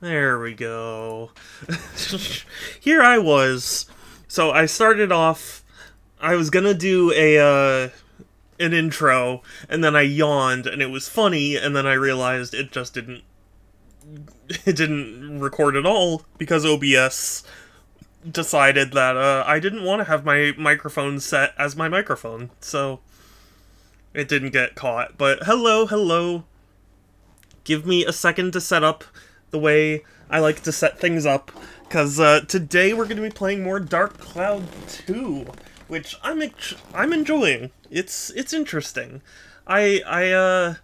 There we go. Here I was. So I started off, I was gonna do an intro, and then I yawned, and it was funny, and then I realized it didn't record at all, because OBS decided that, I didn't want to have my microphone set as my microphone, so it didn't get caught. But hello, hello. Give me a second to set up the way I like to set things up, because today we're going to be playing more Dark Cloud 2, which I'm enjoying. It's interesting. I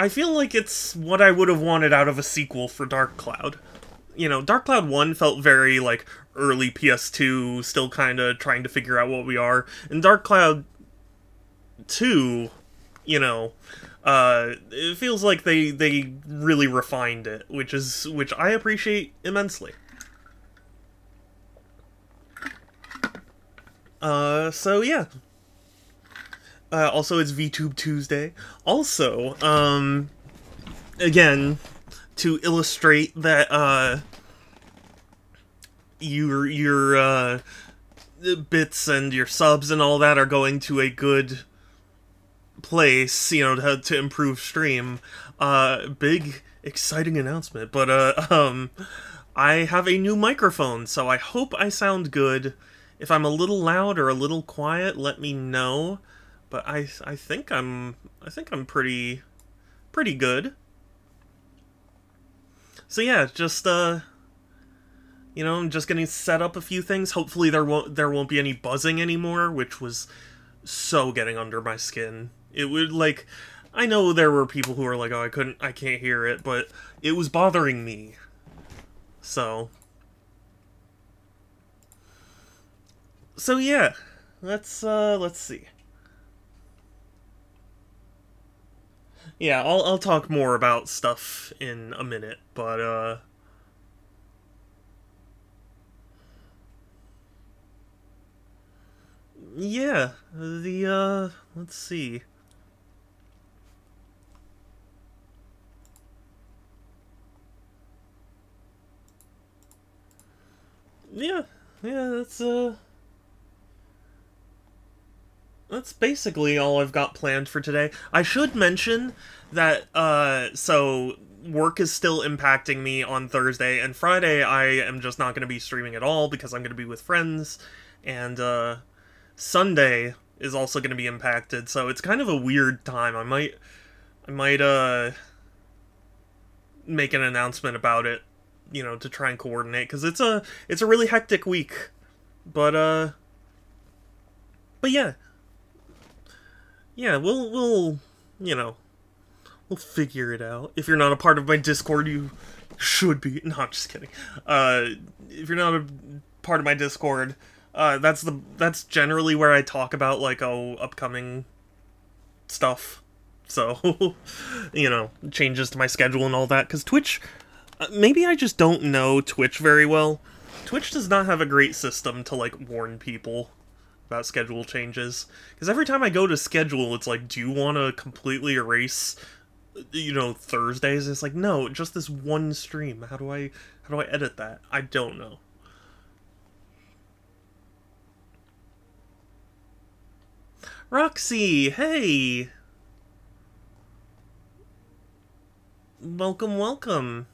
feel like it's what I would have wanted out of a sequel for Dark Cloud. You know, Dark Cloud 1 felt very, like, early PS2, still kind of trying to figure out what we are, and Dark Cloud 2, you know, it feels like they really refined it, which I appreciate immensely. So yeah. Also, it's VTube Tuesday. Also, again, to illustrate that, your bits and your subs and all that are going to a good place, you know, to improve stream. Big exciting announcement, but I have a new microphone, so I hope I sound good. If I'm a little loud or a little quiet, let me know. But I think I'm pretty good. So yeah, just you know, I'm just gonna set up a few things. Hopefully there won't be any buzzing anymore, which was so getting under my skin. It would, like, I know there were people who were like, oh, I can't hear it, but it was bothering me. So yeah, let's see. Yeah, I'll talk more about stuff in a minute, but yeah, let's see. Yeah, that's basically all I've got planned for today. I should mention that, so work is still impacting me on Thursday, and Friday I am just not going to be streaming at all because I'm going to be with friends, and, Sunday is also going to be impacted, so it's kind of a weird time. I might, make an announcement about it, you know, to try and coordinate, because it's a really hectic week, but yeah. Yeah, we'll, you know, we'll figure it out. If you're not a part of my Discord, you should be. No, I'm just kidding. If you're not a part of my Discord, that's generally where I talk about, like, upcoming stuff. So, you know, changes to my schedule and all that. Because Twitch, maybe I just don't know Twitch very well. Twitch does not have a great system to, like, warn people about schedule changes, because every time I go to schedule, it's like, do you want to completely erase, you know, Thursdays? It's like, no, just this one stream. How do I edit that? I don't know. Roxy, hey, welcome.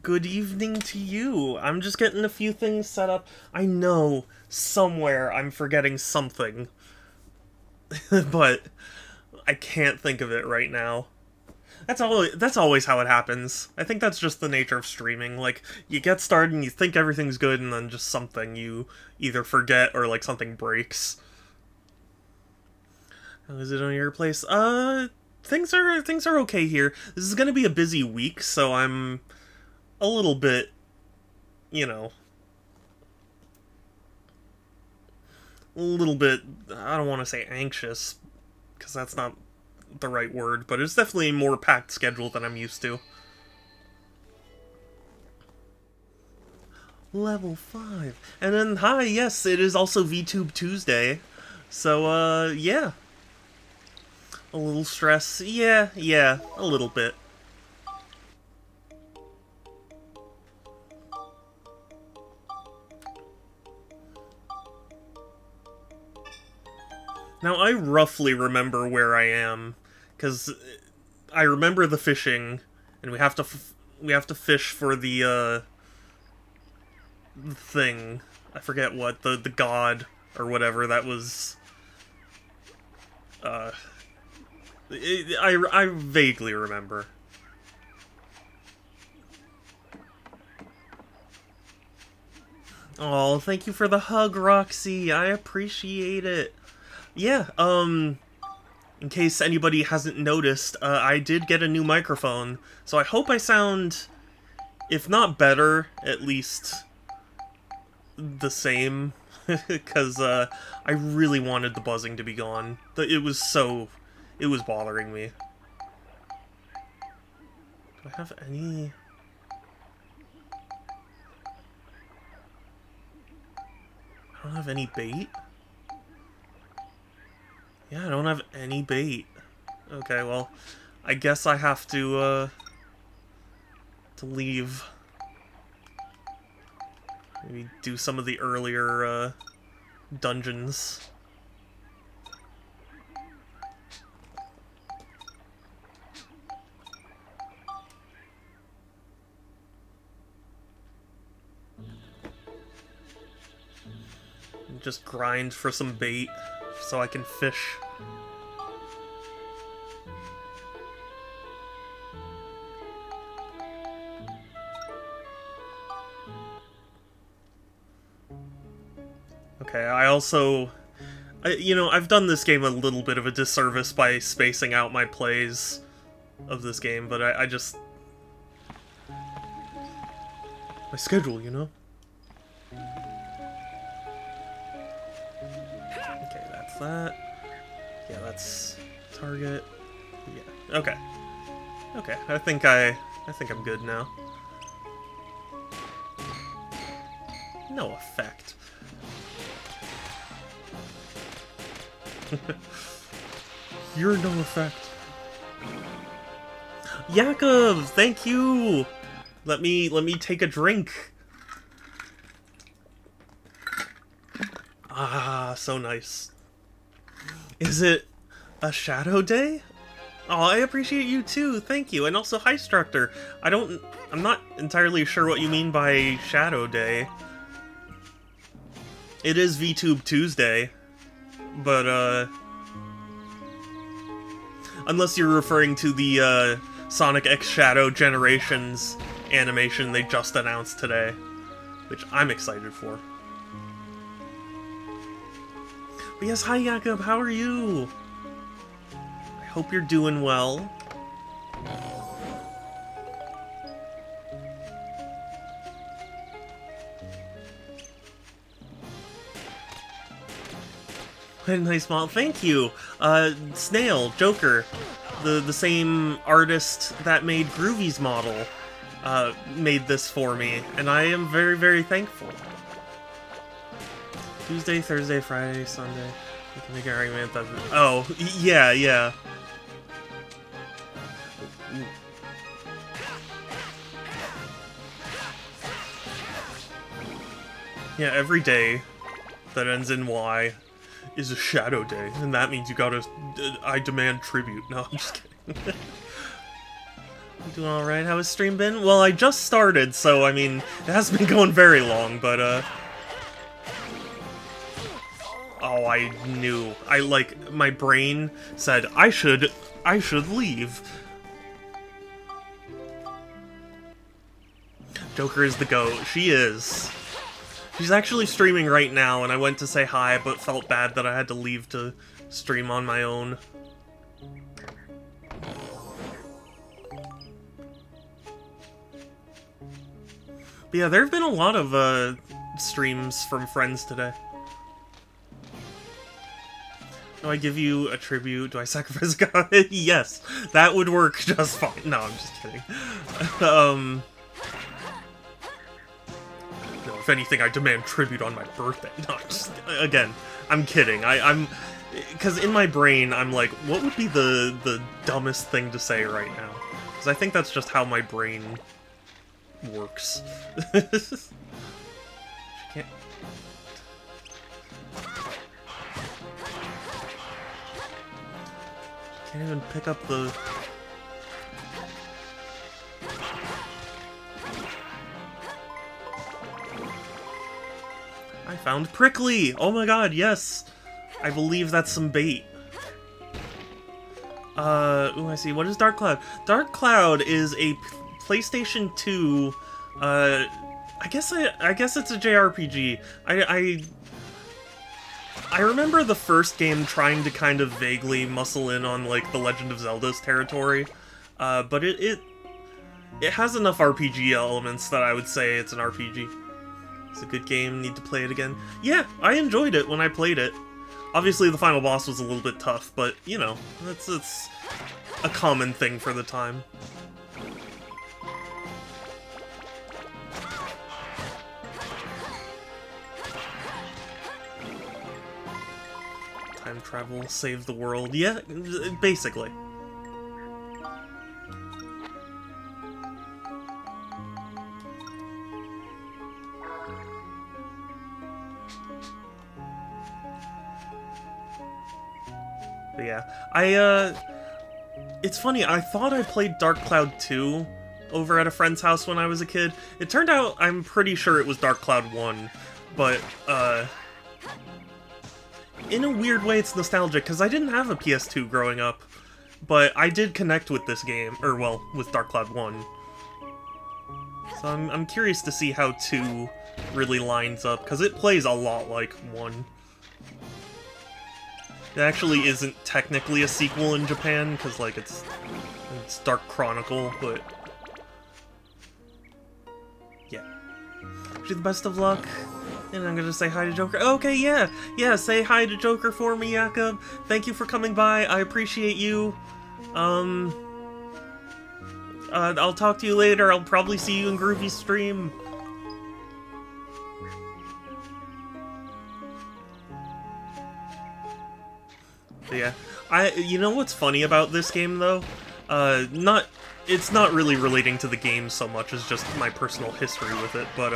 Good evening to you. I'm just getting a few things set up. I know somewhere I'm forgetting something, but I can't think of it right now. That's always how it happens. I think that's just the nature of streaming. Like, you get started and you think everything's good, and then just something you either forget or, like, something breaks. How is it on your place? Things are okay here. This is gonna be a busy week, so I'm a little bit, you know, I don't want to say anxious, because that's not the right word, but it's definitely a more packed schedule than I'm used to. Level 5. And then, hi, yes, it is also VTube Tuesday. So, yeah. A little stress? Yeah, a little bit. Now, I roughly remember where I am, because I remember the fishing, and we have to fish for the thing. I forget what, the god, or whatever, that was... I vaguely remember. Oh, thank you for the hug, Roxy. I appreciate it. Yeah, in case anybody hasn't noticed, I did get a new microphone, so I hope I sound, if not better, at least the same, because I really wanted the buzzing to be gone. It was bothering me. Do I have any... I don't have any bait? Yeah, I don't have any bait. Okay, well, I guess I have to leave. Maybe do some of the earlier, dungeons. And just grind for some bait so I can fish. Okay, I also... you know, I've done this game a little bit of a disservice by spacing out my plays of this game, but I just... my schedule, you know? Okay, that's that. Yeah, that's target. Yeah, okay. Okay, I think I'm good now. No effect. You're no effect. Yakov, thank you. Let me take a drink. Ah, so nice. Is it a shadow day? Oh, I appreciate you too. Thank you. And also, hi, Structor. I'm not entirely sure what you mean by shadow day. It is VTube Tuesday. But, unless you're referring to the, Sonic X Shadow Generations animation they just announced today, which I'm excited for. But yes, hi Jakob, how are you? I hope you're doing well. Nice model, thank you! Snail, Joker, the same artist that made Groovy's model, made this for me, and I am very, very thankful. Tuesday, Thursday, Friday, Sunday. You can make an argument that... oh, yeah, yeah. Yeah, every day that ends in Y is a shadow day, and that means you gotta... I demand tribute. No, I'm just kidding. You doing alright? How has stream been? Well, I just started, so, I mean, it hasn't been going very long, but, oh, I knew. My brain said, I should leave. Joker is the GOAT. She is. She's actually streaming right now, and I went to say hi, but felt bad that I had to leave to stream on my own. But yeah, there have been a lot of, streams from friends today. Do I give you a tribute? Do I sacrifice a god? Yes, that would work just fine. No, I'm just kidding. No, if anything, I demand tribute on my birthday. No, just, again, I'm kidding. Because in my brain, I'm like, what would be the dumbest thing to say right now? Because I think that's just how my brain works. She can't... Can't even pick up the... I found Prickly! Oh my god, yes! I believe that's some bait. Ooh, I see. What is Dark Cloud? Dark Cloud is a PlayStation 2, I guess it's a JRPG. I remember the first game trying to kind of vaguely muscle in on, like, the Legend of Zelda's territory, but it has enough RPG elements that I would say it's an RPG. It's a good game, need to play it again. Yeah, I enjoyed it when I played it. Obviously, the final boss was a little bit tough, but, you know, it's a common thing for the time. Time travel, save the world. Yeah, basically. But yeah, it's funny, I thought I played Dark Cloud 2 over at a friend's house when I was a kid. It turned out I'm pretty sure it was Dark Cloud 1, but, in a weird way it's nostalgic, because I didn't have a PS2 growing up, but I did connect with this game, or, well, with Dark Cloud 1. So I'm curious to see how 2 really lines up, because it plays a lot like 1. It actually isn't technically a sequel in Japan, because, like, it's Dark Chronicle, but... yeah. Wish you the best of luck, and I'm gonna say hi to Joker. Okay, yeah! Yeah, say hi to Joker for me, Jakob! Thank you for coming by, I appreciate you. I'll talk to you later, I'll probably see you in Groovy's stream. Yeah, you know what's funny about this game though? It's not really relating to the game so much as just my personal history with it, but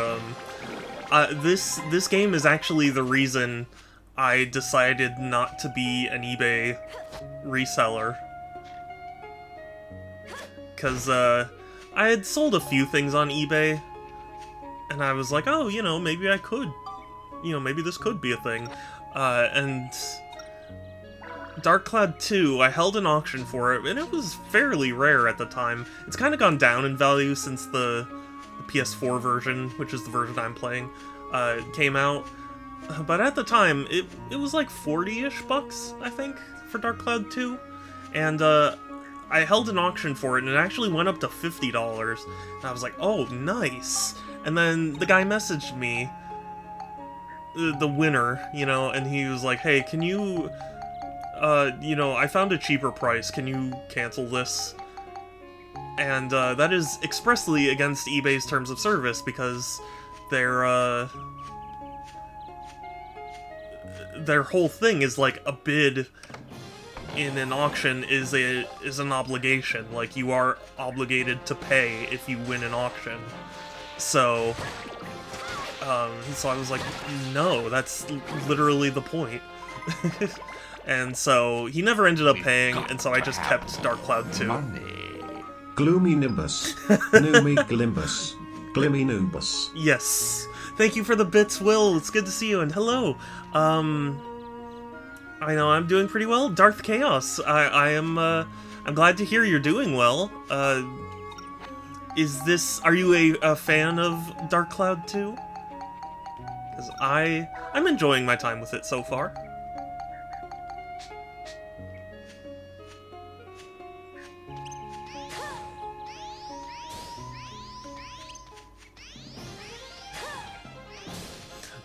this game is actually the reason I decided not to be an eBay reseller. Cause I had sold a few things on eBay, and I was like, oh, you know, maybe I could, you know, maybe this could be a thing, and Dark Cloud 2, I held an auction for it, and it was fairly rare at the time. It's kind of gone down in value since the PS4 version, which is the version I'm playing, came out. But at the time, it was like 40-ish bucks, I think, for Dark Cloud 2. And I held an auction for it, and it actually went up to $50. And I was like, oh, nice. And then the guy messaged me, the winner, you know, and he was like, hey, can you... you know, I found a cheaper price, can you cancel this? And, that is expressly against eBay's terms of service, because their whole thing is, like, a bid in an auction is an obligation. Like, you are obligated to pay if you win an auction. So I was like, no, that's literally the point. And so he never ended up paying, and so I just kept Dark Cloud 2. Money. Gloomy Nimbus. Noomy Glimbus. Gloomy Nimbus. Yes. Thank you for the bits, Will. It's good to see you, and hello. I know I'm doing pretty well. Darth Chaos. I'm glad to hear you're doing well. Are you a fan of Dark Cloud 2? Because I'm enjoying my time with it so far.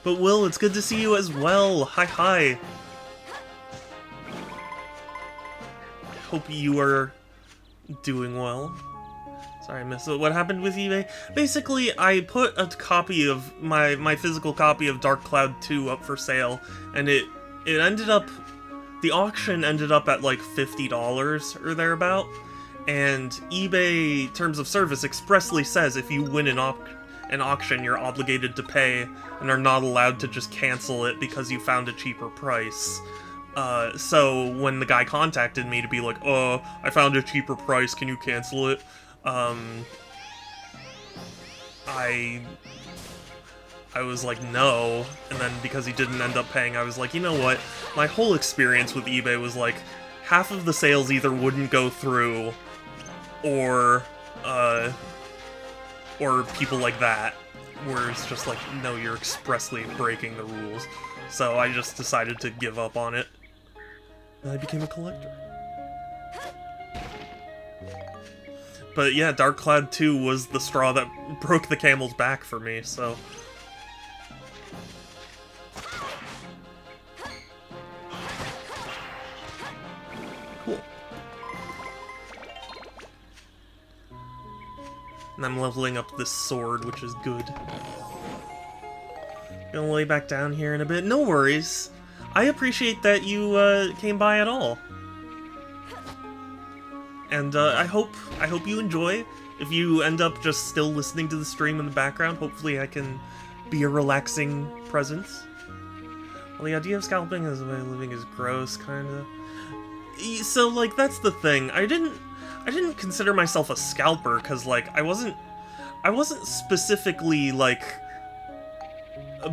But Will, it's good to see you as well. Hi, hi. Hope you are doing well. Sorry, I missed it. What happened with eBay? Basically, I put a copy of my physical copy of Dark Cloud 2 up for sale, and it ended up the auction ended up at like $50 or thereabout, and eBay Terms of Service expressly says if you win an auction, you're obligated to pay and are not allowed to just cancel it because you found a cheaper price. So when the guy contacted me to be like, "Oh, I found a cheaper price, can you cancel it?" I was like, no, and then because he didn't end up paying, I was like, you know what? My whole experience with eBay was like, half of the sales either wouldn't go through, or people like that, where it's just like, no, you're expressly breaking the rules. So I just decided to give up on it, and I became a collector. But yeah, Dark Cloud 2 was the straw that broke the camel's back for me, so... Cool. And I'm leveling up this sword, which is good. Gonna lay back down here in a bit. No worries. I appreciate that you came by at all. And I hope you enjoy. If you end up just still listening to the stream in the background, hopefully I can be a relaxing presence. Well, the idea of scalping as a way of living is gross, kinda. So, like, that's the thing. I didn't consider myself a scalper, because, like, I wasn't specifically, like,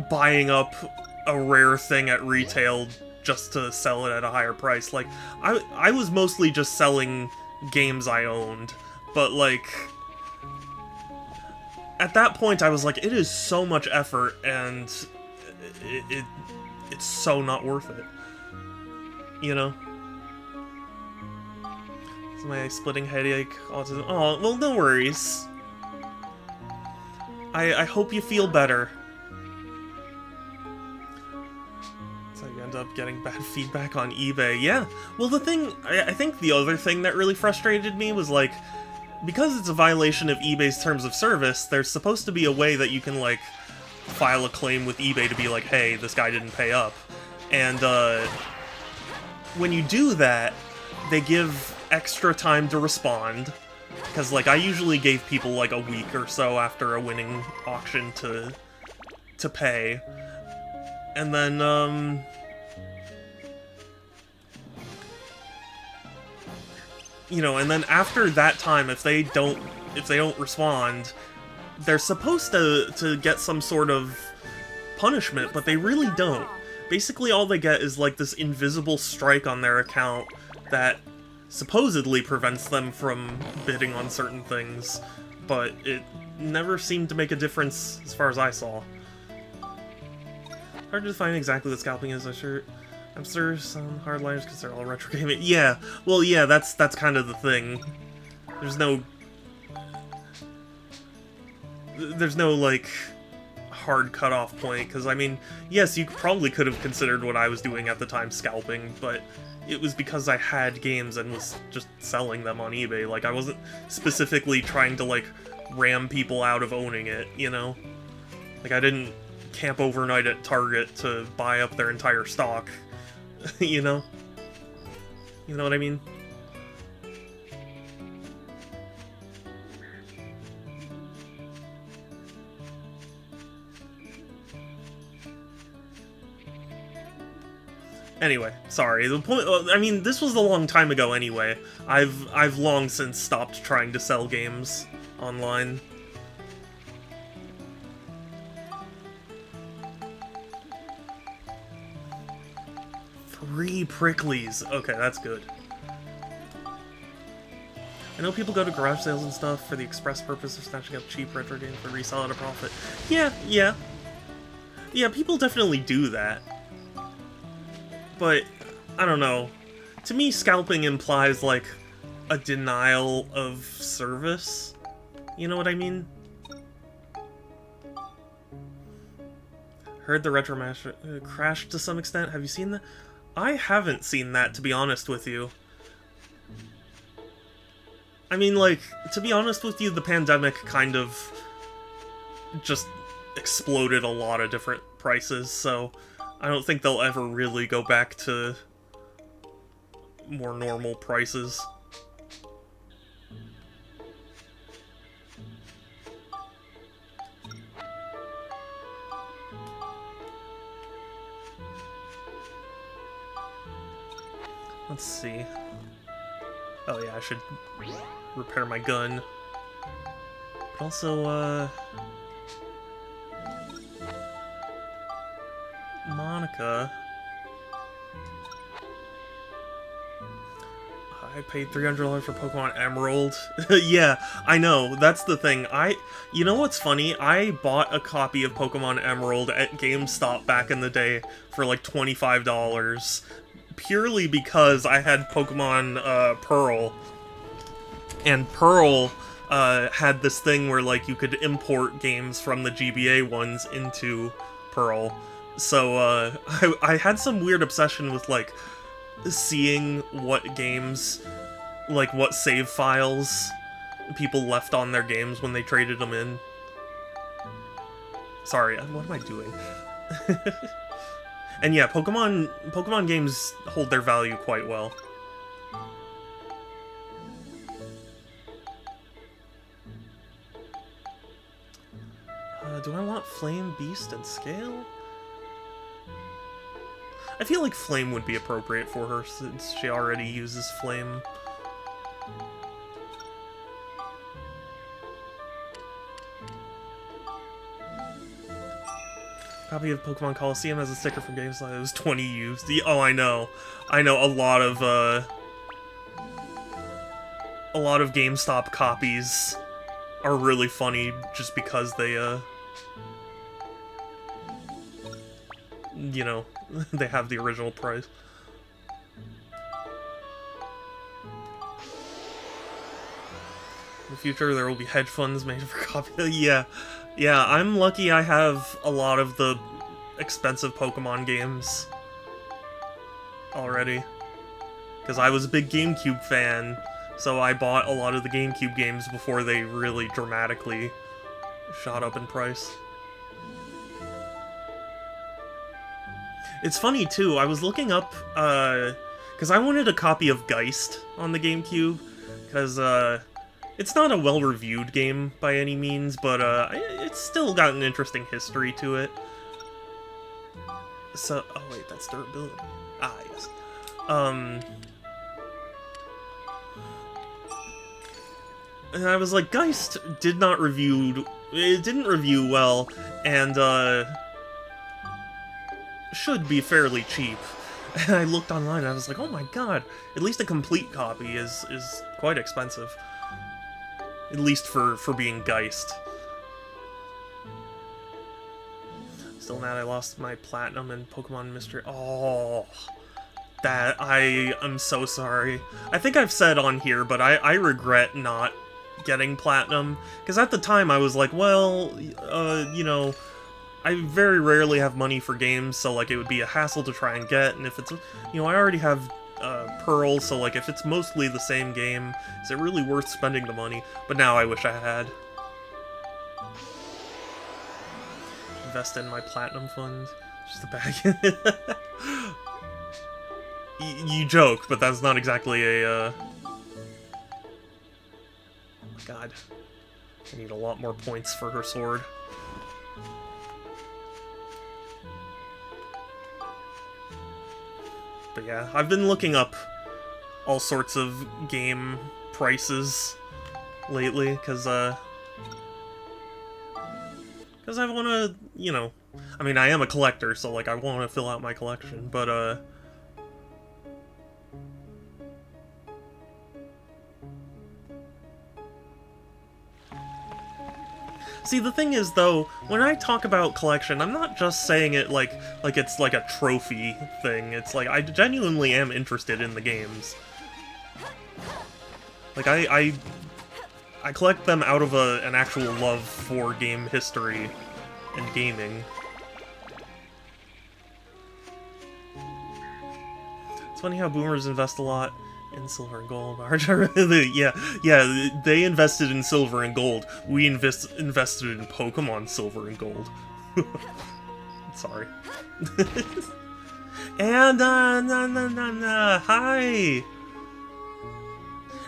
buying up a rare thing at retail just to sell it at a higher price. Like, I was mostly just selling games I owned, but, like, at that point I was like, it is so much effort, and it's so not worth it, you know? Is my splitting headache, autism? Oh, well, no worries. I hope you feel better. So you end up getting bad feedback on eBay. Yeah, well, the thing, I think the other thing that really frustrated me was, like, because it's a violation of eBay's Terms of Service, there's supposed to be a way that you can, like, file a claim with eBay to be like, hey, this guy didn't pay up. And, when you do that, they give extra time to respond. Because, like, I usually gave people, like, a week or so after a winning auction to pay. And then, you know, and then after that time, if they don't respond, they're supposed to get some sort of punishment, but they really don't. Basically, all they get is, like, this invisible strike on their account that supposedly prevents them from bidding on certain things, but it never seemed to make a difference as far as I saw. Hard to define exactly what scalping is, I'm sure some hardliners consider all retro gaming. Yeah, well, yeah, that's kind of the thing. There's no, like, hard cutoff point, because, I mean, yes, you probably could have considered what I was doing at the time scalping, but it was because I had games and was just selling them on eBay. Like, I wasn't specifically trying to, like, ram people out of owning it, you know? Like, I didn't camp overnight at Target to buy up their entire stock, you know? You know what I mean? Anyway, sorry. The point, I mean, this was a long time ago anyway. I've long since stopped trying to sell games online. Free pricklies. Okay, that's good. I know people go to garage sales and stuff for the express purpose of snatching up cheap retro games for resale at a profit. Yeah, people definitely do that. But, I don't know. To me, scalping implies, like, a denial of service. You know what I mean? Heard the Retro Mash crashed to some extent. Have you seen that? I haven't seen that, to be honest with you. I mean, like, to be honest with you, the pandemic kind of just exploded a lot of different prices, so I don't think they'll ever really go back to more normal prices. Let's see. Oh yeah, I should repair my gun. But also, Monica. I paid $300 for Pokemon Emerald. Yeah, I know. That's the thing. You know what's funny? I bought a copy of Pokemon Emerald at GameStop back in the day for like $25. Purely because I had Pokemon Pearl. And Pearl had this thing where like you could import games from the GBA ones into Pearl. So I had some weird obsession with like seeing what games, like what save files people left on their games when they traded them in. Sorry, what am I doing? And yeah, Pokemon games hold their value quite well. Do I want Flame, Beast, and Scale? I feel like Flame would be appropriate for her since she already uses Flame. Copy of Pokemon Coliseum has a sticker from GameStop. It was 20 used. Oh, I know. I know a lot of GameStop copies are really funny just because they, you know, they have the original price. In the future, there will be hedge funds made for copy. Yeah, I'm lucky I have a lot of the expensive Pokemon games already. Because I was a big GameCube fan, so I bought a lot of the GameCube games before they really dramatically shot up in price. It's funny, too, I was looking up, because I wanted a copy of Geist on the GameCube, because, it's not a well-reviewed game by any means, but, it's still got an interesting history to it. So, oh wait, that's durability. Ah, yes. And I was like, Geist did not review, it didn't review well, and, should be fairly cheap. And I looked online and I was like, oh my god, at least a complete copy is quite expensive. At least for being Geist. Still mad I lost my Platinum in Pokemon Mystery. Oh, I'm so sorry. I think I've said on here, but I regret not getting Platinum. Because at the time I was like, well, you know, I very rarely have money for games, so like it would be a hassle to try and get, and if it's, you know, I already have Pearl, so like if it's mostly the same game, is it really worth spending the money? But now I wish I had. Invest in my Platinum fund. Just a bag. You joke, but that's not exactly a, oh my god. I need a lot more points for her sword. But yeah, I've been looking up all sorts of game prices lately, because I want to, you know, I mean, I am a collector, so, like, I want to fill out my collection, but, see, the thing is, though, when I talk about collection, I'm not just saying it like it's like a trophy thing. It's like, I genuinely am interested in the games. Like, I collect them out of an actual love for game history and gaming. It's funny how boomers invest a lot in silver and gold. yeah, they invested in silver and gold. We invested in Pokemon Silver and Gold. Sorry. And, hi!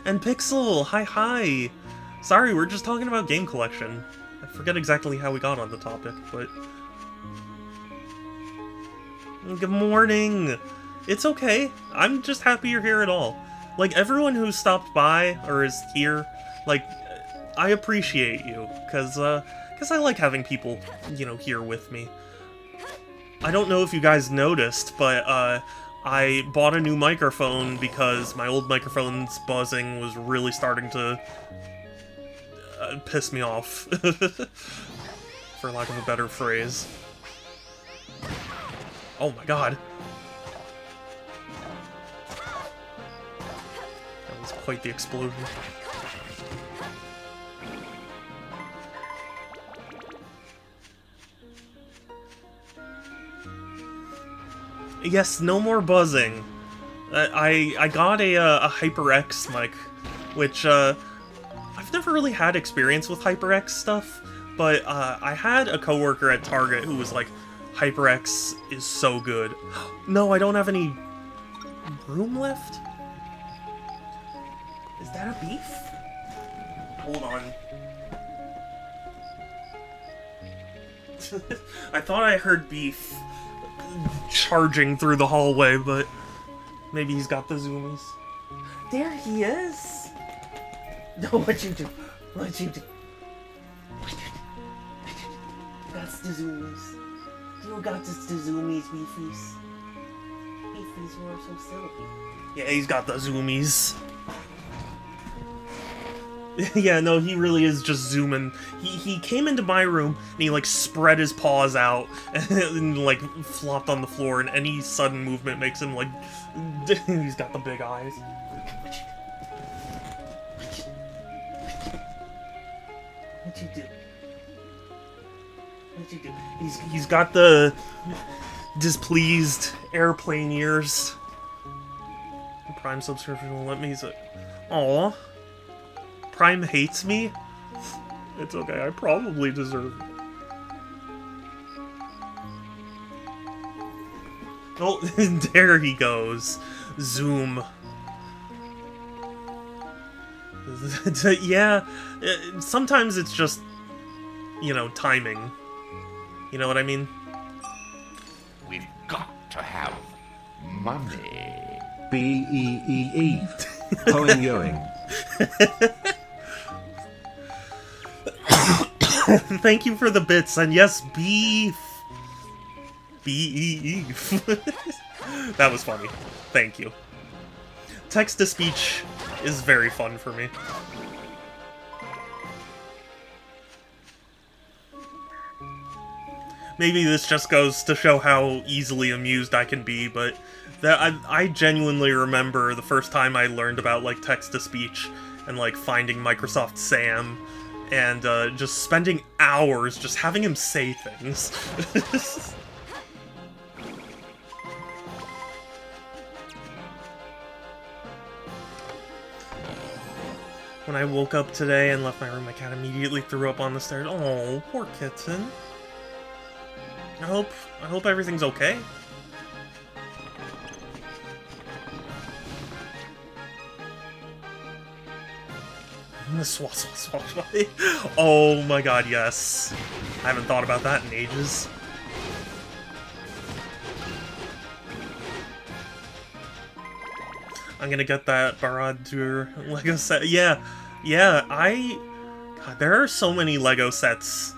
And Pixel, hi. Sorry, we're just talking about game collection. I forget exactly how we got on the topic, but... Good morning! It's okay. I'm just happy you're here at all. Like, everyone who stopped by, or is here, like, I appreciate you, cause I like having people, you know, here with me. I don't know if you guys noticed, but, I bought a new microphone because my old microphone's buzzing was really starting to piss me off, for lack of a better phrase. Oh my god. That was quite the explosion. Yes, no more buzzing. I got a HyperX mic, which, I've never really had experience with HyperX stuff, but, I had a coworker at Target who was like, HyperX is so good. No, I don't have any room left? Is that a beef? Hold on. I thought I heard beef charging through the hallway, but maybe he's got the zoomies. There he is! No, what you do? What you do? That's the zoomies. You got this the zoomies, beefies. Beefies were so silly. Yeah, he's got the zoomies. Yeah, no, he really is just zooming. He came into my room, and he, like, spread his paws out, and, like, flopped on the floor, and any sudden movement makes him, like... He's got the big eyes. What'd you do? What'd you do? He's got the displeased airplane ears. Prime subscription will let me use it. Aww. Prime hates me? It's okay, I probably deserve it. Oh, there he goes. Zoom. Yeah, sometimes it's just, you know, timing. You know what I mean? We've got to have money. B-E-E-E. Hoing yoing. Thank you for the bits, and yes, beef. B-E-E-F. That was funny. Thank you. Text-to-speech is very fun for me. Maybe this just goes to show how easily amused I can be, but I genuinely remember the first time I learned about, like, text-to-speech and, like, finding Microsoft Sam and just spending hours just having him say things. When I woke up today and left my room, my cat immediately threw up on the stairs. Oh, poor kitten. I hope everything's okay. Swat. Oh my god, yes. I haven't thought about that in ages. I'm gonna get that Baradur Lego set. Yeah, God, there are so many Lego sets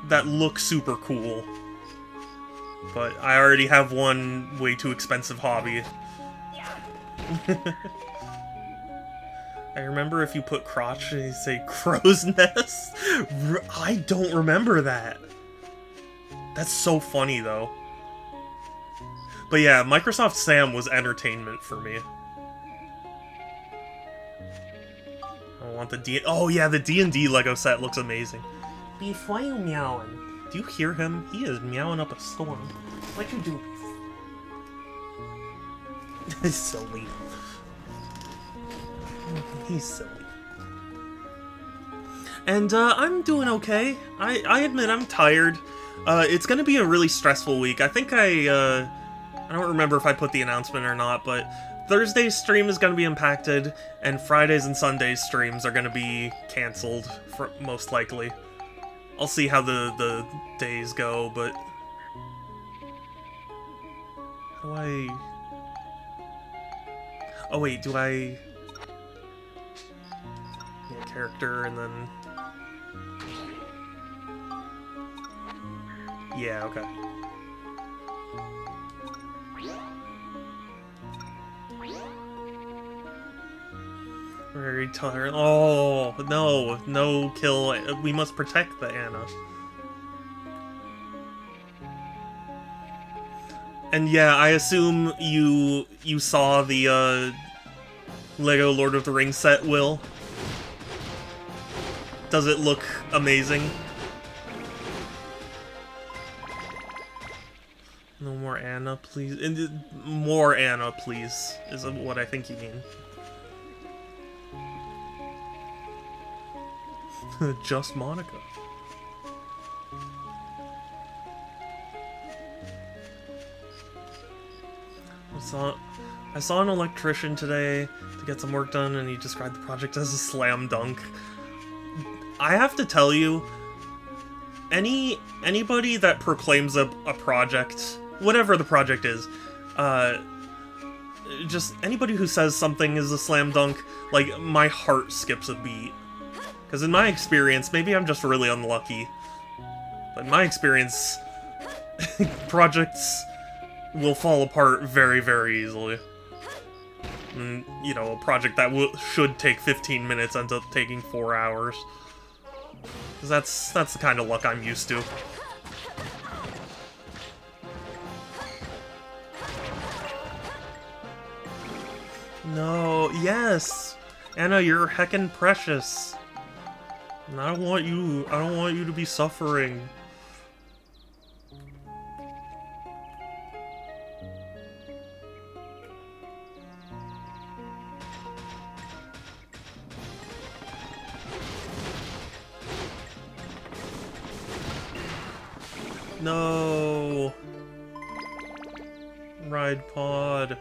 that look super cool. But I already have one way too expensive hobby. I remember if you put crotch and you say crow's nest. I don't remember that. That's so funny, though. But yeah, Microsoft Sam was entertainment for me. I want the D... Oh yeah, the D&D Lego set looks amazing. Beef, why are you meowing? Do you hear him? He is meowing up a storm. What you do, Beef? He's silly. He's silly. And, I'm doing okay. I admit I'm tired. It's gonna be a really stressful week. I think I I don't remember if I put the announcement or not, but Thursday's stream is going to be impacted, and Fridays and Sundays streams are going to be cancelled, most likely. I'll see how the days go, but... How do I... Oh wait, do I... Yeah, character, and then... Yeah, okay. Very tired. Oh, no, no kill. We must protect the Anna. And yeah, I assume you saw the Lego Lord of the Rings set, Will? Does it look amazing? No more Anna, please. More Anna, please, is what I think you mean. Just Monica. I saw an electrician today to get some work done, and he described the project as a slam dunk. I have to tell you, anybody that proclaims a project, whatever the project is, just anybody who says something is a slam dunk, like, my heart skips a beat. Because in my experience, maybe I'm just really unlucky, but in my experience, projects will fall apart very, very easily. And, you know, a project that should take 15 minutes ends up taking 4 hours. Because that's the kind of luck I'm used to. No, yes! Anna, you're heckin' precious. And I don't want you to be suffering. No. Ride pod.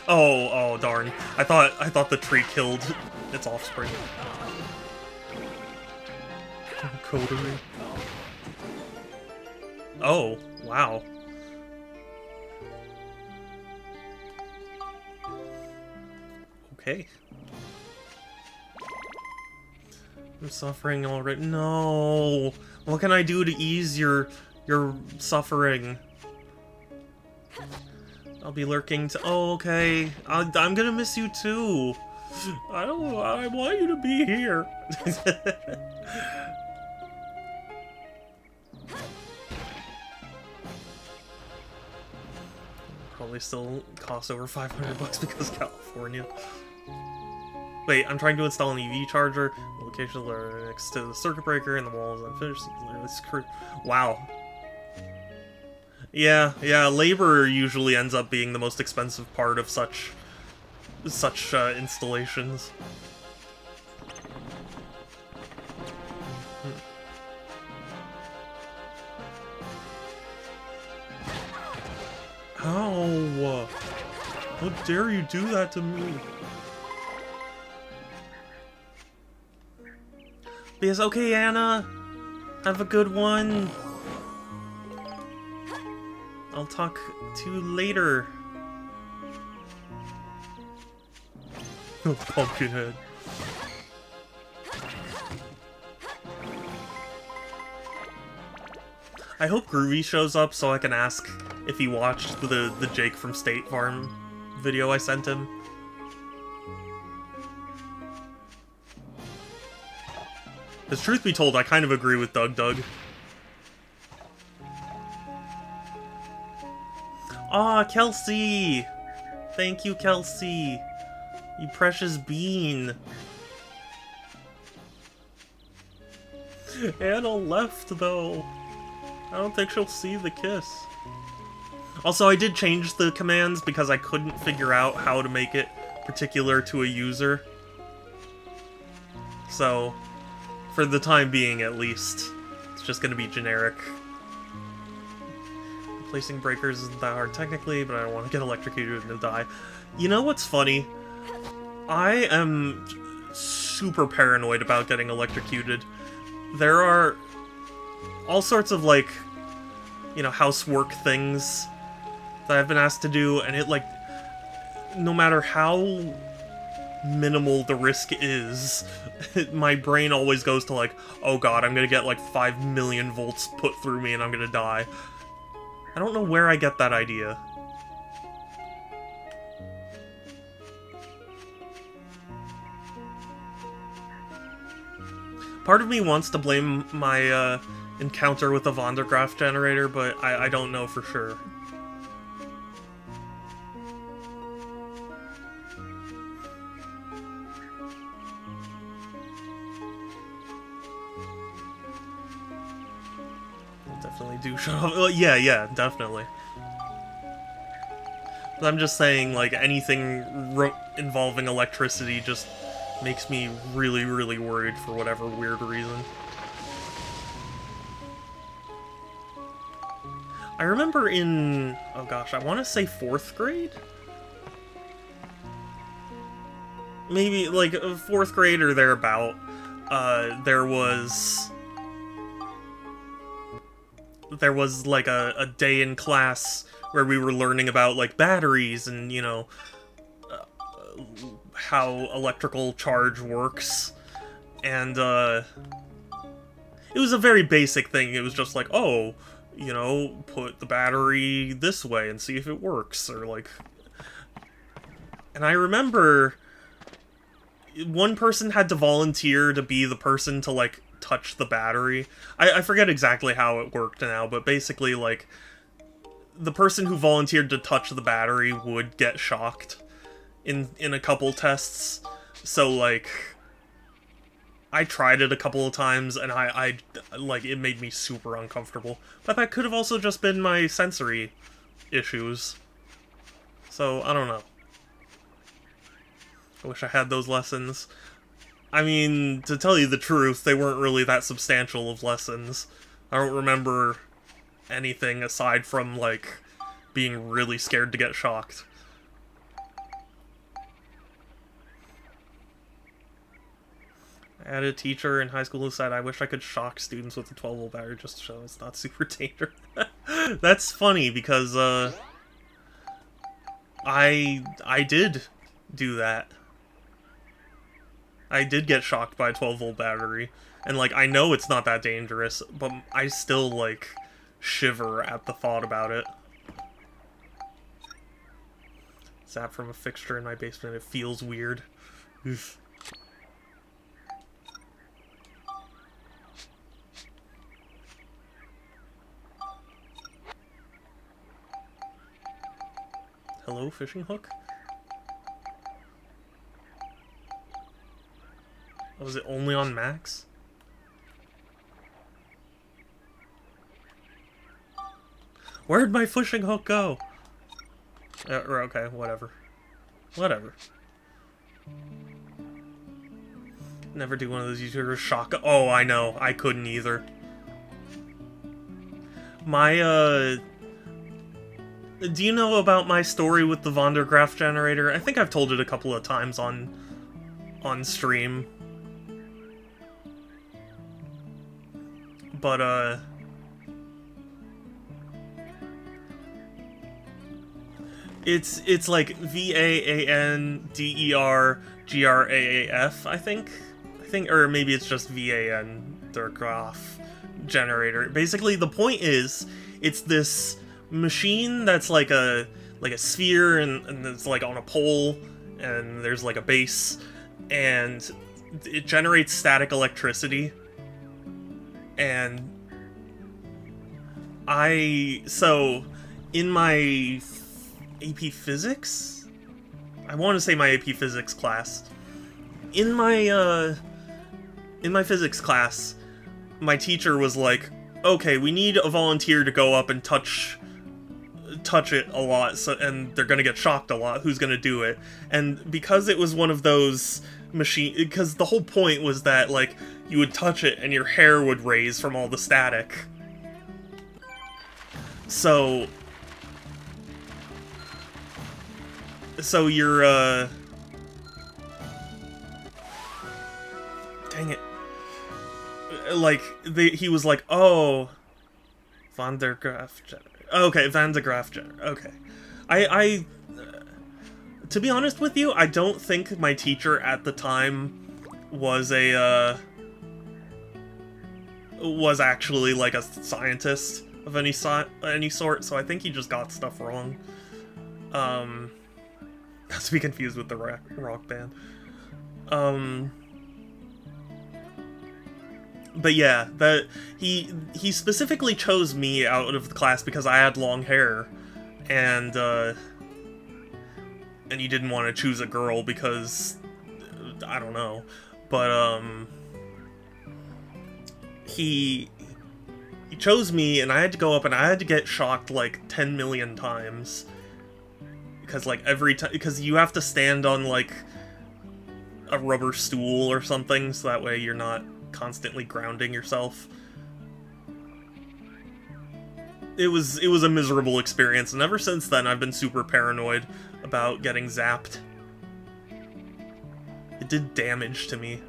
Oh darn. I thought the tree killed its offspring. Coterie. Oh, wow. Okay. I'm suffering already. No. What can I do to ease your suffering? I'll be lurking to. Oh, okay. I'm gonna miss you too. I want you to be here. Probably still costs over $500 because California. Wait, I'm trying to install an EV charger. The locations are next to the circuit breaker, and the wall is unfinished. Wow. Yeah, labor usually ends up being the most expensive part of such installations. How? How dare you do that to me? Yes, okay, Anna. Have a good one. I'll talk to you later. Oh, Pumpkinhead. I hope Groovy shows up so I can ask if he watched the Jake from State Farm video I sent him. Because truth be told, I kind of agree with Doug. Aw, Kelsey! Thank you, Kelsey! You precious bean! Anna left, though. I don't think she'll see the kiss. Also, I did change the commands because I couldn't figure out how to make it particular to a user. So, for the time being at least, it's just going to be generic. Replacing breakers isn't that hard technically, but I don't want to get electrocuted and die. You know what's funny? I am super paranoid about getting electrocuted. There are all sorts of, like, you know, housework things that I've been asked to do, and it, like, no matter how minimal the risk is, my brain always goes to, like, oh god, I'm gonna get, like, 5 million volts put through me and I'm gonna die. I don't know where I get that idea. Part of me wants to blame my encounter with the Van der Graaf generator, but I don't know for sure. I'll definitely do shut off. Well, yeah, definitely. But I'm just saying, like, anything involving electricity just makes me really, really worried for whatever weird reason. I remember in, oh gosh, I want to say 4th grade? Maybe, like, 4th grade or thereabout, there was, like, a day in class where we were learning about, like, batteries and, you know, how electrical charge works, and it was a very basic thing. It was just like, oh, you know, put the battery this way and see if it works, or like... And I remember one person had to volunteer to be the person to, like, touch the battery. I forget exactly how it worked now, but basically, like, the person who volunteered to touch the battery would get shocked in a couple tests. So, like, I tried it a couple of times, and I like, it made me super uncomfortable. But that could have also just been my sensory issues. So, I don't know. I wish I had those lessons. I mean, to tell you the truth, they weren't really that substantial of lessons. I don't remember anything aside from, like, being really scared to get shocked. I had a teacher in high school who said, I wish I could shock students with a 12-volt battery just to show it's not super dangerous. That's funny, because, I did do that. I did get shocked by a 12-volt battery, and, like, I know it's not that dangerous, but I still, like, shiver at the thought about it. Zap from a fixture in my basement, it feels weird. Oof. Hello, fishing hook? Oh, was it only on max? Where'd my fishing hook go? Okay, whatever. Whatever. Never do one of those YouTubers shock. Oh, I know. I couldn't either. My, do you know about my story with the Van der Graaf generator? I think I've told it a couple of times on stream. But, it's like VAANDERGRAAF, I think, or maybe it's just VAN der Graaf generator. Basically, the point is, it's this machine that's like a sphere, and it's like on a pole, and there's like a base, and it generates static electricity. And so in my AP Physics, I want to say my AP Physics class, in my physics class, my teacher was like, okay, we need a volunteer to go up and touch touch it a lot, so and they're gonna get shocked a lot. Who's gonna do it? And because it was one of those because the whole point was that, like, you would touch it and your hair would raise from all the static. So you're, dang it. Like, he was like, oh, Van der Graaf Jenner. Okay, Van der Graaf Jenner. Okay. To be honest with you, I don't think my teacher at the time was actually, like, a scientist of any sort, so I think he just got stuff wrong. Not to be confused with the rock band. But yeah, he specifically chose me out of the class because I had long hair, and he didn't want to choose a girl because, I don't know, but he chose me, and I had to go up and I had to get shocked like 10 million times, because like every time, because you have to stand on like a rubber stool or something, so that way you're not constantly grounding yourself. It was a miserable experience, and ever since then I've been super paranoid about getting zapped. It did damage to me.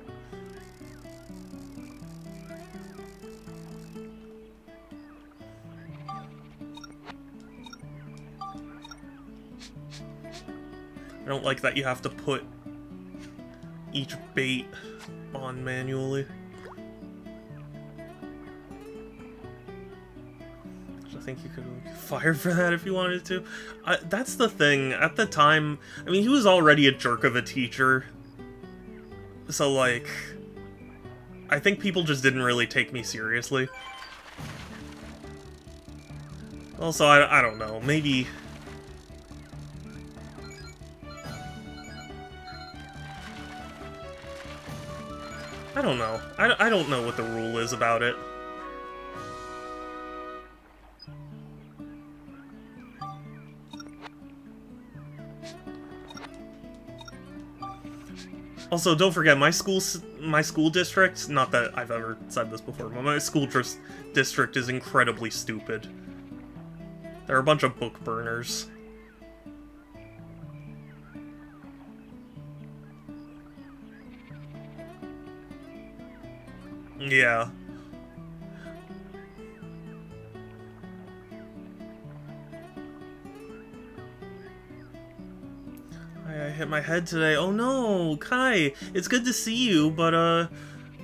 I don't like that you have to put each bait on manually. I think you could get fired for that if you wanted to. That's the thing. At the time, I mean, he was already a jerk of a teacher. So, like, I think people just didn't really take me seriously. Also, I don't know. Maybe... I don't know. I don't know what the rule is about it. Also, don't forget, my school district, not that I've ever said this before, but my school district is incredibly stupid. They're a bunch of book burners. Yeah. I hit my head today. Oh no, Kai, it's good to see you, but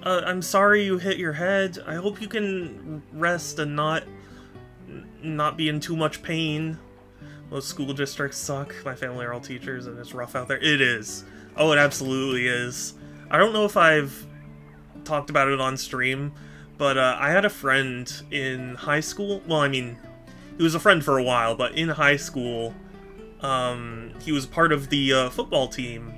I'm sorry you hit your head. I hope you can rest and not be in too much pain. Most school districts suck. My family are all teachers, and it's rough out there. It is. Oh, it absolutely is. I don't know if I've talked about it on stream, but I had a friend in high school. Well, I mean, he was a friend for a while, but in high school, he was part of the football team,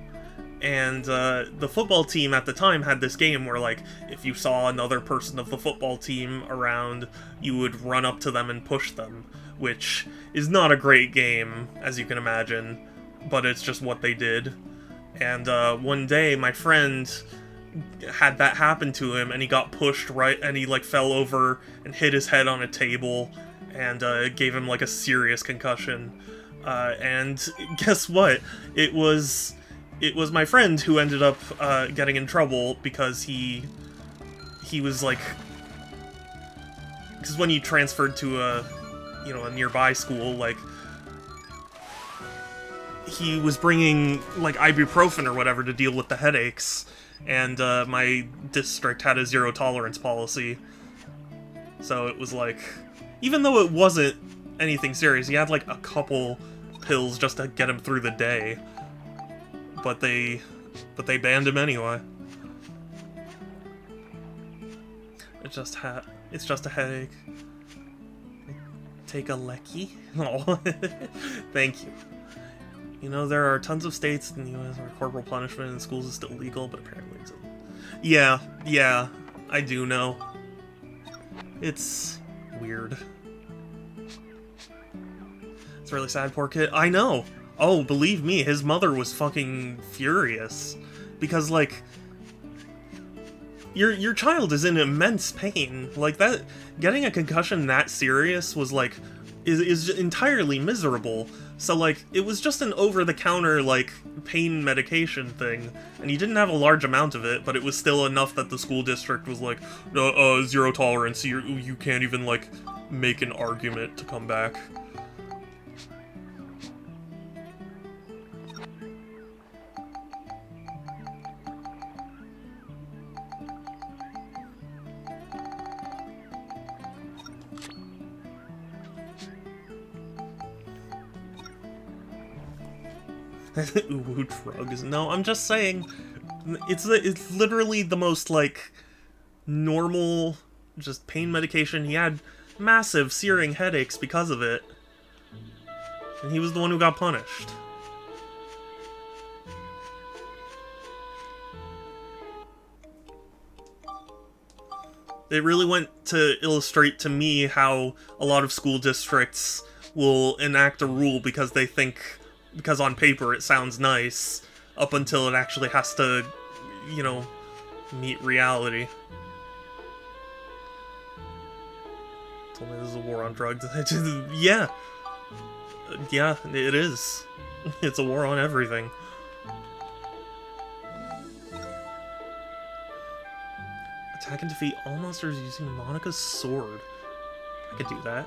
and the football team at the time had this game where, like, if you saw another person of the football team around, you would run up to them and push them, which is not a great game, as you can imagine, but it's just what they did. And one day, my friend had that happen to him, and he got pushed right, and he, like, fell over and hit his head on a table, and gave him, like, a serious concussion. And guess what? It was my friend who ended up getting in trouble because he was like, because when he transferred to a nearby school, like, he was bringing like ibuprofen or whatever to deal with the headaches, and my district had a zero tolerance policy, so it was like, even though it wasn't anything serious, he had like a couple pills just to get him through the day, but they banned him anyway. It's just a headache. Take a lecky? Oh, thank you. You know, there are tons of states in the U.S. where corporal punishment in schools is still legal, but apparently it's... Yeah, I do know. It's weird. It's really sad, poor kid. I know. Oh, believe me, his mother was fucking furious. Because, like, your child is in immense pain. Like, that, getting a concussion that serious was, like, is entirely miserable. So, like, it was just an over-the-counter, like, pain medication thing. And he didn't have a large amount of it, but it was still enough that the school district was like, zero tolerance, you can't even, like, make an argument to come back. Ooh, drugs. No, I'm just saying, it's literally the most, like, normal, just pain medication. He had massive searing headaches because of it. And he was the one who got punished. It really went to illustrate to me how a lot of school districts will enact a rule because they think, because on paper it sounds nice, up until it actually has to, you know, meet reality. Told me this is a war on drugs. Yeah. Yeah, it is. It's a war on everything. Attack and defeat all monsters using Monica's sword. I could do that.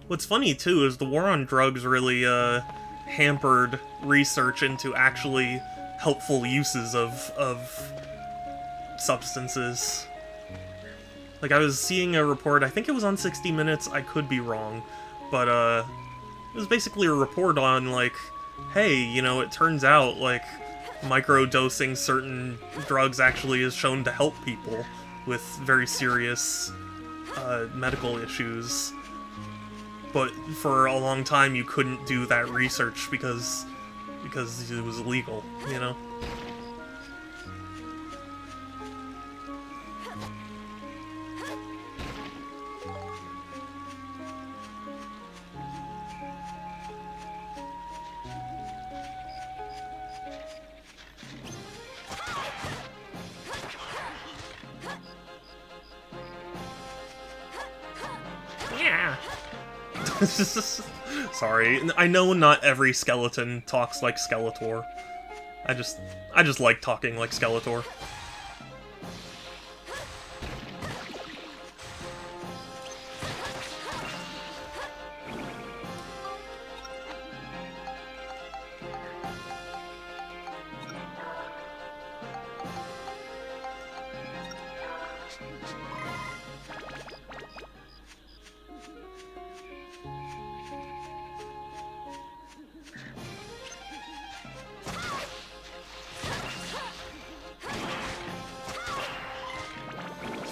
What's funny, too, is the war on drugs really, hampered research into actually helpful uses of substances. Like, I was seeing a report, I think it was on 60 Minutes, I could be wrong, but, it was basically a report on, like, hey, you know, it turns out, like, microdosing certain drugs actually is shown to help people with very serious, medical issues. But for a long time, you couldn't do that research because it was illegal, you know? Yeah. Sorry, I know not every skeleton talks like Skeletor. I just like talking like Skeletor.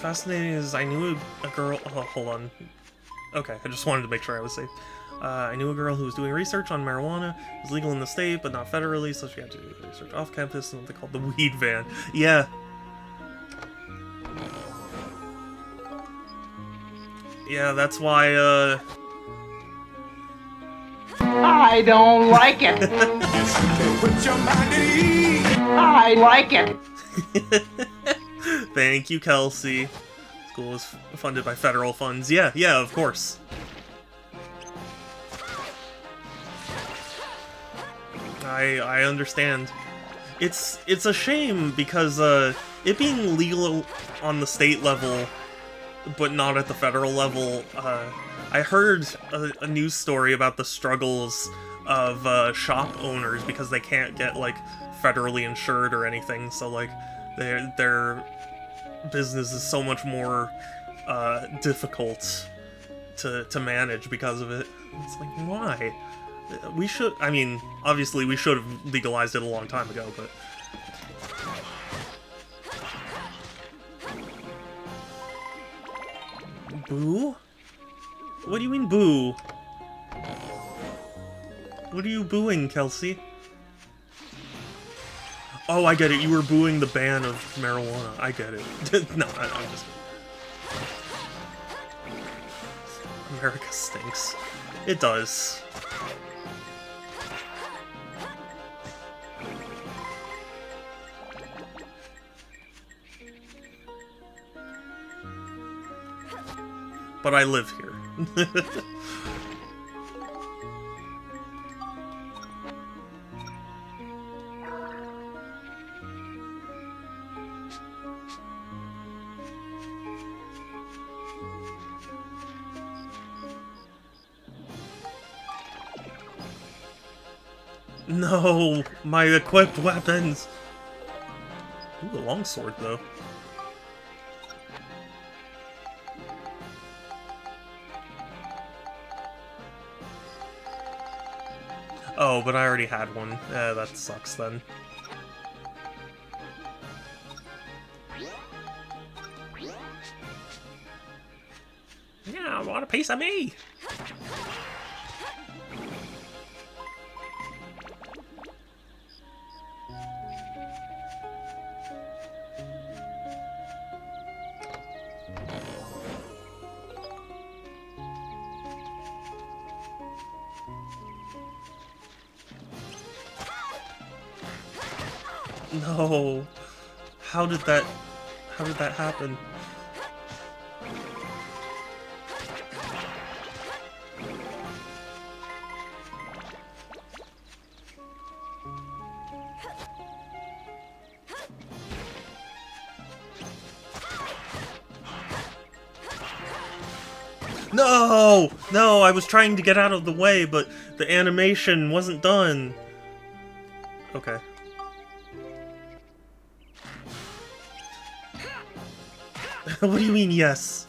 Fascinating is I knew a girl. Oh, hold on. Okay, I just wanted to make sure I was safe. I knew a girl who was doing research on marijuana. It was legal in the state, but not federally, so she had to do research off campus in what they called the weed van. Yeah. Yeah, that's why, I don't like it. I like it. Thank you, Kelsey. School is funded by federal funds. Yeah, yeah, of course. I understand. It's a shame because it being legal on the state level, but not at the federal level. I heard a news story about the struggles of shop owners because they can't get like federally insured or anything. So like their business is so much more difficult to manage because of it. It's like, why? We should, I mean, obviously we should have legalized it a long time ago, but... Boo? What do you mean, boo? What are you booing, Kelsey? Oh, I get it. You were booing the ban of marijuana. I get it. No, I'm just... America stinks. It does. But I live here. No, my equipped weapons. Ooh, a longsword though. Oh, but I already had one. That sucks then. Yeah, I want a piece of me! No. How did that happen? No! No, I was trying to get out of the way, but the animation wasn't done. Okay. What do you mean, yes?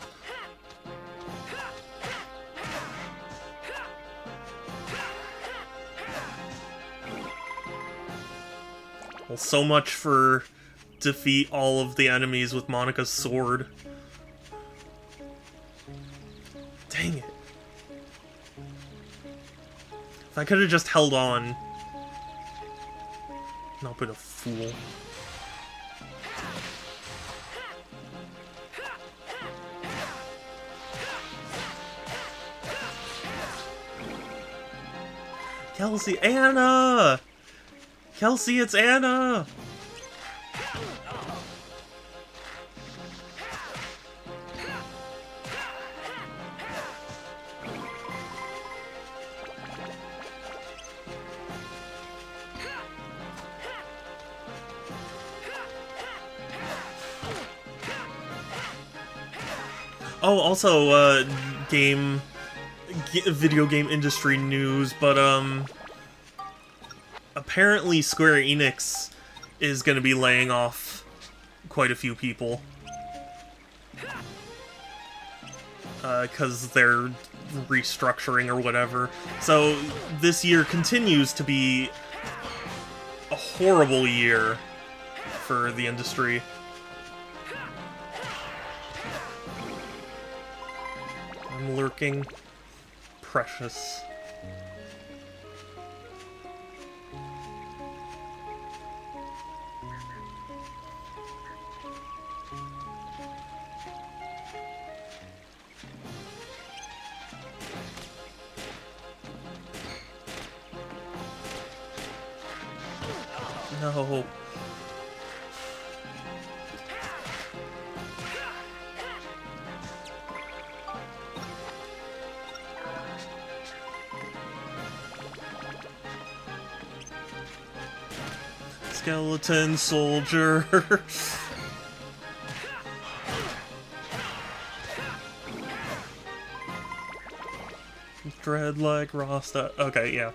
Well, so much for defeat all of the enemies with Monica's sword. Dang it. If I could have just held on. Not been a fool. Kelsey, Anna! Kelsey, it's Anna! Oh, also, video game industry news, but, apparently Square Enix is gonna be laying off quite a few people. Because they're restructuring or whatever. So, this year continues to be a horrible year for the industry. I'm lurking. Precious. No. Skeleton soldier. Dread like Rasta. Okay, yeah.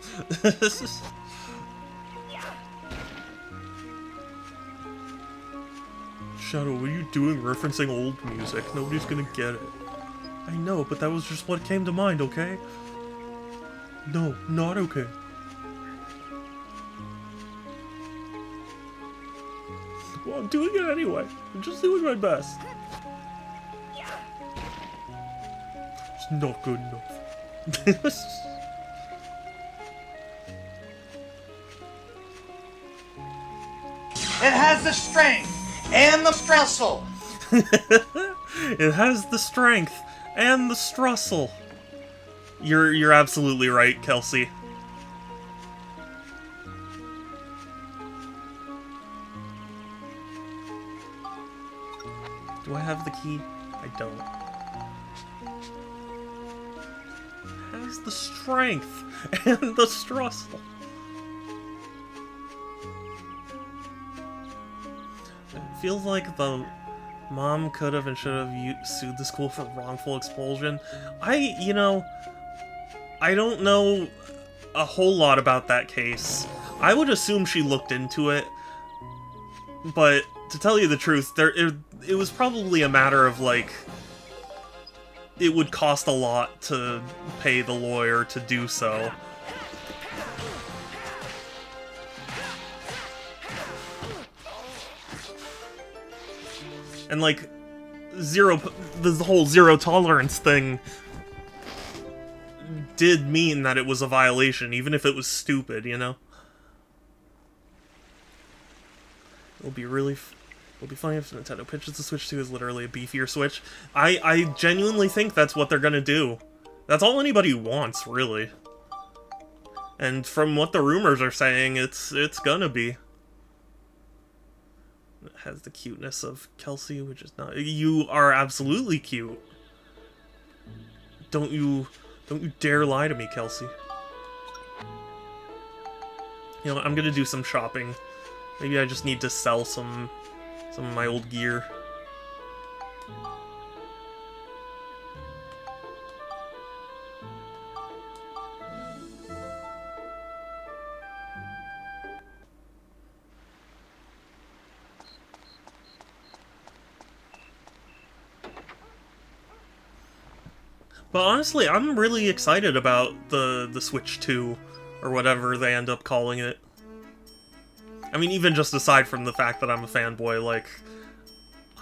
Shadow, what are you doing referencing old music? Nobody's gonna get it. I know, but that was just what came to mind, okay? No, not okay. Well, I'm doing it anyway. I'm just doing my best. It's not good enough. It has the strength and the muscle. It has the strength and the strussel. You're absolutely right, Kelsey. Do I have the key? I don't. It has the strength and the strussel. It feels like the mom could have and should have sued the school for wrongful expulsion. You know, I don't know a whole lot about that case. I would assume she looked into it, but to tell you the truth, it was probably a matter of, like, it would cost a lot to pay the lawyer to do so. And, like, the whole zero tolerance thing did mean that it was a violation, even if it was stupid, you know? It'll be funny if Nintendo pitches the Switch 2 as literally a beefier Switch. I genuinely think that's what they're gonna do. That's all anybody wants, really. And from what the rumors are saying, it's gonna be. It has the cuteness of Kelsey, which is not... You are absolutely cute. Don't you dare lie to me, Kelsey. You know, I'm gonna do some shopping. Maybe I just need to sell some of my old gear. But honestly, I'm really excited about the Switch 2, or whatever they end up calling it. I mean, even just aside from the fact that I'm a fanboy, like,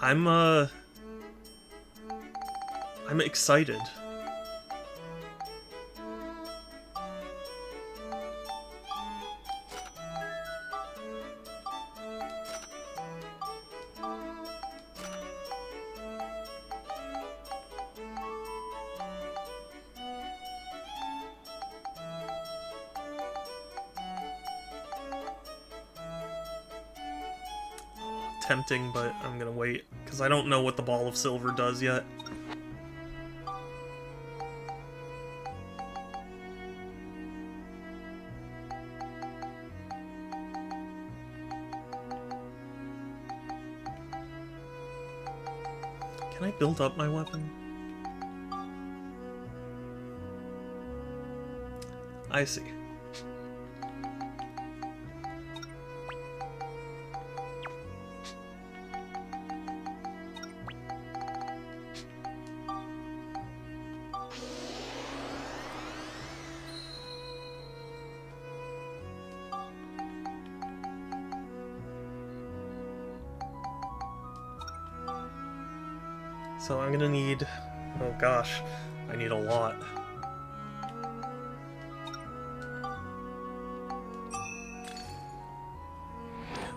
I'm excited. Tempting, but I'm gonna wait, because I don't know what the Ball of Silver does yet. Can I build up my weapon? I see. So I'm gonna need... Oh gosh, I need a lot.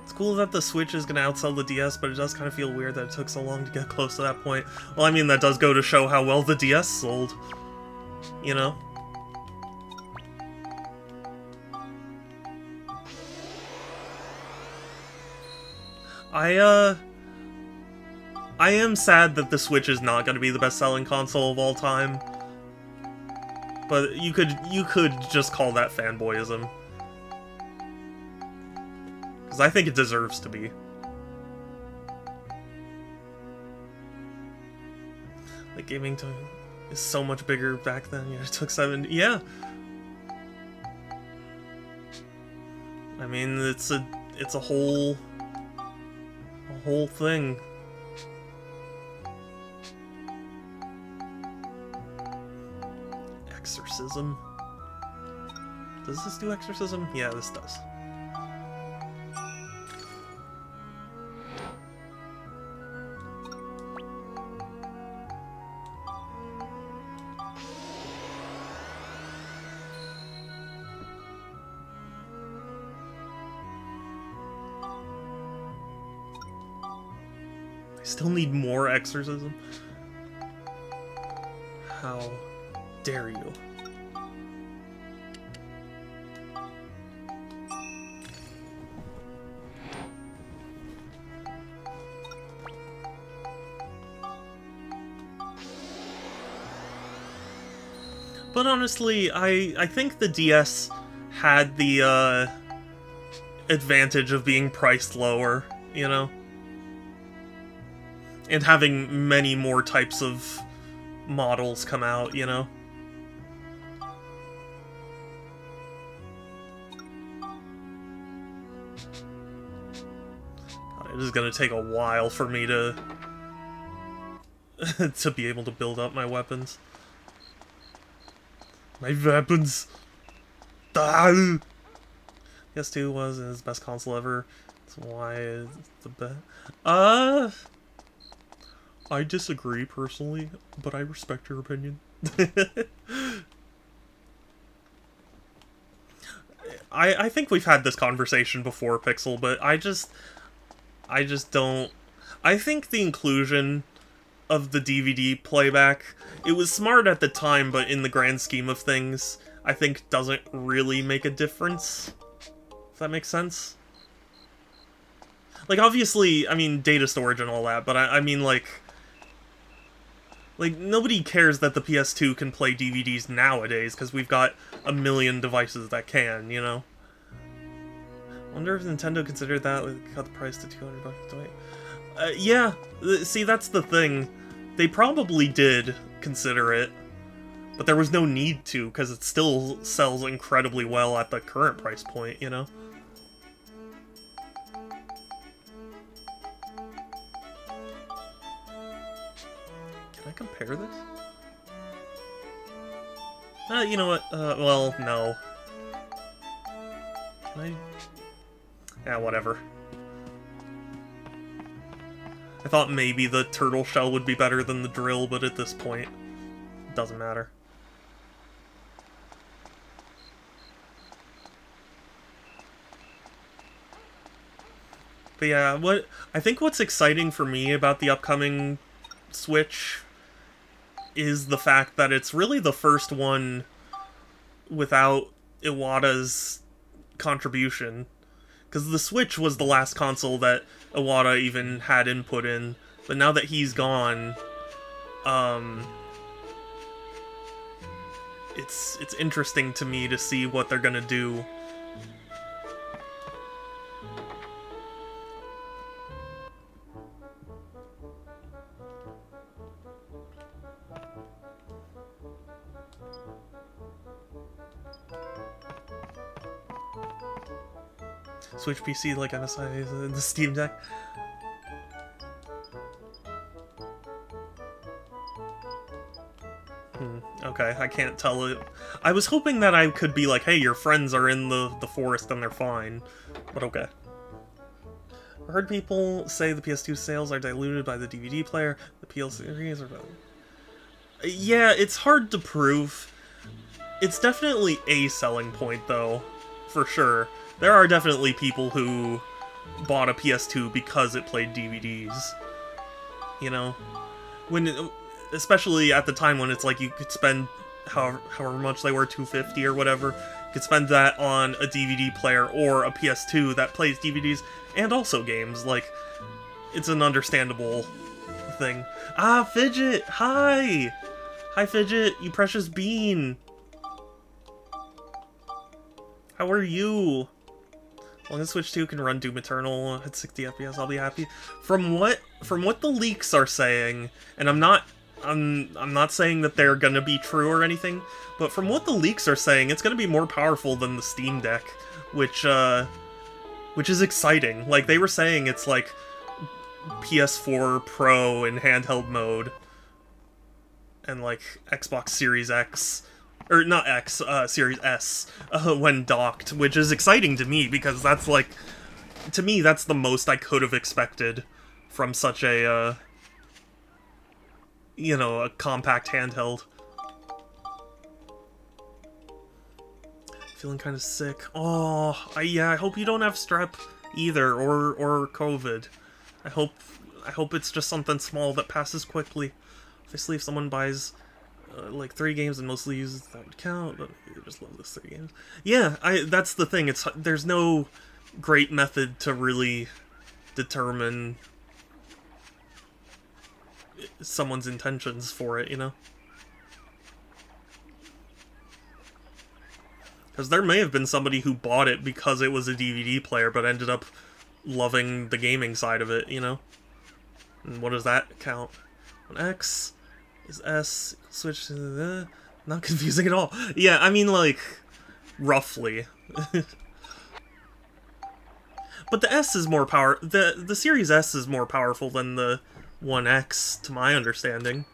It's cool that the Switch is gonna outsell the DS, but it does kind of feel weird that it took so long to get close to that point. Well, I mean, that does go to show how well the DS sold. You know? I am sad that the Switch is not going to be the best-selling console of all time. But you could just call that fanboyism. Because I think it deserves to be. Like, gaming time is so much bigger back then. Yeah, it took 7... Yeah! I mean, it's a whole thing. Exorcism. Does this do exorcism? Yeah, this does. still need more exorcism? How dare you? But honestly, I think the DS had the advantage of being priced lower, you know? And having many more types of models come out, you know? God, it is gonna take a while for me to to be able to build up my weapons. My weapons! Ah! PS2 was his best console ever. That's why it's the best. I disagree personally, but I respect your opinion. I think we've had this conversation before, Pixel, but I just don't. I think the inclusion of the DVD playback, it was smart at the time, but in the grand scheme of things, I think doesn't really make a difference. If that makes sense. Like, obviously, I mean, data storage and all that, but I mean, like, nobody cares that the PS2 can play DVDs nowadays, because we've got a million devices that can, you know? Wonder if Nintendo considered that, like, cut the price to $200 wait. Yeah, see, that's the thing. They probably did consider it, but there was no need to, because it still sells incredibly well at the current price point, you know? Can I compare this? You know what? Well, no. Can I? Yeah, whatever. I thought maybe the turtle shell would be better than the drill, but at this point, it doesn't matter. But yeah, I think what's exciting for me about the upcoming Switch is the fact that it's really the first one without Iwata's contribution. Because the Switch was the last console that Iwata even had input in, but now that he's gone, it's interesting to me to see what they're gonna do. Switch PC like MSI in the Steam Deck. Okay, I can't tell it. I was hoping that I could be like, hey, your friends are in the forest and they're fine. But okay. I heard people say the PS2 sales are diluted by the DVD player. The PL series are better. Yeah, it's hard to prove. It's definitely a selling point, though. For sure. There are definitely people who bought a PS2 because it played DVDs. You know? Especially at the time when it's like you could spend however much they were, $250 or whatever, you could spend that on a DVD player or a PS2 that plays DVDs and also games. Like, it's an understandable thing. Ah, Fidget! Hi! Hi, Fidget, you precious bean! How are you? As long as Switch 2 can run Doom Eternal at 60 FPS, I'll be happy. From what the leaks are saying, and I'm not saying that they're gonna be true or anything, but from what the leaks are saying, it's gonna be more powerful than the Steam Deck, which is exciting. Like, they were saying it's like PS4 Pro in handheld mode, and like Xbox Series X, or not X, Series S, when docked, which is exciting to me, because that's like, to me, that's the most I could have expected from such a, you know, a compact handheld. Feeling kind of sick. Oh, yeah, I hope you don't have strep either, or COVID. I hope I hope it's just something small that passes quickly. Obviously, if someone buys like 3 games and mostly uses that would count, but I just love this 3 games. Yeah, that's the thing. There's no great method to really determine someone's intentions for it, you know? Because there may have been somebody who bought it because it was a DVD player, but ended up loving the gaming side of it, you know? And what does that count? An X is S, switch to the... Not confusing at all. Yeah, I mean, like, roughly. But the S is more power... The Series S is more powerful than the 1X, to my understanding.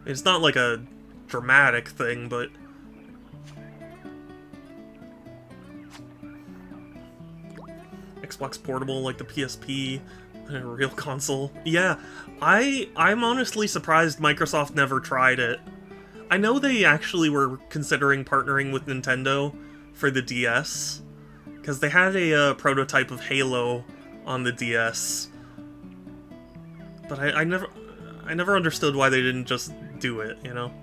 It's not like a dramatic thing, but... Xbox Portable, like the PSP, a real console. Yeah, I'm honestly surprised Microsoft never tried it. I know they actually were considering partnering with Nintendo for the DS, because they had a prototype of Halo on the DS. But I never understood why they didn't just do it, you know?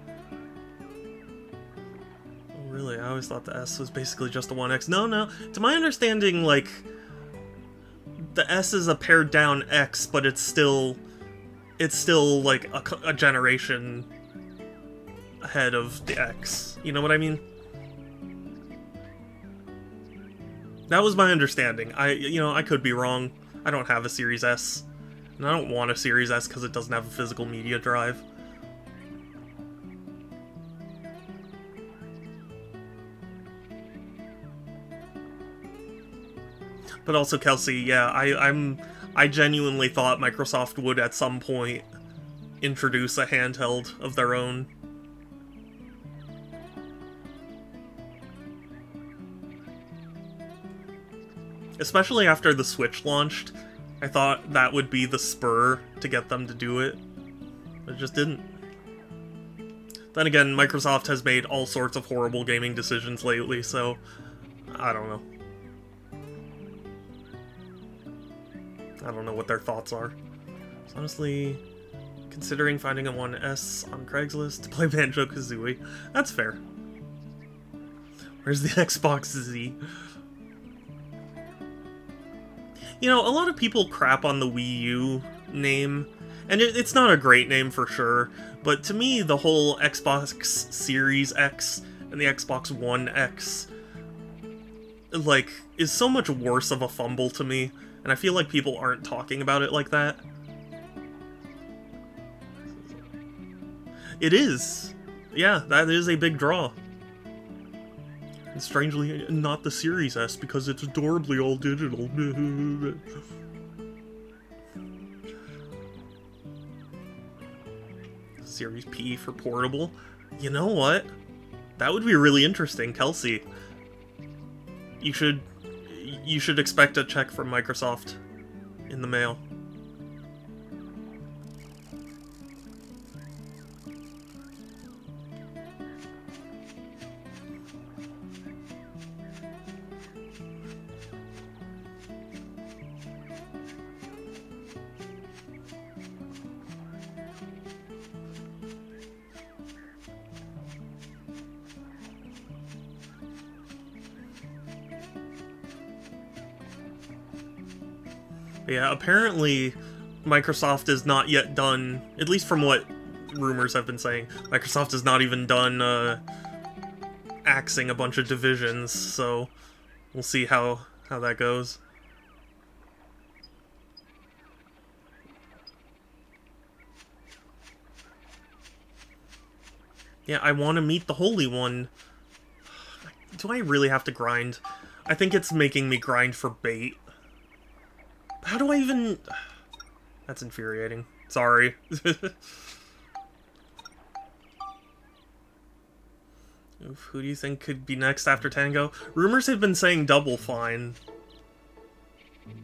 Oh, really? I always thought the S was basically just the 1X. No. To my understanding, like... The S is a pared down X, but it's still like a generation ahead of the X. You know what I mean? That was my understanding. I could be wrong. I don't have a Series S, and I don't want a Series S because it doesn't have a physical media drive. But also, Kelsey, yeah, I genuinely thought Microsoft would at some point introduce a handheld of their own. Especially after the Switch launched, I thought that would be the spur to get them to do it. But it just didn't. Then again, Microsoft has made all sorts of horrible gaming decisions lately, so I don't know. I don't know what their thoughts are. So honestly, considering finding a 1S on Craigslist to play Banjo-Kazooie, that's fair. Where's the Xbox Z? You know, a lot of people crap on the Wii U name, and it's not a great name for sure, but to me, the whole Xbox Series X and the Xbox One X, like, is so much worse of a fumble to me. And I feel like people aren't talking about it like that. It is. Yeah, that is a big draw. And strangely, not the Series S, because it's adorably all digital. Series P for portable. You know what? That would be really interesting, Kelsey. You should expect a check from Microsoft in the mail. Yeah, apparently Microsoft is not yet done, at least from what rumors have been saying, Microsoft is not even done axing a bunch of divisions, so we'll see how that goes. Yeah, I want to meet the Holy One. Do I really have to grind? I think it's making me grind for bait. How do I even... That's infuriating. Sorry. Oof, who do you think could be next after Tango? Rumors have been saying Double Fine.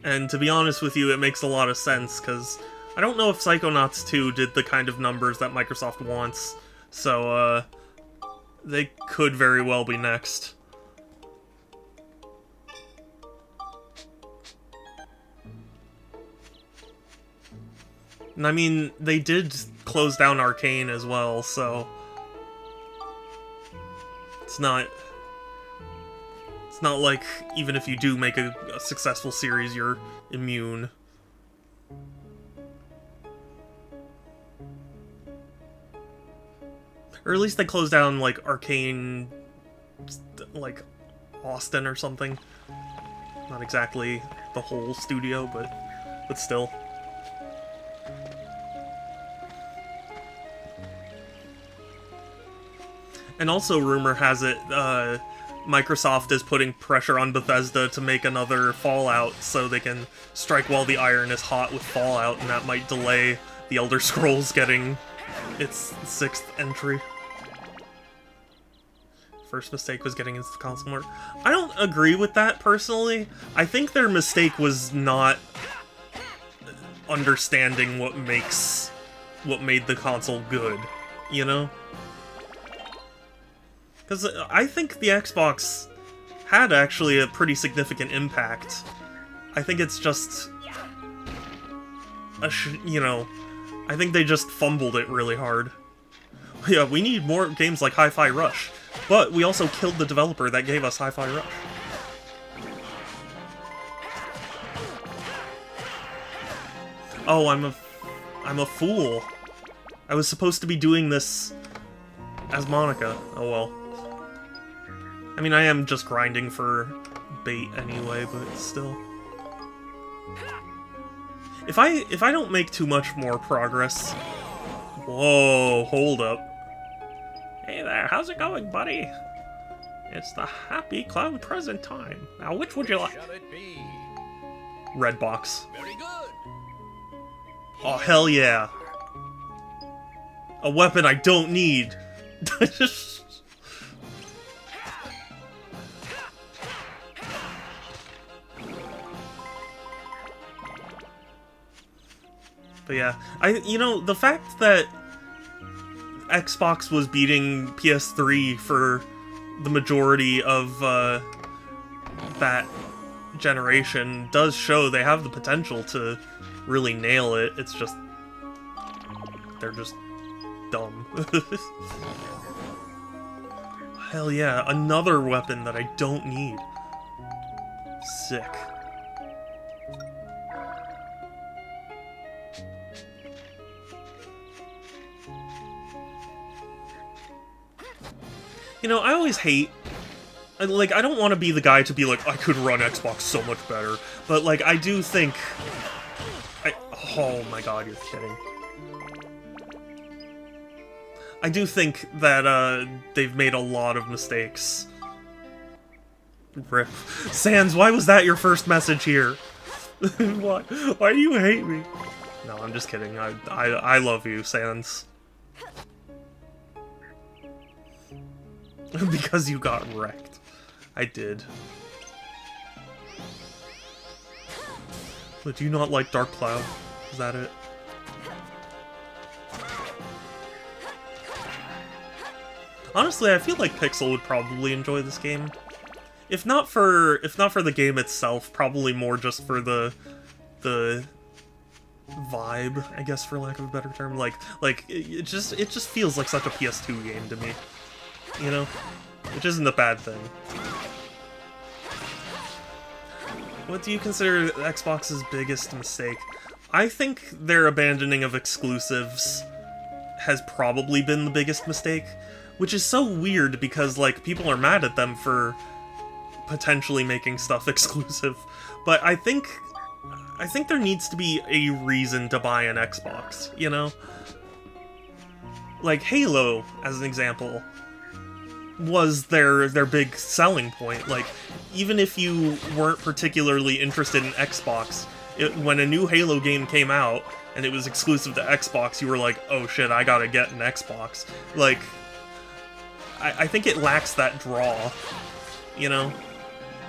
And to be honest with you, it makes a lot of sense, because I don't know if Psychonauts 2 did the kind of numbers that Microsoft wants. So, they could very well be next. And I mean, they did close down Arcane as well, so... It's not like, even if you do make a successful series, you're immune. Or at least they closed down, like, Arcane, like, Austin or something. Not exactly the whole studio, but still. And also, rumor has it, Microsoft is putting pressure on Bethesda to make another Fallout so they can strike while the iron is hot with Fallout, and that might delay the Elder Scrolls getting its 6th entry. First mistake was getting into the console market. I don't agree with that, personally. I think their mistake was not understanding what made the console good, you know? Because I think the Xbox had actually a pretty significant impact. I think it's just... you know, I think they just fumbled it really hard. Yeah, we need more games like Hi-Fi Rush. But we also killed the developer that gave us Hi-Fi Rush. Oh, I'm a fool. I was supposed to be doing this as Monica. Oh well. I mean, I am just grinding for bait anyway, but still. If I don't make too much more progress... Whoa, hold up. Hey there, how's it going, buddy? It's the happy clown present time. Now, which would you like? Shall it be? Red box. Very good. Oh, hell yeah. A weapon I don't need. But yeah, you know, the fact that Xbox was beating PS3 for the majority of that generation does show they have the potential to really nail it. It's just... they're just dumb. Hell yeah, another weapon that I don't need. Sick. You know, I always hate... like, I don't want to be the guy to be like, I could run Xbox so much better. But, like, I do think... oh my god, you're kidding. I do think that, they've made a lot of mistakes. Rip. Sans, why was that your first message here? Why do you hate me? No, I'm just kidding. I love you, Sans. Because you got wrecked. I did. But do you not like Dark Cloud? Is that it? Honestly, I feel like Pixel would probably enjoy this game. If not for the game itself, probably more just for the vibe, I guess, for lack of a better term. Like it just feels like such a PS2 game to me. You know? Which isn't a bad thing. What do you consider Xbox's biggest mistake? I think their abandoning of exclusives has probably been the biggest mistake. Which is so weird because, like, people are mad at them for potentially making stuff exclusive. But I think there needs to be a reason to buy an Xbox, you know? Like, Halo, as an example, was their big selling point. Like, even if you weren't particularly interested in Xbox, when a new Halo game came out and it was exclusive to Xbox, you were like, oh shit, I gotta get an Xbox. Like, I think it lacks that draw, you know?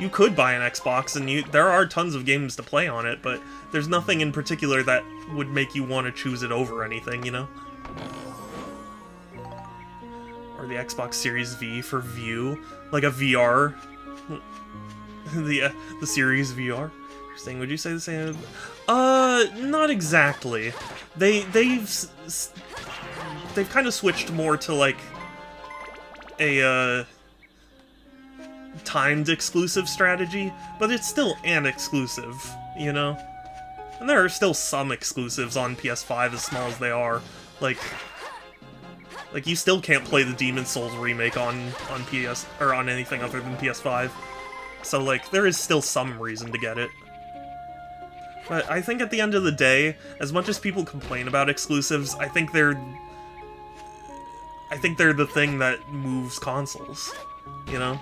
You could buy an Xbox, and there are tons of games to play on it, but there's nothing in particular that would make you want to choose it over anything, you know? Or the Xbox Series V for View, like a VR. The Series VR. Interesting. Would you say the same? Not exactly. They've kind of switched more to like a timed exclusive strategy, but it's still an exclusive, you know? And there are still some exclusives on PS5, as small as they are. Like you still can't play the Demon's Souls remake on PS or on anything other than PS5. So like there is still some reason to get it. But I think at the end of the day, as much as people complain about exclusives, I think they're the thing that moves consoles, you know?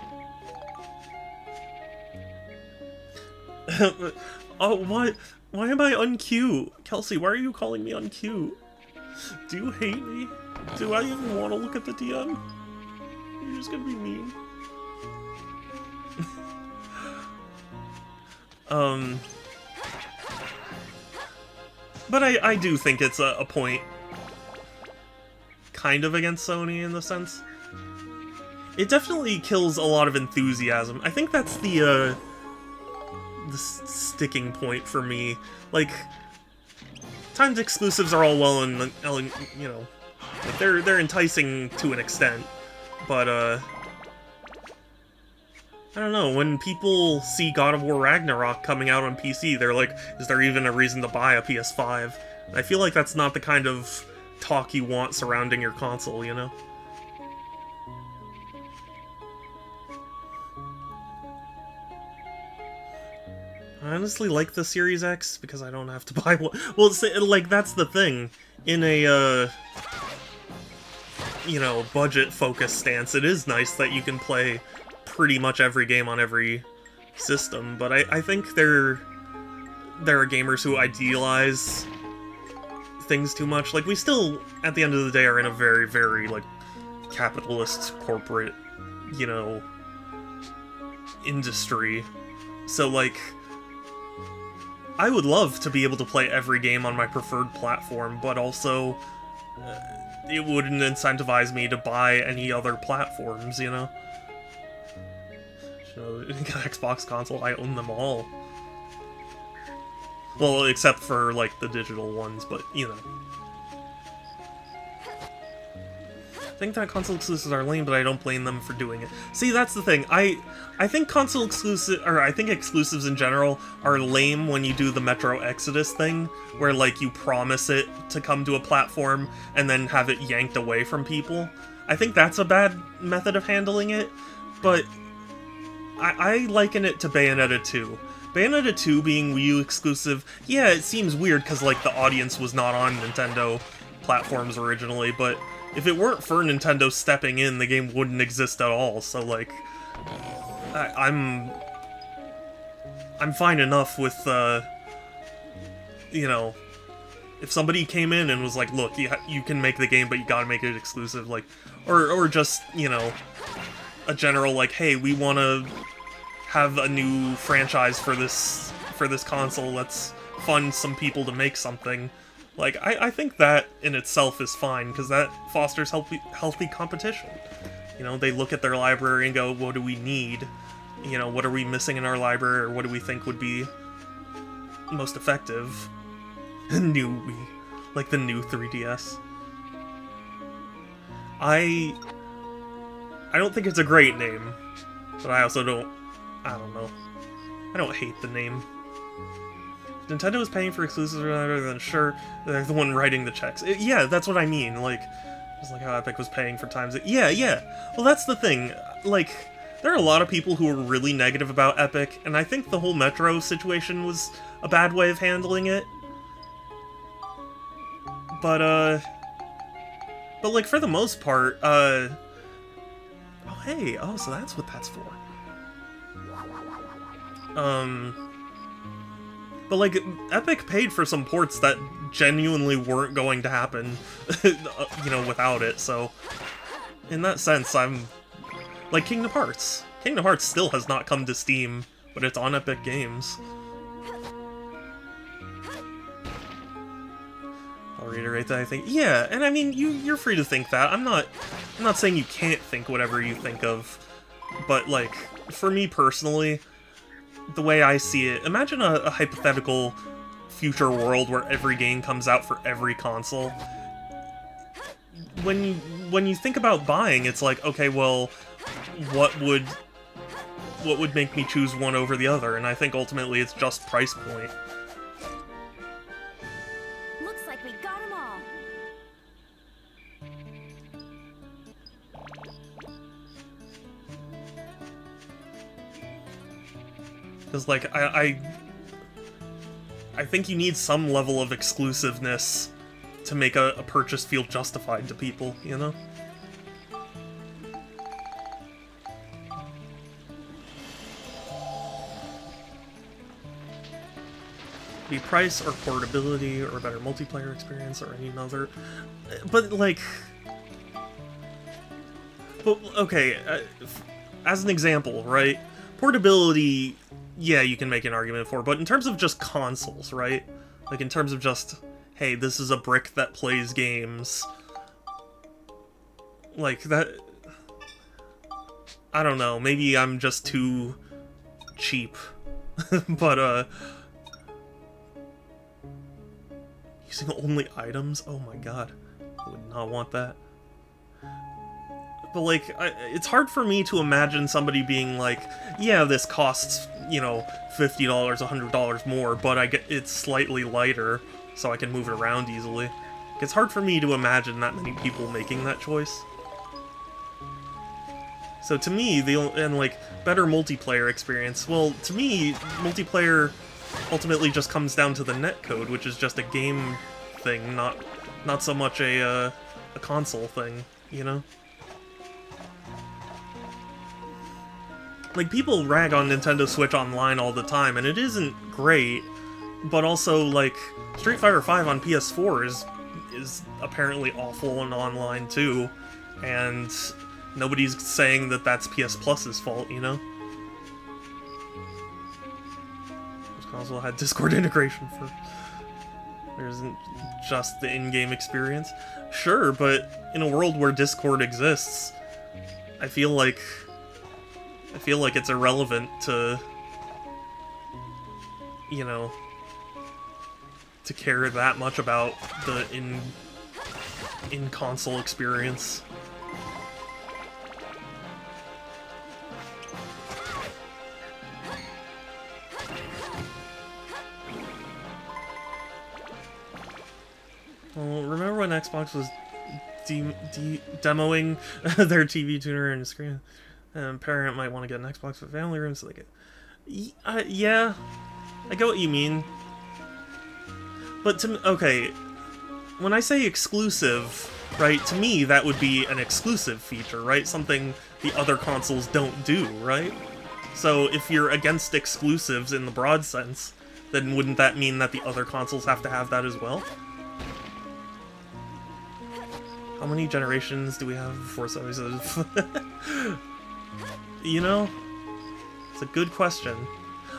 Oh, what? Why am I uncute? Kelsey, why are you calling me uncute? Do you hate me? Do I even want to look at the DM? You're just gonna be mean. But I do think it's a point kind of against Sony in the sense. It definitely kills a lot of enthusiasm. I think that's the sticking point for me. Like, timed exclusives are all well and you know, they're enticing to an extent, but I don't know, when people see God of War Ragnarok coming out on PC, they're like, is there even a reason to buy a PS5? And I feel like that's not the kind of talk you want surrounding your console, you know? I honestly like the Series X because I don't have to buy one. Well, like, that's the thing. In a, you know, budget-focused stance, it is nice that you can play pretty much every game on every system, but I think there are gamers who idealize things too much. Like, we still, at the end of the day, are in a very, very, like, capitalist, corporate, you know, industry. So, like, I would love to be able to play every game on my preferred platform, but also it wouldn't incentivize me to buy any other platforms, you know? So, Xbox console, I own them all. Well, except for, like, the digital ones, but, you know. I think that console exclusives are lame, but I don't blame them for doing it. See, that's the thing. I think console exclusive, or I think exclusives in general are lame when you do the Metro Exodus thing, where, like, you promise it to come to a platform and then have it yanked away from people. I think that's a bad method of handling it, but I liken it to Bayonetta 2. Bayonetta 2 being Wii U exclusive, yeah, it seems weird because, like, the audience was not on Nintendo platforms originally, but if it weren't for Nintendo stepping in, the game wouldn't exist at all, so, like, I'm fine enough with, you know, if somebody came in and was like, look, you can make the game, but you gotta make it exclusive, like, or just, you know, a general, like, hey, we want to have a new franchise for this console, let's fund some people to make something. Like, I think that in itself is fine, because that fosters healthy competition. You know, they look at their library and go, what do we need? You know, what are we missing in our library, or what do we think would be most effective? New Wii. Like the new 3DS. I don't think it's a great name, but I also don't know. I don't hate the name. Nintendo is paying for exclusives rather than sure, they're the one writing the checks. Yeah, that's what I mean, like, just like how Epic was paying for times. Yeah. Well, that's the thing. Like, there are a lot of people who are really negative about Epic, and I think the whole Metro situation was a bad way of handling it. But like, for the most part, oh, hey, oh, so that's what that's for. But, like, Epic paid for some ports that genuinely weren't going to happen, you know, without it, so in that sense, I'm... Like, Kingdom Hearts. Kingdom Hearts still has not come to Steam, but it's on Epic Games. I'll reiterate that I think... Yeah, and I mean, you're free to think that. I'm not saying you can't think whatever you think of, but, like, for me personally, the way I see it, imagine a hypothetical future world where every game comes out for every console. When you think about buying, it's like, okay, well, what would make me choose one over the other? And I think ultimately it's just price point. Looks like we got them all. Because, like, I think you need some level of exclusiveness to make a purchase feel justified to people, you know? Be price or portability or a better multiplayer experience or any other. But, like... But, okay, as an example, right? Portability, yeah, you can make an argument for, but in terms of just consoles, right? Like, in terms of just, hey, this is a brick that plays games. Like, that... I don't know, maybe I'm just too cheap. But, using only items? Oh my god. I would not want that. But, like, it's hard for me to imagine somebody being like, yeah, this costs, you know, $50, $100 more, but it's slightly lighter, so I can move it around easily. It's hard for me to imagine that many people making that choice. So to me, and like, better multiplayer experience, well, to me, multiplayer ultimately just comes down to the netcode, which is just a game thing, not so much a console thing, you know? Like, people rag on Nintendo Switch Online all the time, and it isn't great, but also, like, Street Fighter V on PS4 is apparently awful and online, too, and nobody's saying that that's PS Plus's fault, you know? This console had Discord integration for... There isn't just the in-game experience. Sure, but in a world where Discord exists, I feel like it's irrelevant to, you know, to care that much about the in-console experience. Well, remember when Xbox was demoing their TV tuner and screen? Parent might want to get an Xbox for family room so they get... yeah, I get what you mean. But okay, when I say exclusive, right, to me that would be an exclusive feature, right? Something the other consoles don't do, right? So if you're against exclusives in the broad sense, then wouldn't that mean that the other consoles have to have that as well? How many generations do we have before somebody says... You know? It's a good question.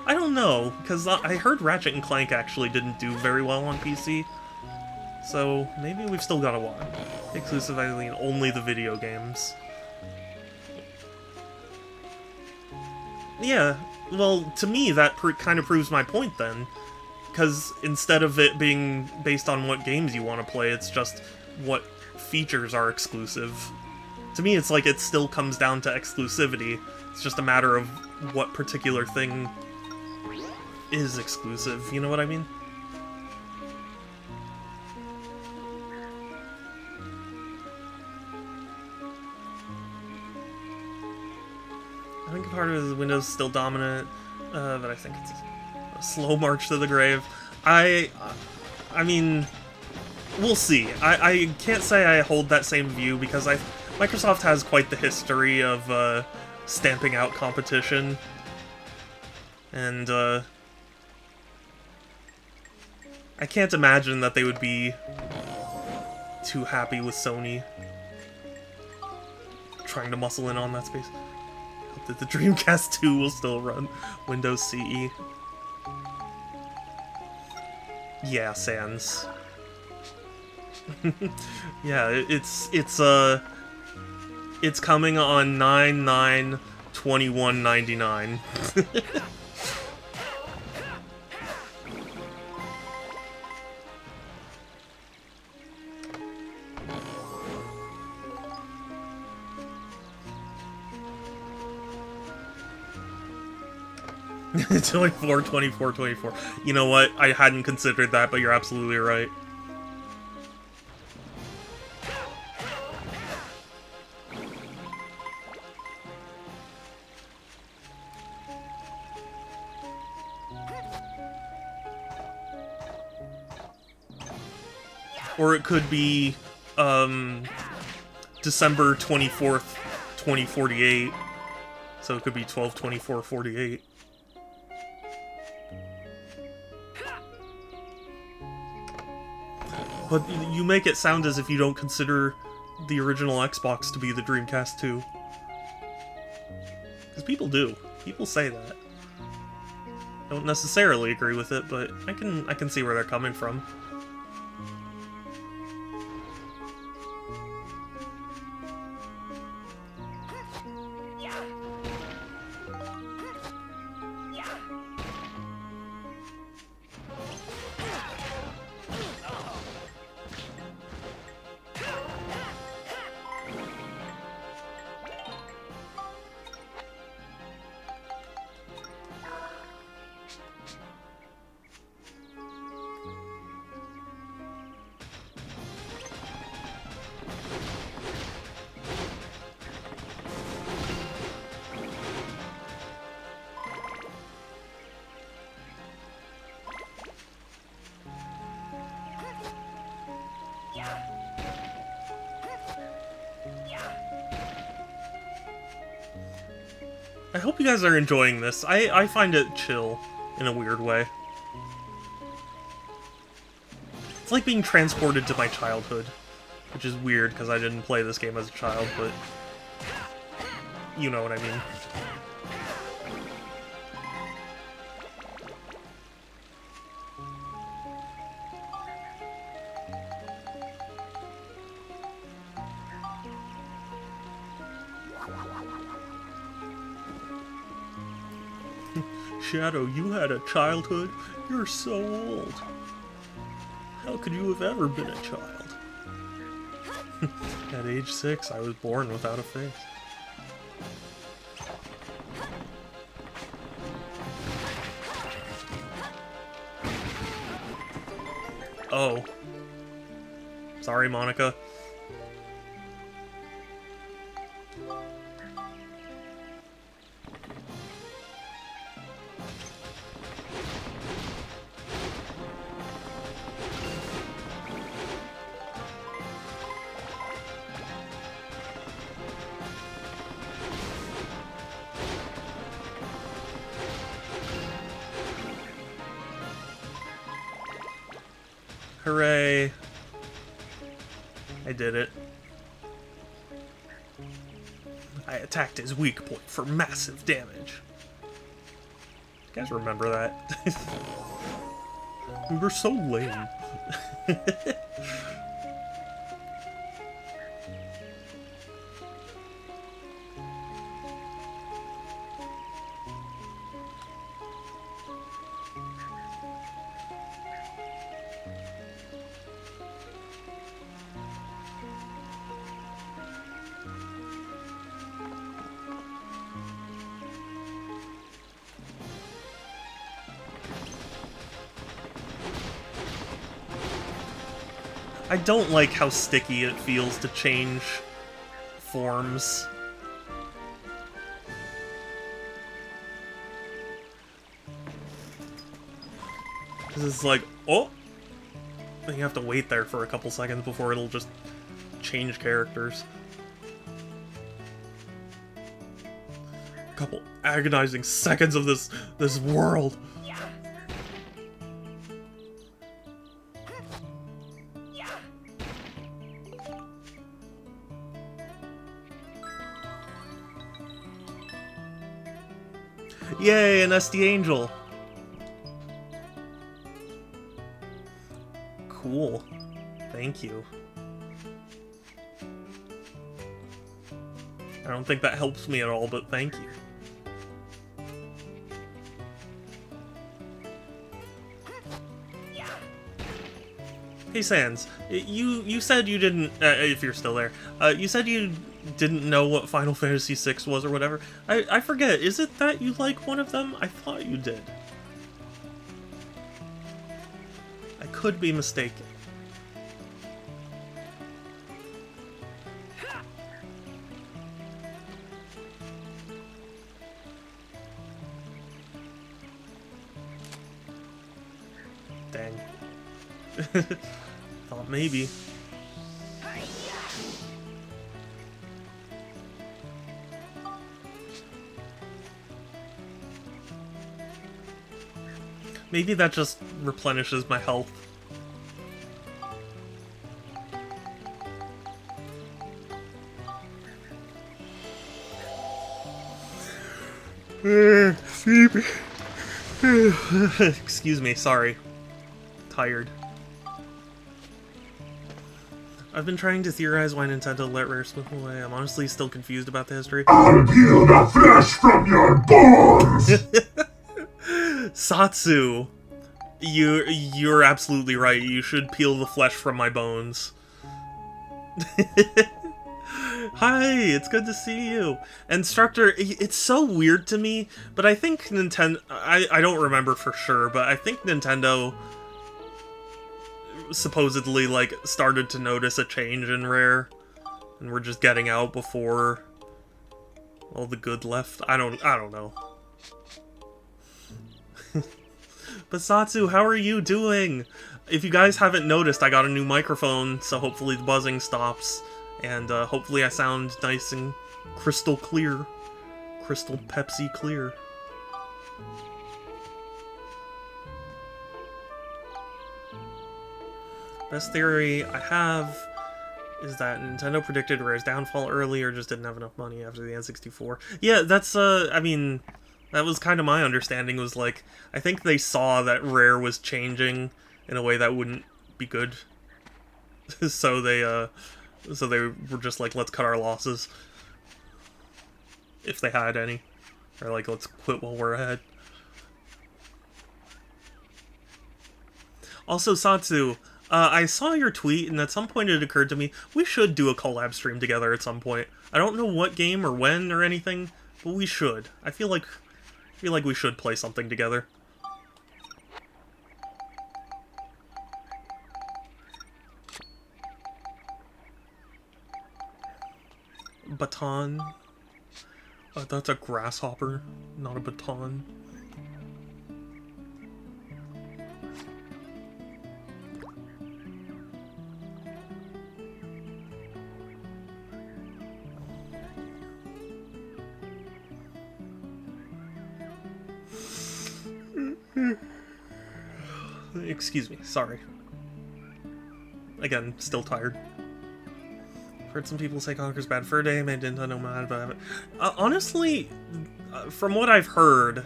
I don't know, because I heard Ratchet & Clank actually didn't do very well on PC. So, maybe we've still got a while. Exclusive, I mean, only the video games. Yeah, well, to me, that kind of proves my point, then. Because instead of it being based on what games you want to play, it's just what features are exclusive. To me, it's like it still comes down to exclusivity. It's just a matter of what particular thing is exclusive, you know what I mean? I think part of the Windows is still dominant, but I think it's a slow march to the grave. I mean, we'll see. I can't say I hold that same view because Microsoft has quite the history of stamping out competition, and I can't imagine that they would be too happy with Sony trying to muscle in on that space. Hope that the Dreamcast 2 will still run Windows CE. Yeah, Sans. Yeah, it's coming on 9/9/2199. 24, 24, 24. You know what? I hadn't considered that, but you're absolutely right. Or it could be, December 24th, 2048. So it could be 12/24/48. But you make it sound as if you don't consider the original Xbox to be the Dreamcast 2. Because people do. People say that. I don't necessarily agree with it, but I can see where they're coming from. I hope you guys are enjoying this. I find it chill in a weird way. It's like being transported to my childhood, which is weird because I didn't play this game as a child, but you know what I mean. Shadow, you had a childhood? You're so old. How could you have ever been a child? At age 6, I was born without a face. Oh. Sorry, Monica. Hooray. I did it. I attacked his weak point for massive damage. You guys remember that? We were so lame. I don't like how sticky it feels to change forms. This is like, oh! And you have to wait there for a couple seconds before it'll just change characters. A couple agonizing seconds of this world. Yay, an SD Angel! Cool. Thank you. I don't think that helps me at all, but thank you. Hey Sans, you said you didn't, if you're still there, you said you didn't know what Final Fantasy VI was or whatever. I forget, is it that you like one of them? I thought you did. I could be mistaken. Dang. Thought maybe. Maybe that just replenishes my health. Excuse me, sorry. Tired. I've been trying to theorize why Nintendo let Rare slip away. I'm honestly still confused about the history. I'll peel the flesh from your bones! Satsu, you're absolutely right. You should peel the flesh from my bones. Hi, it's good to see you. Instructor, it's so weird to me, but I think Nintendo... I don't remember for sure, but I think Nintendo supposedly, like, started to notice a change in Rare, and we're just getting out before all the good left. I don't know. But Satsu, how are you doing? If you guys haven't noticed, I got a new microphone, so hopefully the buzzing stops. And hopefully I sound nice and crystal clear. Crystal Pepsi clear. Best theory I have is that Nintendo predicted Rare's downfall early or just didn't have enough money after the N64. Yeah, that's, I mean... That was kind of my understanding, was like, I think they saw that Rare was changing in a way that wouldn't be good. So they were just like, let's cut our losses. If they had any. Or like, let's quit while we're ahead. Also, Satsu, I saw your tweet, and at some point it occurred to me, we should do a collab stream together at some point. I don't know what game or when or anything, but we should. I feel like we should play something together. Baton. That's a grasshopper, not a baton. Excuse me, sorry. Again, still tired. Heard some people say Conker's bad for a day, made Nintendo mad, but honestly, from what I've heard,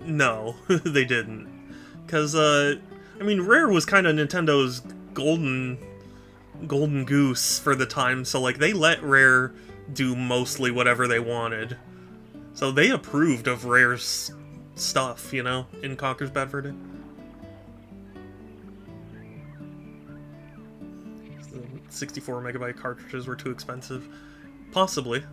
no, they didn't. Because, I mean, Rare was kind of Nintendo's golden goose for the time, so, like, they let Rare do mostly whatever they wanted. So they approved of Rare's stuff, you know, in Conker's Bad Fur Day. 64 megabyte cartridges were too expensive. Possibly.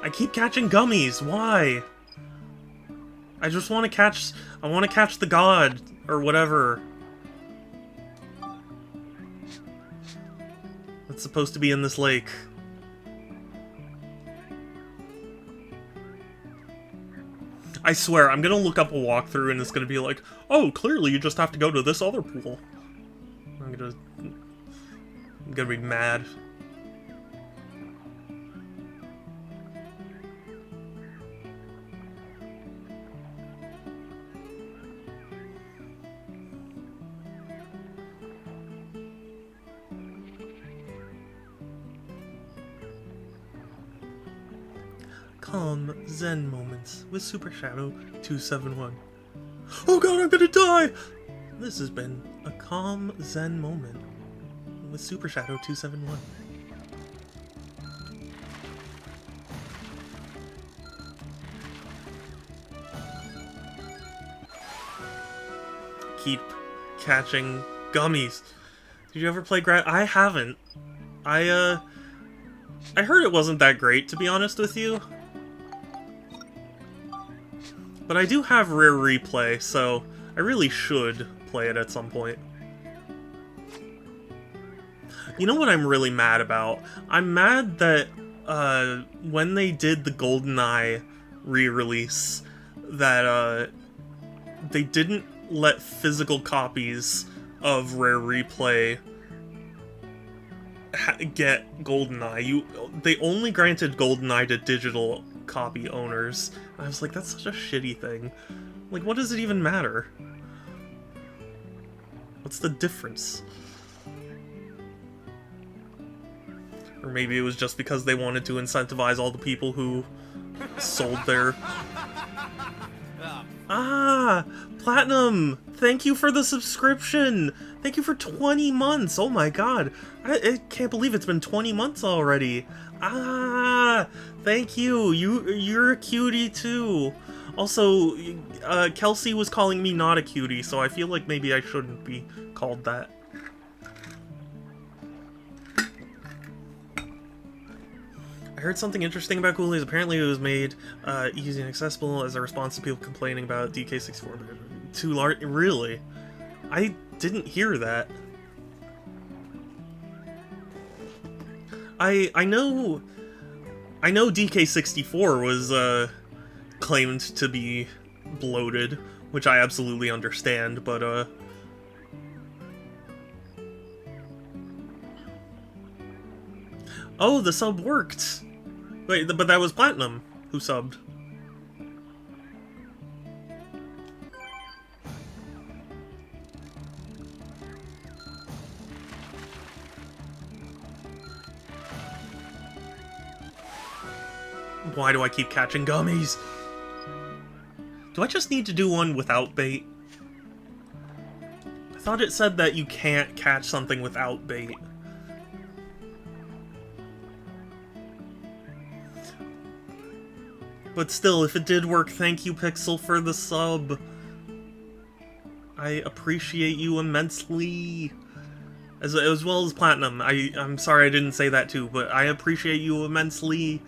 I keep catching gummies. Why? I just want to catch... I want to catch the god, or whatever. That's supposed to be in this lake. I swear, I'm gonna look up a walkthrough and it's gonna be like, oh, clearly you just have to go to this other pool. I'm gonna be mad. Calm Zen moments with Super Shadow 271. Oh god, I'm gonna die! This has been a calm Zen moment with Super Shadow 271. keep catching gummies. Did you ever play I haven't. I heard it wasn't that great, to be honest with you. But I do have Rare Replay, so I really should play it at some point. You know what I'm really mad about? I'm mad that when they did the GoldenEye re-release, that they didn't let physical copies of Rare Replay get GoldenEye. They only granted GoldenEye to digital copy owners. I was like, that's such a shitty thing. Like, what does it even matter? What's the difference? Or maybe it was just because they wanted to incentivize all the people who sold their... Ah! Platinum! Thank you for the subscription! Thank you for 20 months! Oh my god! I can't believe it's been 20 months already! Ah! Thank you! You're a cutie too! Also, Kelsey was calling me not a cutie, so I feel like maybe I shouldn't be called that. I heard something interesting about Ghoulies. Apparently it was made easy and accessible as a response to people complaining about DK64 too large. Really? I didn't hear that. I know DK64 was claimed to be bloated, which I absolutely understand, but oh, the sub worked. Wait, but that was Platinum who subbed. Why do I keep catching gummies? Do I just need to do one without bait? I thought it said that you can't catch something without bait. But still, if it did work, thank you, Pixel, for the sub. I appreciate you immensely. As well as Platinum. I'm sorry I didn't say that too, but I appreciate you immensely.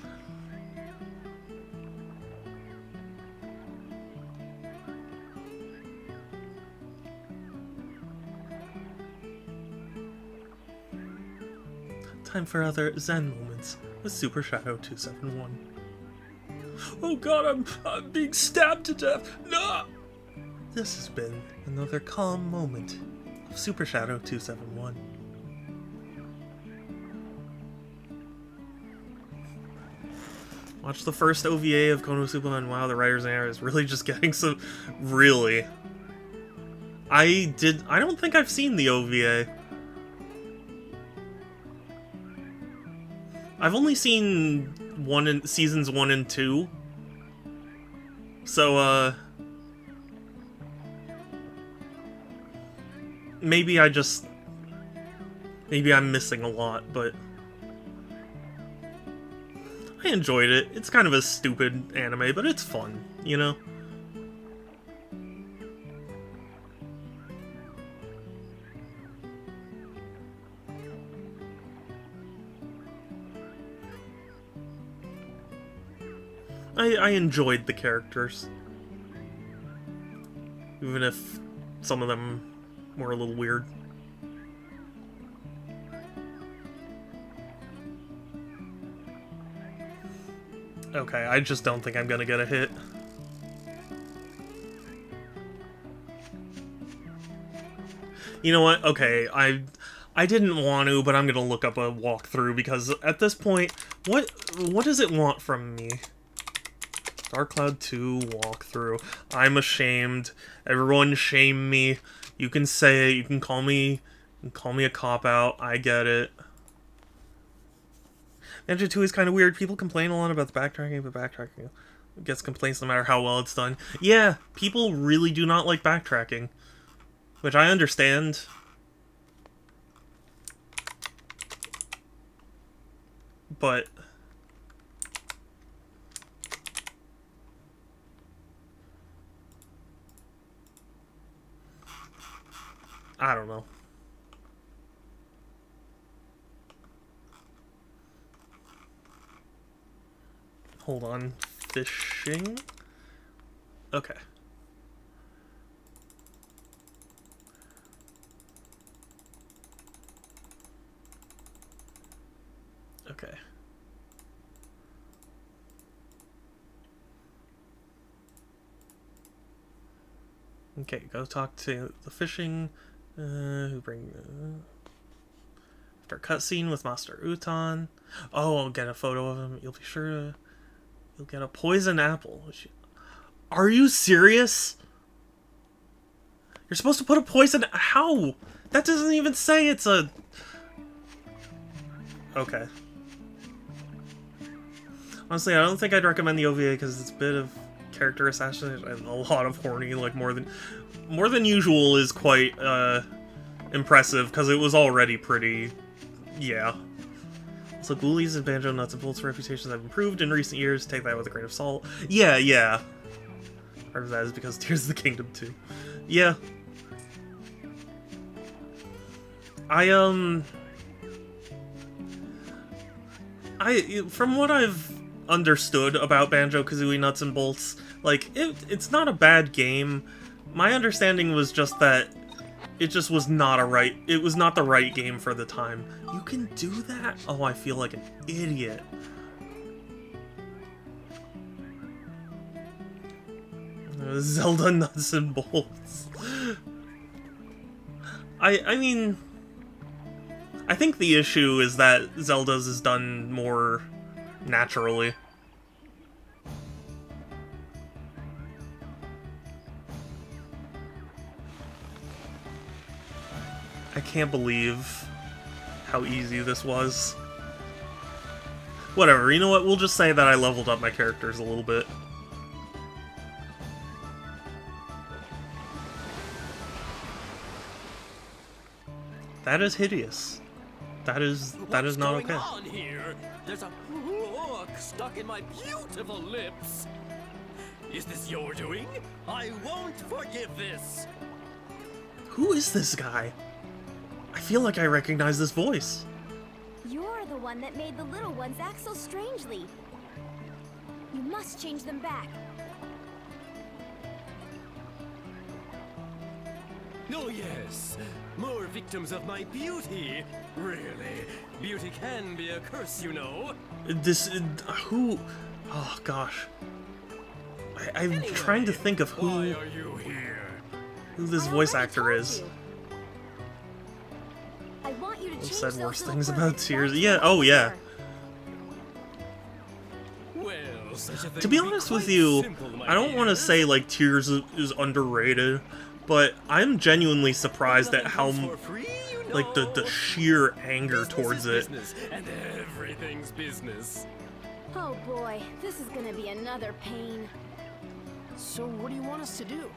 Time for other Zen moments with Super Shadow 271. Oh god, I'm being stabbed to death! No! This has been another calm moment of Super Shadow 271. Watch the first OVA of Konosuba and wow, the writers and era is really just getting some... Really? I don't think I've seen the OVA. I've only seen seasons 1 and 2. So, maybe I'm missing a lot, but I enjoyed it. It's kind of a stupid anime, but it's fun, you know? I enjoyed the characters. Even if some of them were a little weird. Okay, I just don't think I'm gonna get a hit. You know what? Okay, I didn't want to, but I'm gonna look up a walkthrough because at this point, what does it want from me? Dark Cloud 2 walkthrough. I'm ashamed. Everyone shame me. You can say it. You can call me a cop-out. I get it. Ninja 2 is kind of weird. People complain a lot about the backtracking, but backtracking gets complaints no matter how well it's done. Yeah, people really do not like backtracking. Which I understand. But... I don't know. Hold on. Fishing? Okay. Okay. Okay, go talk to the fishing. Who bring after a cutscene with Master Uton. Oh, I'll get a photo of him. You'll be sure to. You'll get a poison apple. Are you serious? You're supposed to put a poison. How? That doesn't even say it's a. Okay. Honestly, I don't think I'd recommend the OVA because it's a bit of character assassination and a lot of horny, like more than usual is quite impressive because it was already pretty, yeah. So Ghoulies and Banjo Nuts and Bolts' reputations have improved in recent years. Take that with a grain of salt. Yeah, yeah. Part of that is because Tears of the Kingdom too. Yeah. From what I've understood about Banjo-Kazooie Nuts and Bolts, like, it's not a bad game. My understanding was just that it just was not it was not the right game for the time. You can do that? Oh, I feel like an idiot. Zelda Nuts and Bolts. I mean, I think the issue is that Zelda's is done more naturally. I can't believe how easy this was. Whatever, you know what? We'll just say that I leveled up my characters a little bit. That is hideous. That is not okay. What's going on here? There's a hook stuck in my beautiful lips. Is this your doing? I won't forgive this. Who is this guy? I feel like I recognize this voice. You're the one that made the little ones act so strangely. You must change them back. Oh yes, more victims of my beauty. Really, beauty can be a curse, you know. Who? Oh gosh. I'm Anyway, trying to think of why are you here? who this I voice already actor told is. you. I want you to Who change said those worse little things birds about back Tears? to Yeah, what oh they yeah. were. Well, such a thing To be would honest with quite you, simple, my I don't want to dear. say like Tears is underrated, but I'm genuinely surprised at how Nothing comes for free, you like the know. sheer anger Business towards is it. business, and everything's business. Oh boy, this is gonna be another pain. So what do you want us to do?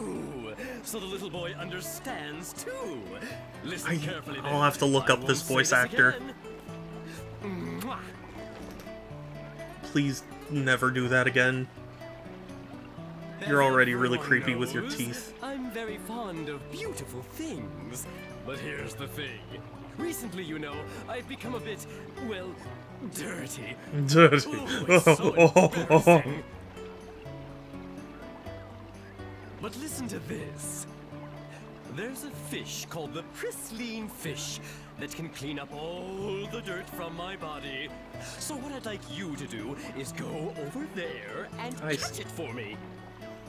Ooh, so the little boy understands too. Listen carefully. I'll then. have to look I up this won't say voice actor. again. Mwah. Please never do that again. You're As already really everyone creepy with your knows, teeth. I'm very fond of beautiful things. But here's the thing. Recently, you know, I've become a bit, well, dirty. Dirty. Ooh, it's so embarrassing. But listen to this. There's a fish called the pristine fish that can clean up all the dirt from my body. So what I'd like you to do is go over there and I catch it for me.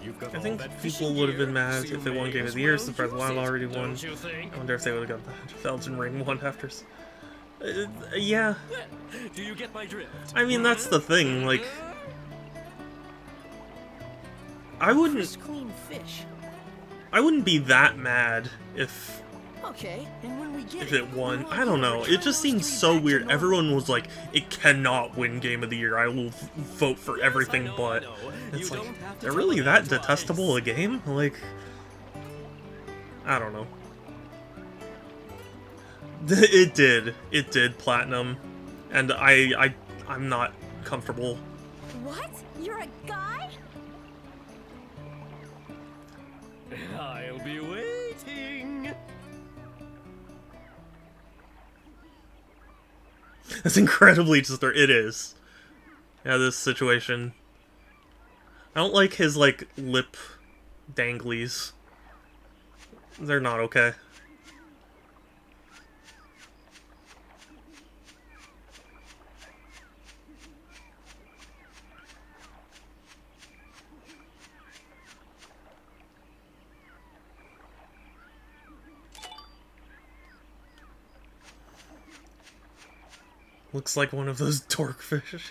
You've got I all think that people fishing would have gear, been mad so you if they won may Game as of the Year well since Breath of the Wild use it, already won. don't you think? I wonder if they would have got the Elden Ring one after. Yeah. Do you get my drift? I mean, that's the thing. Like, I wouldn't Crisp, clean fish. be that mad if Okay, and when we get if it won. we want I don't you to know. return It just those seems three so back to weird. normal. Everyone was like, it cannot win Game of the Year. I will vote for everything, I but know. it's You like, don't have to they're tell really them that twice. detestable a game? Like, I don't know. It did platinum, and I'm not comfortable. What? You're a guy? I'll be waiting. That's incredibly disturbing. It is. Yeah, this situation. I don't like his, like, lip danglies. They're not okay. Looks like one of those dorkfish.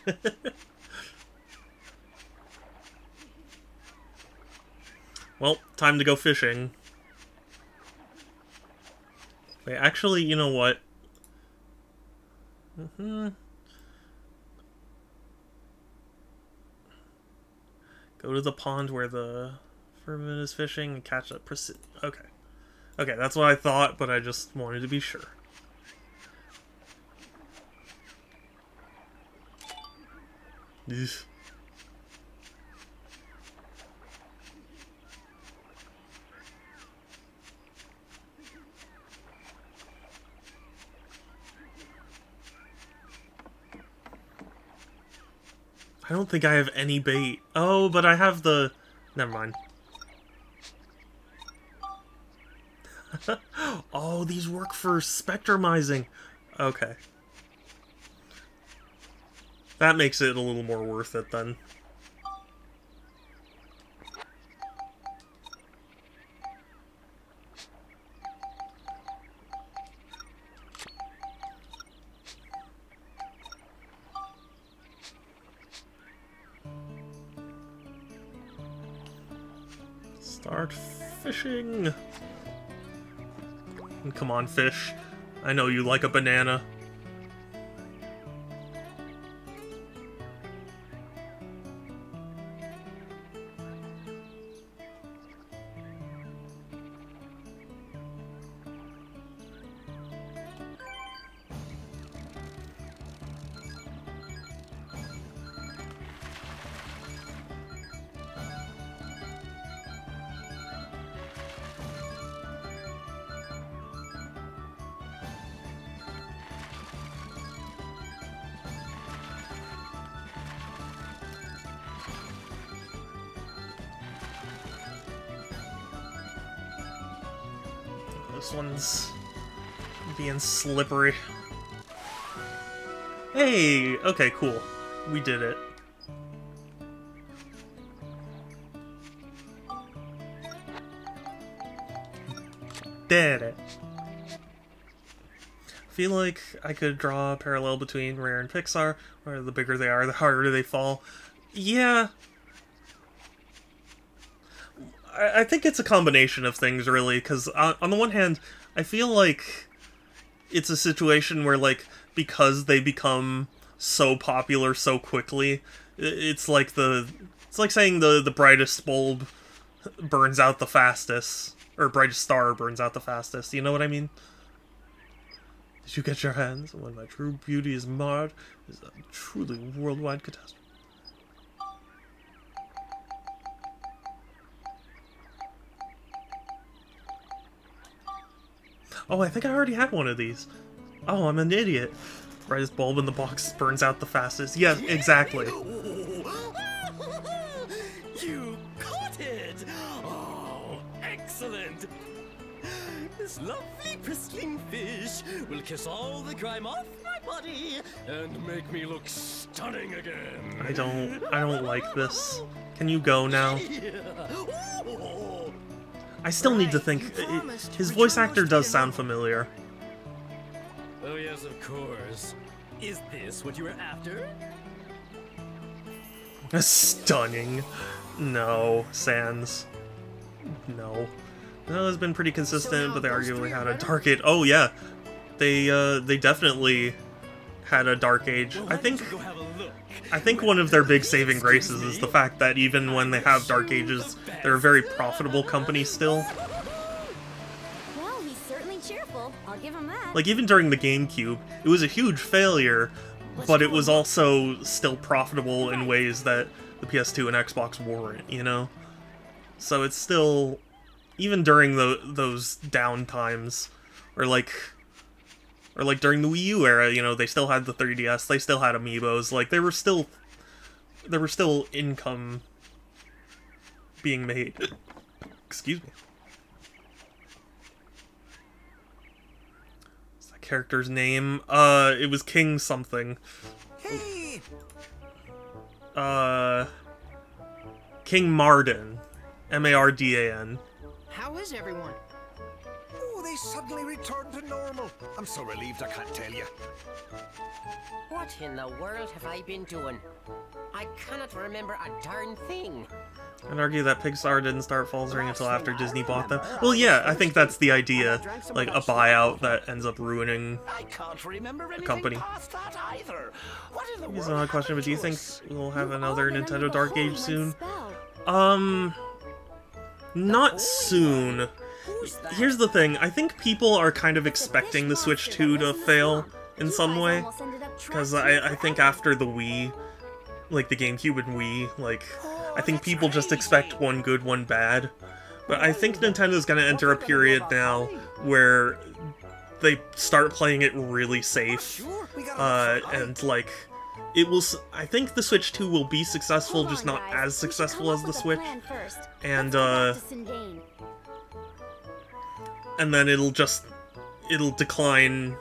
Well, time to go fishing. Wait, actually, you know what? Go to the pond where the Furman is fishing and catch that Okay. Okay, that's what I thought, but I just wanted to be sure. Eesh. I don't think I have any bait. Oh, but I have the... Never mind. Oh, these work for spectrumizing. Okay. That makes it a little more worth it, then. Start fishing. And come on, fish. I know you like a banana. This one's being slippery. Hey! Okay, cool. We did it. Did it. I feel like I could draw a parallel between Rare and Pixar, where the bigger they are, the harder they fall. Yeah. I think it's a combination of things, really, because on the one hand, I feel like it's a situation where, like, because they become so popular so quickly, it's like saying the brightest bulb burns out the fastest, or brightest star burns out the fastest, you know what I mean? Did you get your hands on when my true beauty is marred? Is a truly worldwide catastrophe. Oh, I think I already had one of these. Oh, I'm an idiot. Brightest bulb in the box burns out the fastest. Yes, exactly. You caught it! Oh, excellent! This lovely pristine fish will kiss all the grime off my body and make me look stunning again. I don't like this. Can you go now? I still need to think. His voice actor does sound familiar. Oh yes, of course. Is this what you were after? Stunning. No, Sans. No. No, it's been pretty consistent, but they arguably had a dark age. Oh yeah, they definitely had a dark age. I think one of their big saving graces is the fact that even when they have dark ages, they're a very profitable company still. Well, he's certainly cheerful. I'll give him that. Like, even during the GameCube, it was a huge failure, but it was also still profitable in ways that the PS2 and Xbox weren't, you know? So it's still even during those down times, or like during the Wii U era, you know, they still had the 3DS, they still had amiibos, like there were still income being made. Excuse me. What's that character's name? It was King something. Hey! King Mardan. M-A-R-D-A-N. How is everyone? Oh, they suddenly returned to normal. I'm so relieved I can't tell you. What in the world have I been doing? I cannot remember a darn thing. I'd argue that Pixar didn't start faltering until after Disney bought them. Well, yeah, I think that's the idea. Like, a buyout that ends up ruining a company. Here's another question, but do you think we'll have another Nintendo Dark Age soon? Not soon. Here's the thing, I think people are kind of expecting the Switch 2 to fail in some way. Because I think after the Wii, like the GameCube and Wii, like, I think people just expect one good, one bad. But I think Nintendo's gonna enter a period now where they start playing it really safe. And, like, it will... I think the Switch 2 will be successful, just not as successful as the Switch. And then it'll decline...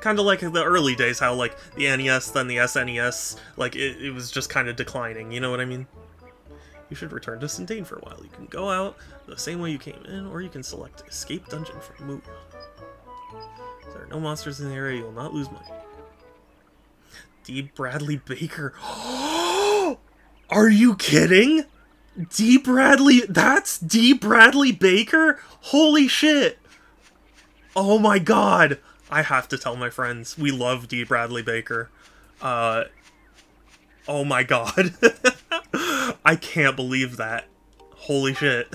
Kind of like the early days, how, like, the NES, then the SNES, like, it was just kind of declining, you know what I mean? You should return to Sindain for a while. You can go out the same way you came in, or you can select Escape Dungeon from Move. If there are no monsters in the area, you'll not lose money. D. Bradley Baker. Are you kidding? D. Bradley... That's D. Bradley Baker? Holy shit! Oh my god! I have to tell my friends. We love D. Bradley Baker. Oh my god. I can't believe that. Holy shit.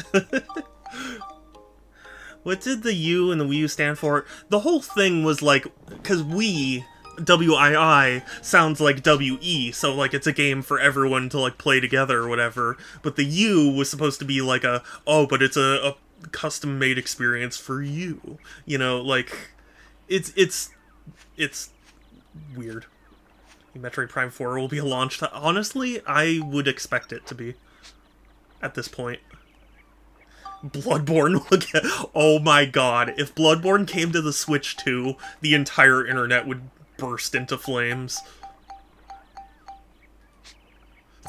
What did the U and the Wii U stand for? The whole thing was like... Because Wii, W-I-I, sounds like W-E, so like it's a game for everyone to like play together or whatever. But the U was supposed to be like a... Oh, but it's a custom-made experience for you. You know, like... It's weird. Metroid Prime 4 will be a launch title. Honestly, I would expect it to be. At this point. Bloodborne will get... Oh my god. If Bloodborne came to the Switch 2, the entire internet would burst into flames.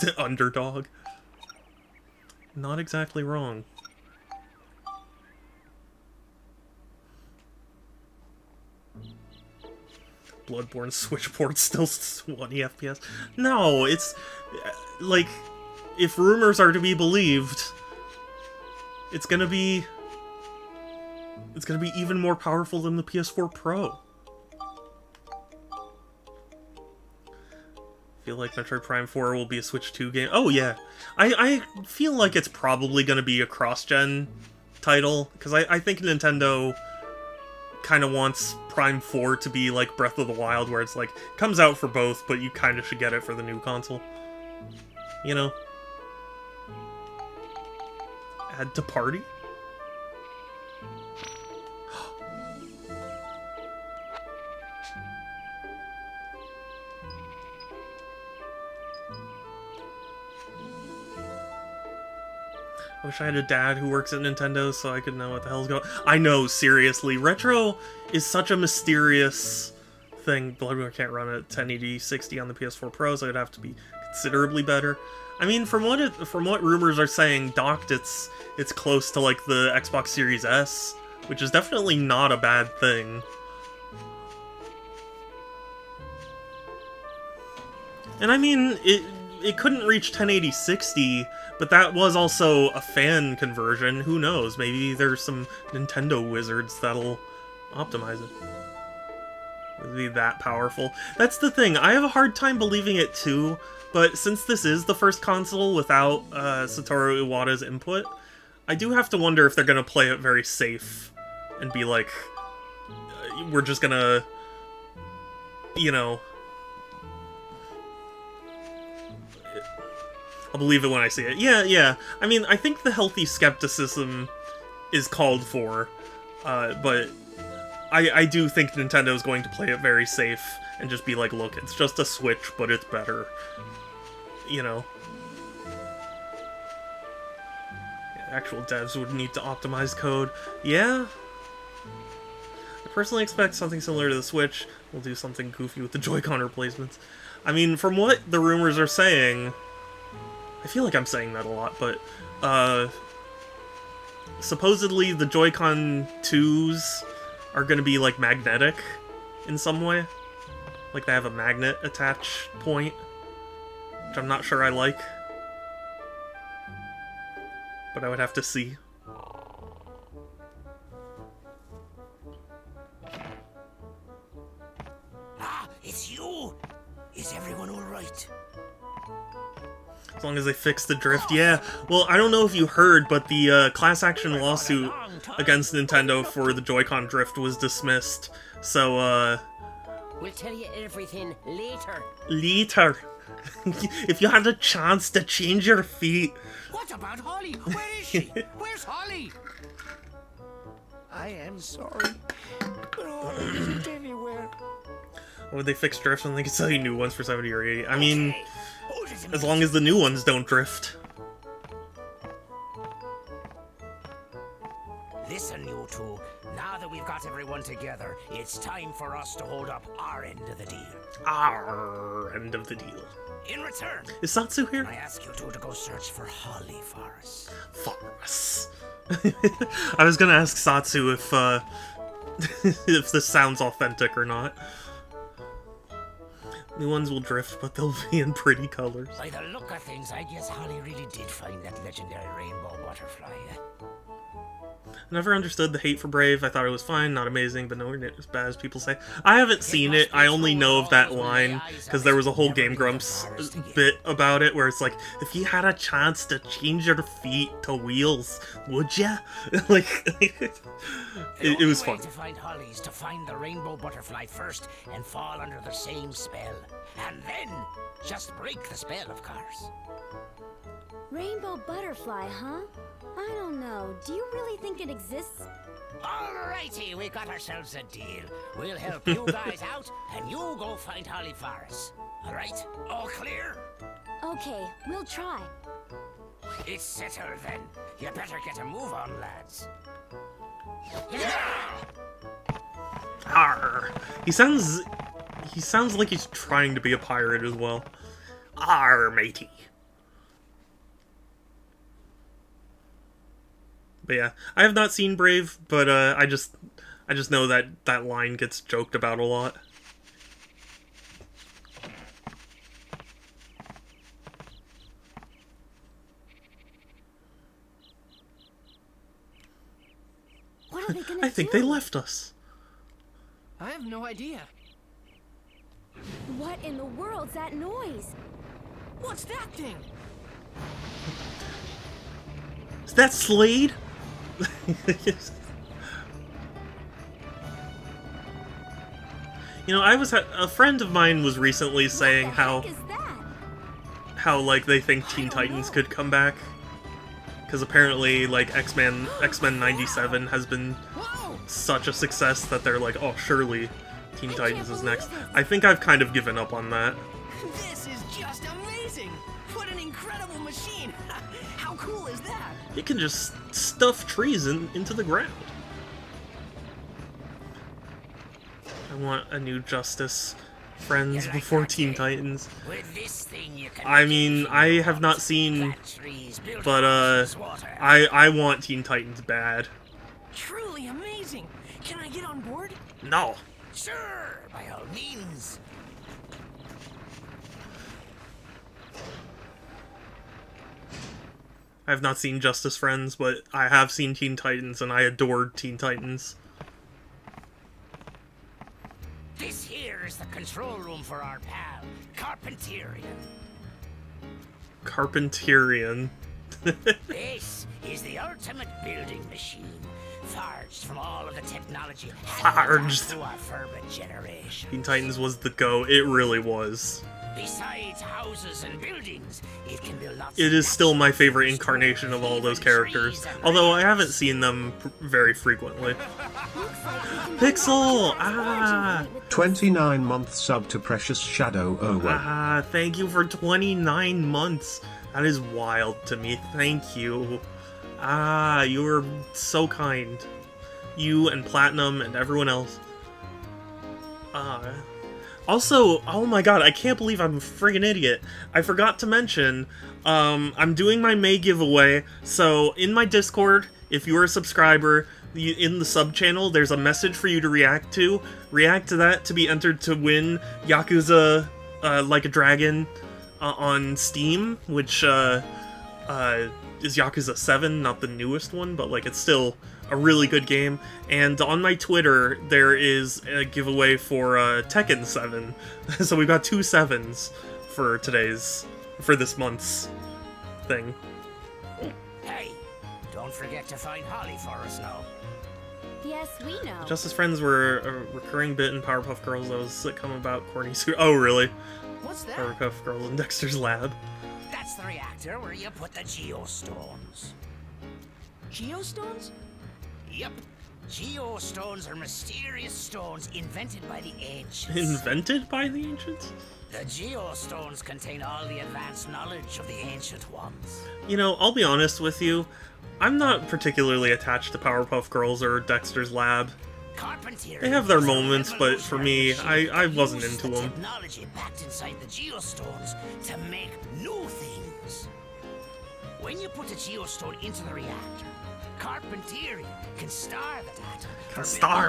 The underdog. Not exactly wrong. Bloodborne Switch port still 20 FPS. No, it's... Like, if rumors are to be believed, it's gonna be even more powerful than the PS4 Pro. I feel like Metroid Prime 4 will be a Switch 2 game. Oh, yeah. I feel like it's probably gonna be a cross-gen title, because I think Nintendo kind of wants Prime 4 to be like Breath of the Wild, where it's like, comes out for both, but you kind of should get it for the new console. You know? Add to party? I wish I had a dad who works at Nintendo so I could know what the hell's going on. I know, seriously. Retro is such a mysterious thing. Bloodborne can't run at 1080 60 on the PS4 Pro, so it'd have to be considerably better. I mean, from what rumors are saying, docked, it's close to like the Xbox Series S, which is definitely not a bad thing. And I mean, it couldn't reach 1080 60, but that was also a fan conversion. Who knows? Maybe there's some Nintendo wizards that'll optimize it. It'll be that powerful. That's the thing. I have a hard time believing it too, but since this is the first console without Satoru Iwata's input, I do have to wonder if they're going to play it very safe and be like, we're just gonna, you know... I'll believe it when I see it. Yeah. I mean, I think the healthy skepticism is called for, but I do think Nintendo is going to play it very safe and just be like, look, it's just a Switch, but it's better. You know? Actual devs would need to optimize code. Yeah? I personally expect something similar to the Switch. We'll do something goofy with the Joy-Con replacements. I mean, from what the rumors are saying... I feel like I'm saying that a lot, but... supposedly the Joy-Con 2s are gonna be, like, magnetic in some way. Like, they have a magnet attach point, which I'm not sure I like. But I would have to see. Ah, it's you! Is everyone alright? As long as they fix the drift, yeah. Well, I don't know if you heard, but the class action lawsuit against Nintendo for the Joy-Con drift was dismissed. So, we'll tell you everything later. Later. If you had a chance to change your feet. What about Holly? Where is she? Where's Holly? I am sorry, but Holly isn't anywhere. Would they fix drift and they could sell you new ones for 70 or 80? I mean, as long as the new ones don't drift. Listen, you two. Now that we've got everyone together, it's time for us to hold up our end of the deal. Our end of the deal. In return, is Satsu here? I ask you two to go search for Holly for us. For us. I was gonna ask Satsu if if this sounds authentic or not. New ones will drift, but they'll be in pretty colors. By the look of things, I guess Holly really did find that legendary rainbow butterfly. I never understood the hate for Brave. I thought it was fine, not amazing, but nowhere near as bad as people say. I haven't seen it. I only know of that line because there was a whole Game Grumps bit about it where it's like, if you had a chance to change your feet to wheels, would ya? Like, it was fun. To find Holly's to find the rainbow butterfly first and fall under the same spell, and then just break the spell, of course. Rainbow butterfly, huh? I don't know. Do you really think it exists? Alrighty, we got ourselves a deal. We'll help you guys out, and you go find Holly for us. Alright? All clear? Okay, we'll try. It's settled then. You better get a move on, lads. Arr. He sounds like he's trying to be a pirate as well. Arr, matey. But yeah, I have not seen Brave, but I just know that that line gets joked about a lot. What are they gonna I think they left us. I have no idea. What in the world's that noise? What's that thing? Is that Slade? You know, a friend of mine was recently saying how like they think Teen Titans could come back, because apparently like X-Men 97 has been such a success that they're like, oh, surely Teen Titans is next. I think I've kind of given up on that. This is just amazing! What an incredible machine! How cool is that? It can just stuff trees into the ground. I want a new Justice Friends before Teen Titans. I mean, I have not seen, but I want Teen Titans bad. Truly amazing! Can I get on board? No. Sure, by all means. I have not seen Justice Friends, but I have seen Teen Titans, and I adored Teen Titans. This here is the control room for our pal, Carpenterian. Carpenterian. This is the ultimate building machine, forged from all of the technology forged through our fervent generation. Teen Titans was the go. It really was. Besides houses and buildings, it can build lots It is still my favorite incarnation of all those characters, although I haven't seen them very frequently. Pixel! Ah! 29-month sub to Precious Shadow Owen. Ah, thank you for 29 months. That is wild to me. Thank you. Ah, you were so kind. You and Platinum and everyone else. Also, oh my god, I can't believe I'm a friggin' idiot. I forgot to mention, I'm doing my May giveaway, so in my Discord, if you're a subscriber, in the sub-channel, there's a message for you to react to. React to that to be entered to win Yakuza Like a Dragon on Steam, which is Yakuza 7, not the newest one, but like it's still a really good game. And on my Twitter, there is a giveaway for Tekken 7. So we've got 2 7s for this month's thing. Hey, don't forget to find Holly for us now. Yes, we know. Justice Friends were a recurring bit in Powerpuff Girls that was a sitcom about corny Oh, really? What's that? Powerpuff Girls in Dexter's Lab. That's the reactor where you put the geostones. Geostones? Yep. Geostones are mysterious stones invented by the ancients. Invented by the ancients? The geostones contain all the advanced knowledge of the ancient ones. You know, I'll be honest with you. I'm not particularly attached to Powerpuff Girls or Dexter's Lab. They have their moments, but for me, I wasn't into them. Technology packed inside the geostones to make new things. When you put a geostone into the reactor, Carpentier can star the data.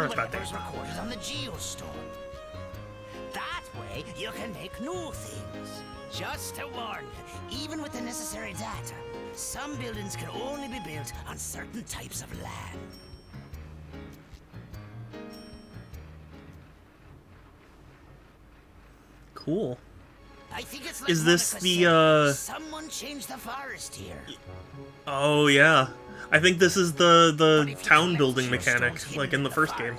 Whatever's recorded on the geostone. That way, you can make new things. Just to warn you, even with the necessary data, some buildings can only be built on certain types of land. Cool. I think it's like is this the someone changed the forest here. Oh yeah. I think this is the town building mechanic, like in the first game.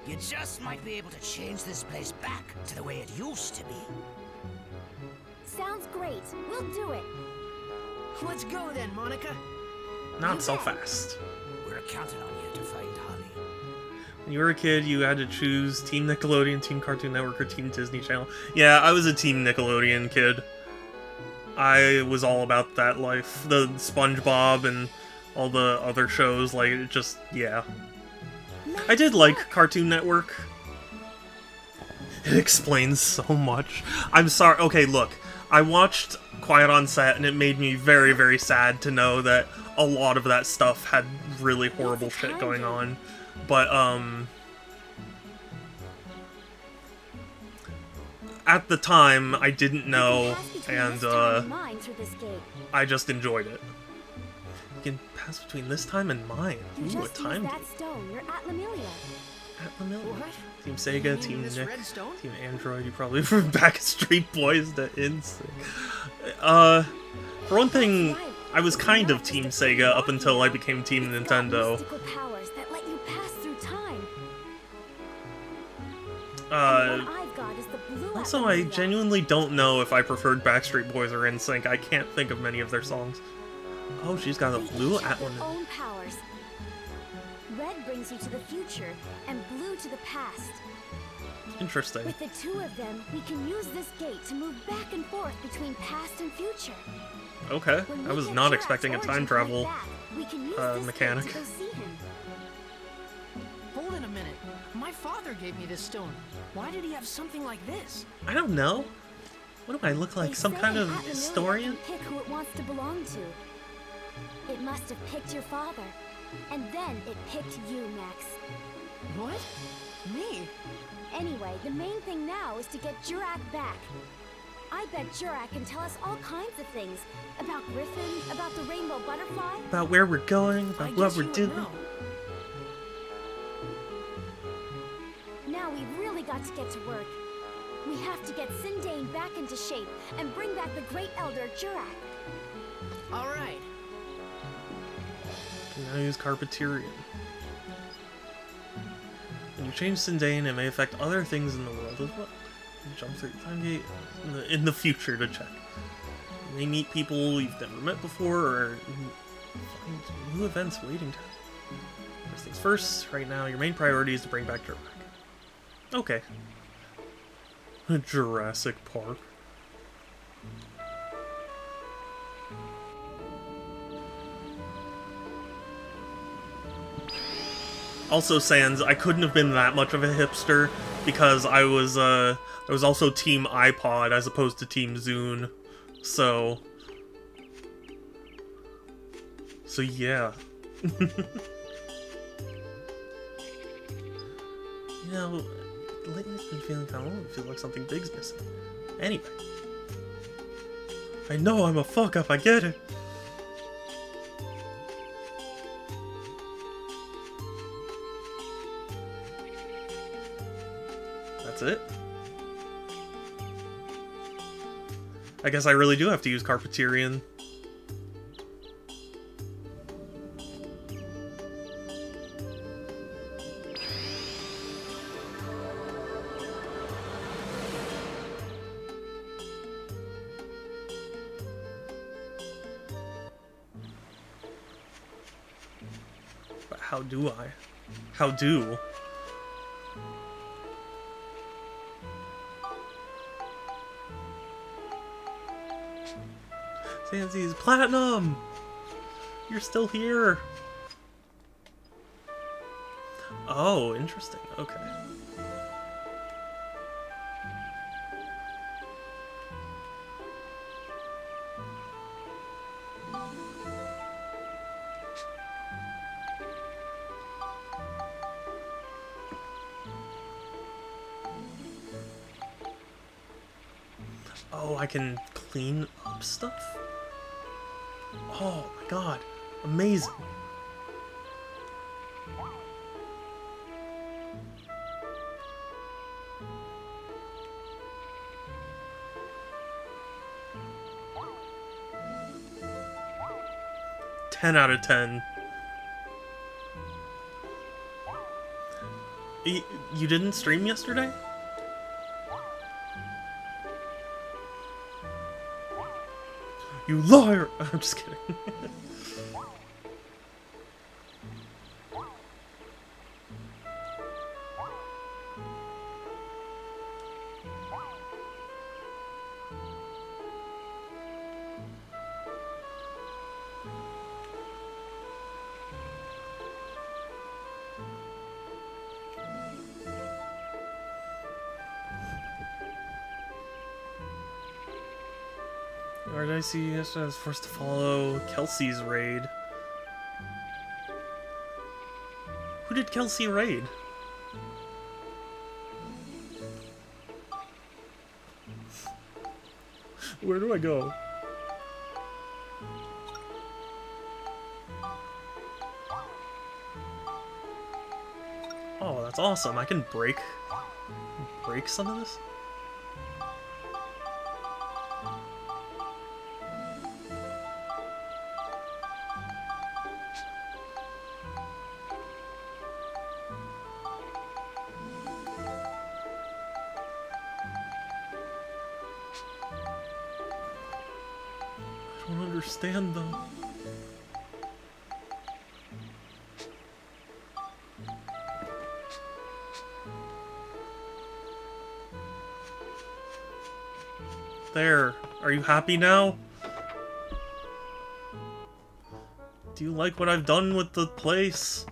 You just might be able to change this place back to the way it used to be. Sounds great. We'll do it. Let's go then, Monica. Not so fast. We're counting on you to find Holly. When you were a kid, you had to choose Team Nickelodeon, Team Cartoon Network, or Team Disney Channel. Yeah, I was a Team Nickelodeon kid. I was all about that life. The SpongeBob and all the other shows, like, it just, yeah. I did like Cartoon Network. It explains so much. I'm sorry. Okay, look. I watched Quiet on Set, and it made me very, very sad to know that a lot of that stuff had really horrible shit going on. But, at the time, I didn't know, and, I just enjoyed it. You can pass between this time and mine. Ooh, a time that stone. You're at Lemuria. At Lemuria. Team Sega, Team Nick, Team Android. You probably from Backstreet Boys to NSYNC. For one thing, I was kind of Team Sega up until I became Team Nintendo. Powers that let you pass through time. Also, I genuinely don't know if I preferred Backstreet Boys or NSYNC. I can't think of many of their songs. Oh, she's got a blue Atlas. Own powers. Red brings you to the future, and blue to the past. Interesting. With the two of them, we can use this gate to move back and forth between past and future. Okay, I was not expecting a time travel mechanic. Hold on a minute. My father gave me this stone. Why did he have something like this? I don't know. What do I look like? Some kind of historian? Pick who it wants to belong to. It must have picked your father, and then it picked you, Max. What? Me? Anyway, the main thing now is to get Jurak back. I bet Jurak can tell us all kinds of things. About Griffin, about the rainbow butterfly. About where we're going, about what we're doing. Now we've really got to get to work. We have to get Sindane back into shape and bring back the Great Elder Jurak. All right. Can now use Carpetirian. When you change Sindane, it may affect other things in the world as well. Jump through time gate in the future to check. You may meet people you've never met before, or find new events waiting to happen. First things first, right now your main priority is to bring back Jurac. Okay. Jurassic Park. Also, Sans, I couldn't have been that much of a hipster because I was also Team iPod as opposed to Team Zune, so yeah. You know, lately it's been feeling kind of low. It feels like something big's missing. Anyway, I know I'm a fuck up. I get it. That's it. I guess I really do have to use Carpeterian. But how do I? How do? Sansy's Platinum! You're still here! Oh, interesting. Okay. Oh, I can clean up stuff? Oh my god, amazing. Ten out of 10. You didn't stream yesterday? You liar! I'm just kidding. Where did I see yesterday? I was forced to follow Kelsey's raid. Who did Kelsey raid? Where do I go? Oh, that's awesome. I can break some of this? I don't understand though. There. Are you happy now? Do you like what I've done with the place?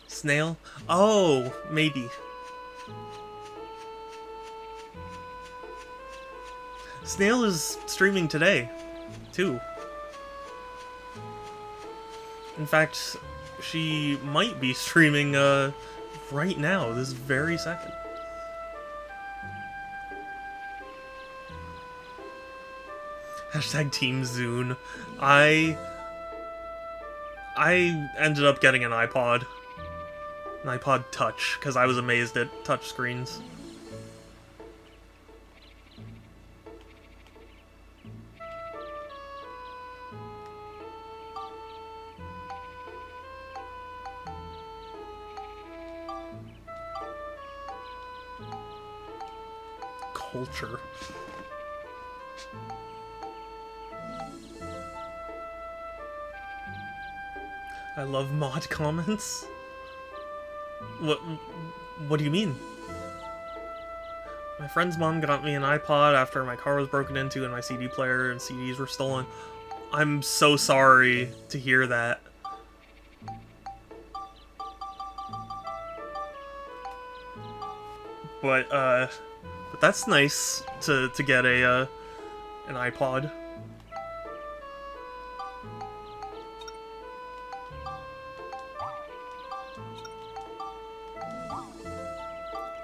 Snail? Oh, maybe. Snail is streaming today, too. In fact, she might be streaming right now, this very second. Hashtag Team Zune. I ended up getting an iPod. An iPod Touch, because I was amazed at touch screens. culture. I love mod comments. What do you mean? My friend's mom got me an iPod after my car was broken into and my CD player and CDs were stolen. I'm so sorry to hear that. But that's nice to get an iPod.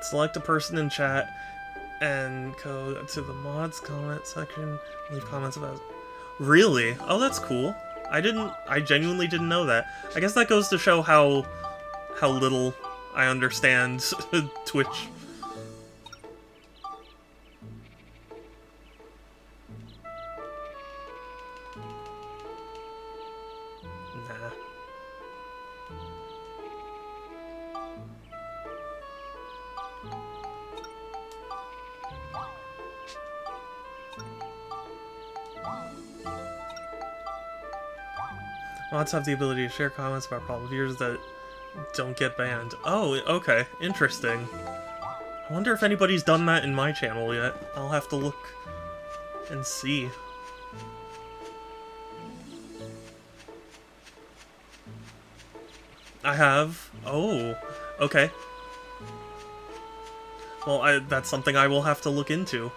Select a person in chat and go to the mods comment section, leave comments about... Really? Oh, that's cool. I genuinely didn't know that. I guess that goes to show how little I understand Twitch. Nah. Mods have the ability to share comments about problem viewers that don't get banned. Oh, okay. Interesting. I wonder if anybody's done that in my channel yet. I'll have to look and see. I have. Oh, okay. Well, that's something I will have to look into.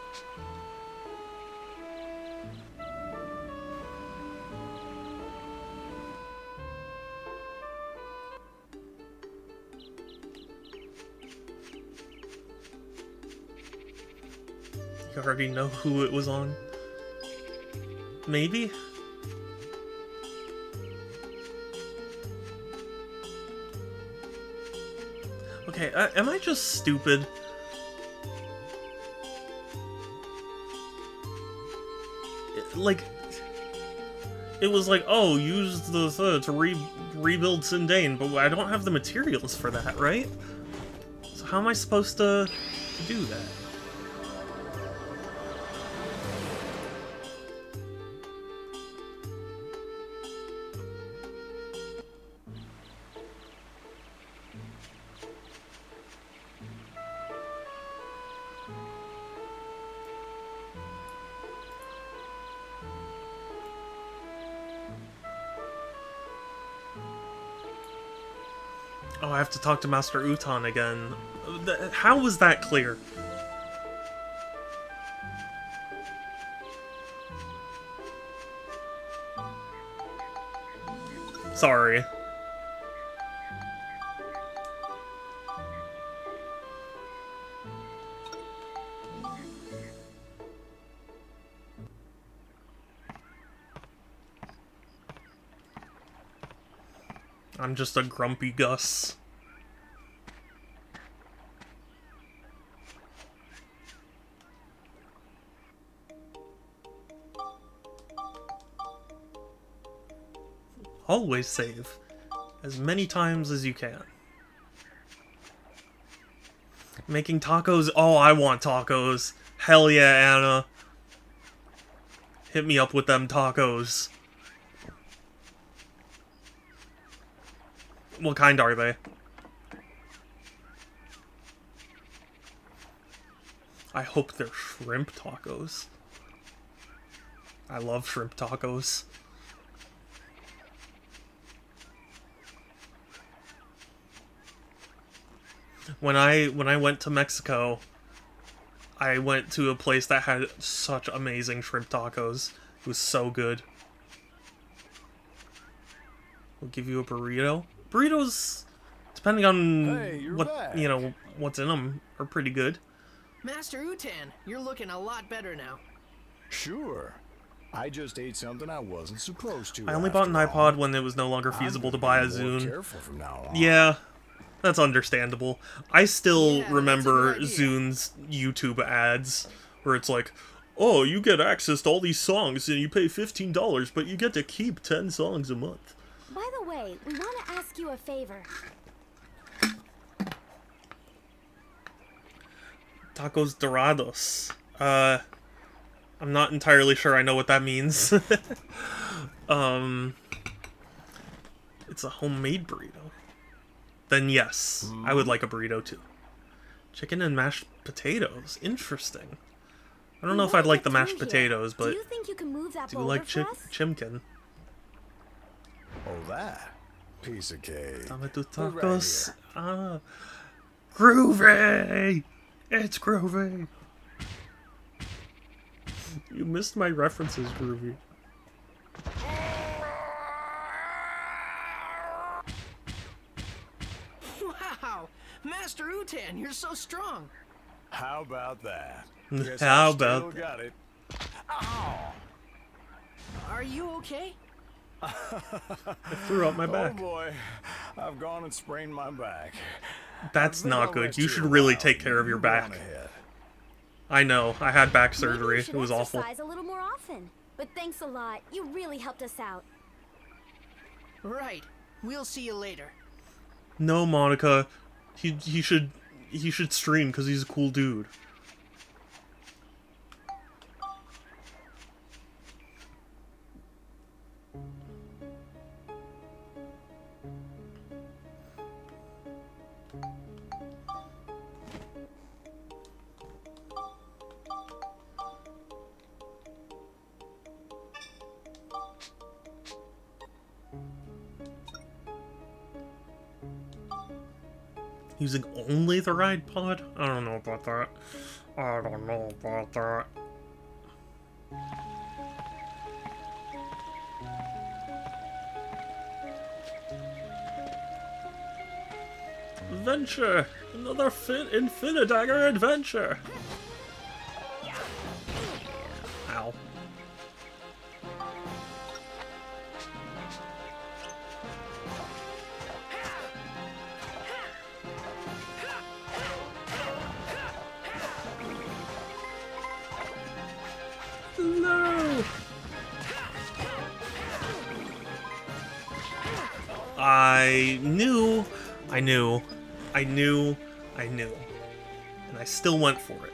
You already know who it was on? Maybe? Okay, am I just stupid? It was like, oh, use the to rebuild Sindane, but I don't have the materials for that, right? So how am I supposed to do that? Oh, I have to talk to Master Uton again. How was that clear? Sorry. I'm just a grumpy Gus. Always save as many times as you can. Making tacos? Oh, I want tacos. Hell yeah, Anna. Hit me up with them tacos. What kind are they? I hope they're shrimp tacos. I love shrimp tacos. When I went to Mexico, I went to a place that had such amazing shrimp tacos. It was so good. We'll give you a burrito. Burritos, depending on what's in them, are pretty good. Master Utan, you're looking a lot better now. Sure. I just ate something I wasn't supposed to. I only bought an iPod when it was no longer feasible to buy a Zune. Careful from now on. Yeah, that's understandable. I still remember Zune's YouTube ads where it's like, oh, you get access to all these songs and you pay $15, but you get to keep 10 songs a month. By the way, we want to ask you a favor. Tacos Dorados. I'm not entirely sure I know what that means. It's a homemade burrito. Then yes, I would like a burrito too. Chicken and mashed potatoes. Interesting. I don't know if I'd like the mashed potatoes, but do you think you can move that I do like chimkin. Oh, that piece of cake. Tomato tacos. Ah, groovy. It's groovy. You missed my references, Groovy. Wow! Master Utan, you're so strong. How about that? How about got it? Are you okay? I threw up my back. Oh boy, I've gone and sprained my back. That's not good. You should really take care of your back. I know. I had back surgery. It was awful. Exercise a little more often. But thanks a lot. You really helped us out. Right. We'll see you later. No, Monica. He should stream because he's a cool dude. Using only the ride pod? I don't know about that. I don't know about that. Adventure! Another Infinidagger adventure! Ow. No! I knew. And I still went for it.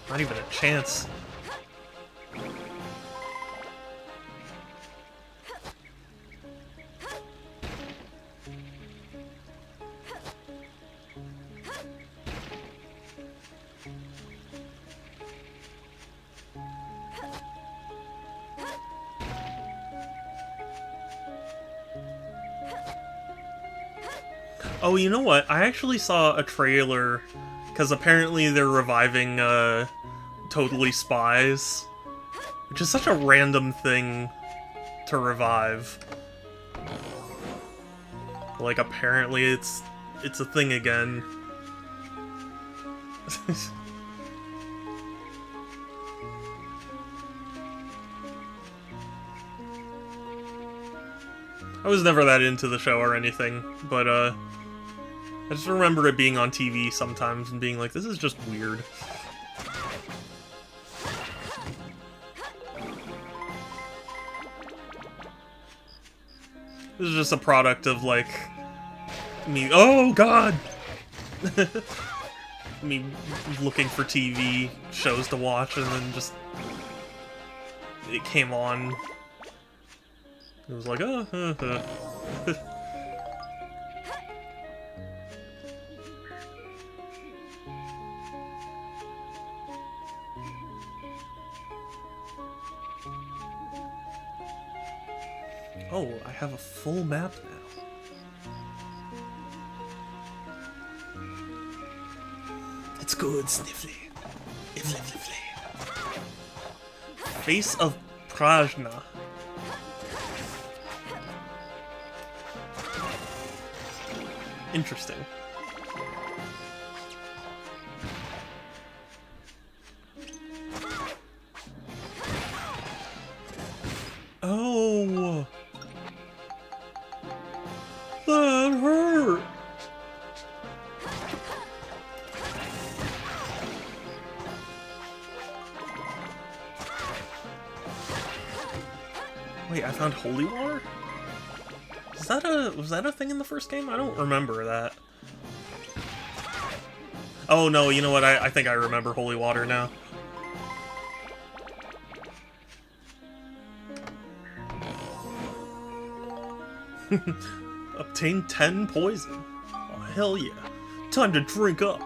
Not even a chance. Oh, you know what? I actually saw a trailer, because apparently they're reviving Totally Spies, which is such a random thing to revive. Like, apparently it's a thing again. I was never that into the show or anything, but I just remember it being on TV sometimes and being like, this is just weird. This is just a product of, like, me— oh, God! Me looking for TV shows to watch, and then just— it came on. It was like, oh, oh, I have a full map now. It's good, Sniffly. Face of Prajna. Interesting. Oh, that hurt. Wait, I found holy water? Was that a thing in the first game? I don't remember that. Oh no, you know what? I think I remember holy water now. Obtain 10 poison. Oh hell yeah. Time to drink up.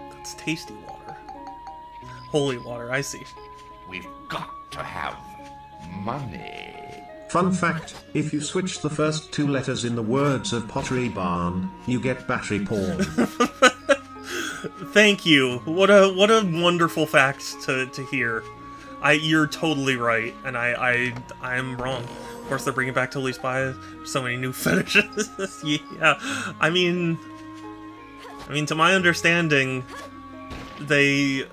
That's tasty water. Holy water, I see. We've got to have money. Fun fact, if you switch the first 2 letters in the words of Pottery Barn, you get battery porn. Thank you. What a wonderful fact to hear. You're totally right, and I am wrong. Of course, they're bringing back Totally Spy. So many new fetishes. Yeah, I mean, to my understanding, they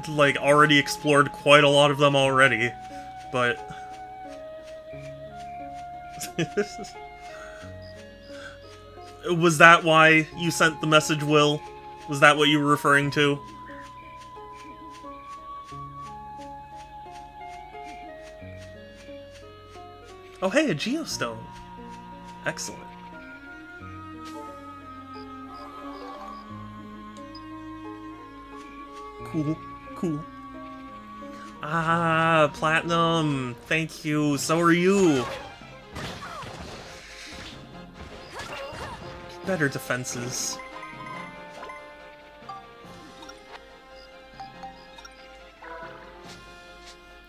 like already explored quite a lot of them already, but. Was that why you sent the message, Will? Was that what you were referring to? Oh hey, a geostone. Excellent. Cool. Ah, platinum. Thank you. So are you. Better defenses.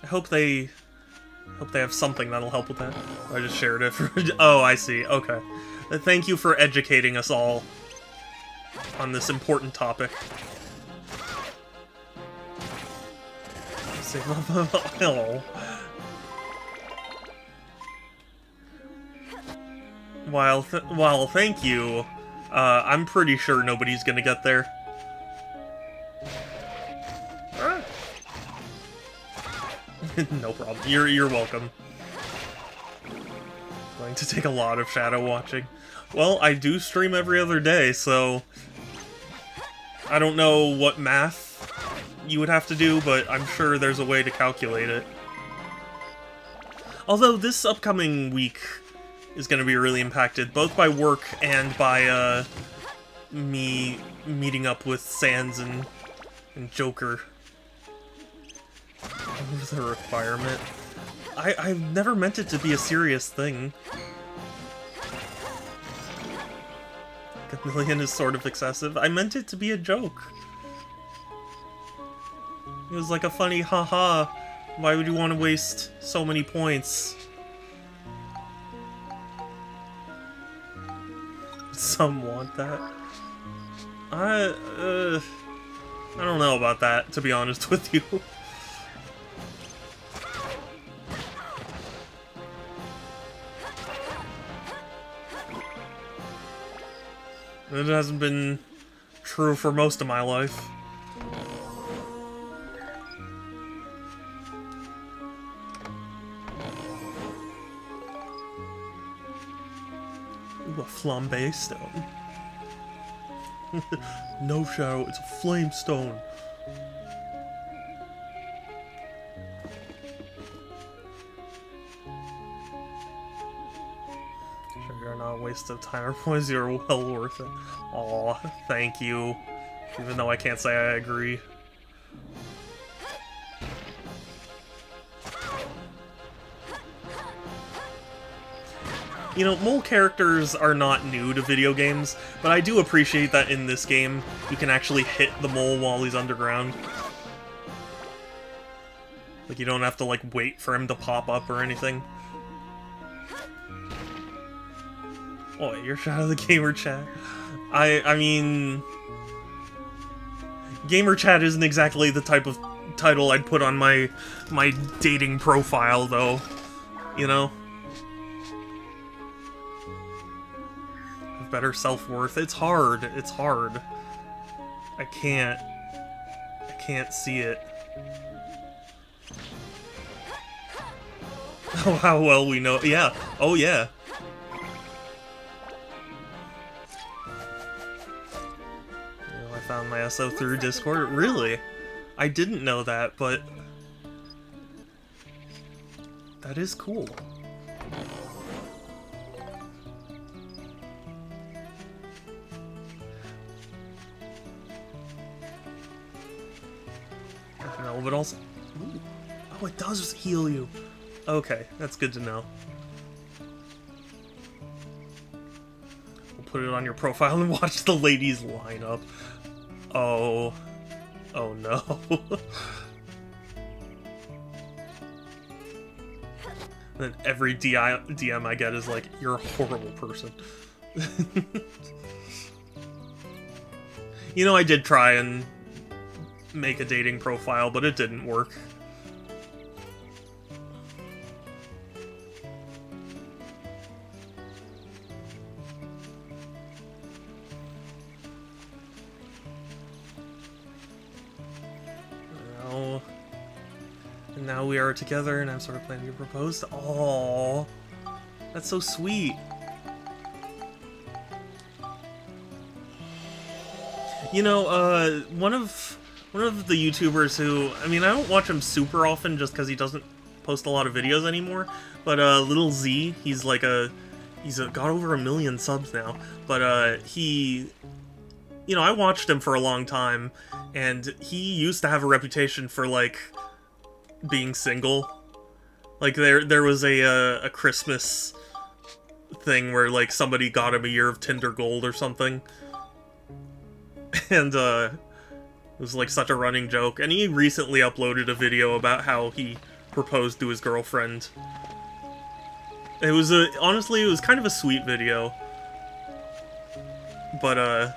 I hope they have something that'll help with that. I just shared it for oh, I see. Okay. Thank you for educating us all on this important topic. Oh. While thank you, I'm pretty sure nobody's gonna get there. No problem. You're welcome. Going to take a lot of shadow watching. Well, I do stream every other day, so I don't know what math you would have to do, but I'm sure there's a way to calculate it. Although this upcoming week is going to be really impacted, both by work and by me meeting up with Sans and Joker. What was the requirement? I've never meant it to be a serious thing. A million is sort of excessive. I meant it to be a joke. It was like a funny haha. Why would you want to waste so many points? Some want that. I don't know about that, to be honest with you. It hasn't been true for most of my life. Ooh, a flambe stone. No shadow, it's a flame stone. Sure, you're not a waste of time or points, you're well worth it. Aw, thank you. Even though I can't say I agree. You know, mole characters are not new to video games, but I do appreciate that in this game, you can actually hit the mole while he's underground. Like, you don't have to, like, wait for him to pop up or anything. Oh, wait, you're shot of the gamer chat. I mean... Gamer chat isn't exactly the type of title I'd put on my dating profile, though. You know? Better self-worth. It's hard. It's hard. I can't see it. Oh, how well we know. Yeah. Oh, yeah. ESO through Discord? Really? I didn't know that, but that is cool. No, but also... Ooh. Oh, it does heal you. Okay, that's good to know. We'll put it on your profile and watch the ladies line up. Oh. Oh no. Then every DM I get is like, you're a horrible person. You know, I did try and make a dating profile, but it didn't work. And now we are together, and I'm sort of planning to propose to... Aww. That's so sweet. You know, one of the YouTubers who... I mean, I don't watch him super often just because he doesn't post a lot of videos anymore, but Little Z, he's like he's got over 1 million subs now, but he... You know, I watched him for a long time, and he used to have a reputation for, like, being single. Like, there was a Christmas thing where, like, somebody got him a year of Tinder Gold or something. And, it was, like, such a running joke. And he recently uploaded a video about how he proposed to his girlfriend. It was honestly, it was kind of a sweet video. But,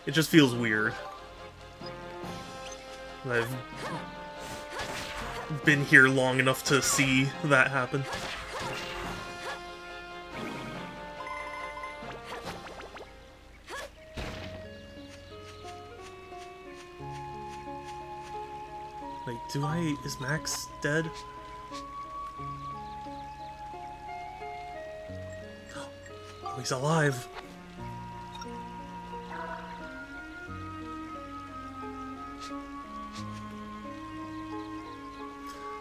it just feels weird. I've been here long enough to see that happen. Wait, is Max dead? Oh, he's alive.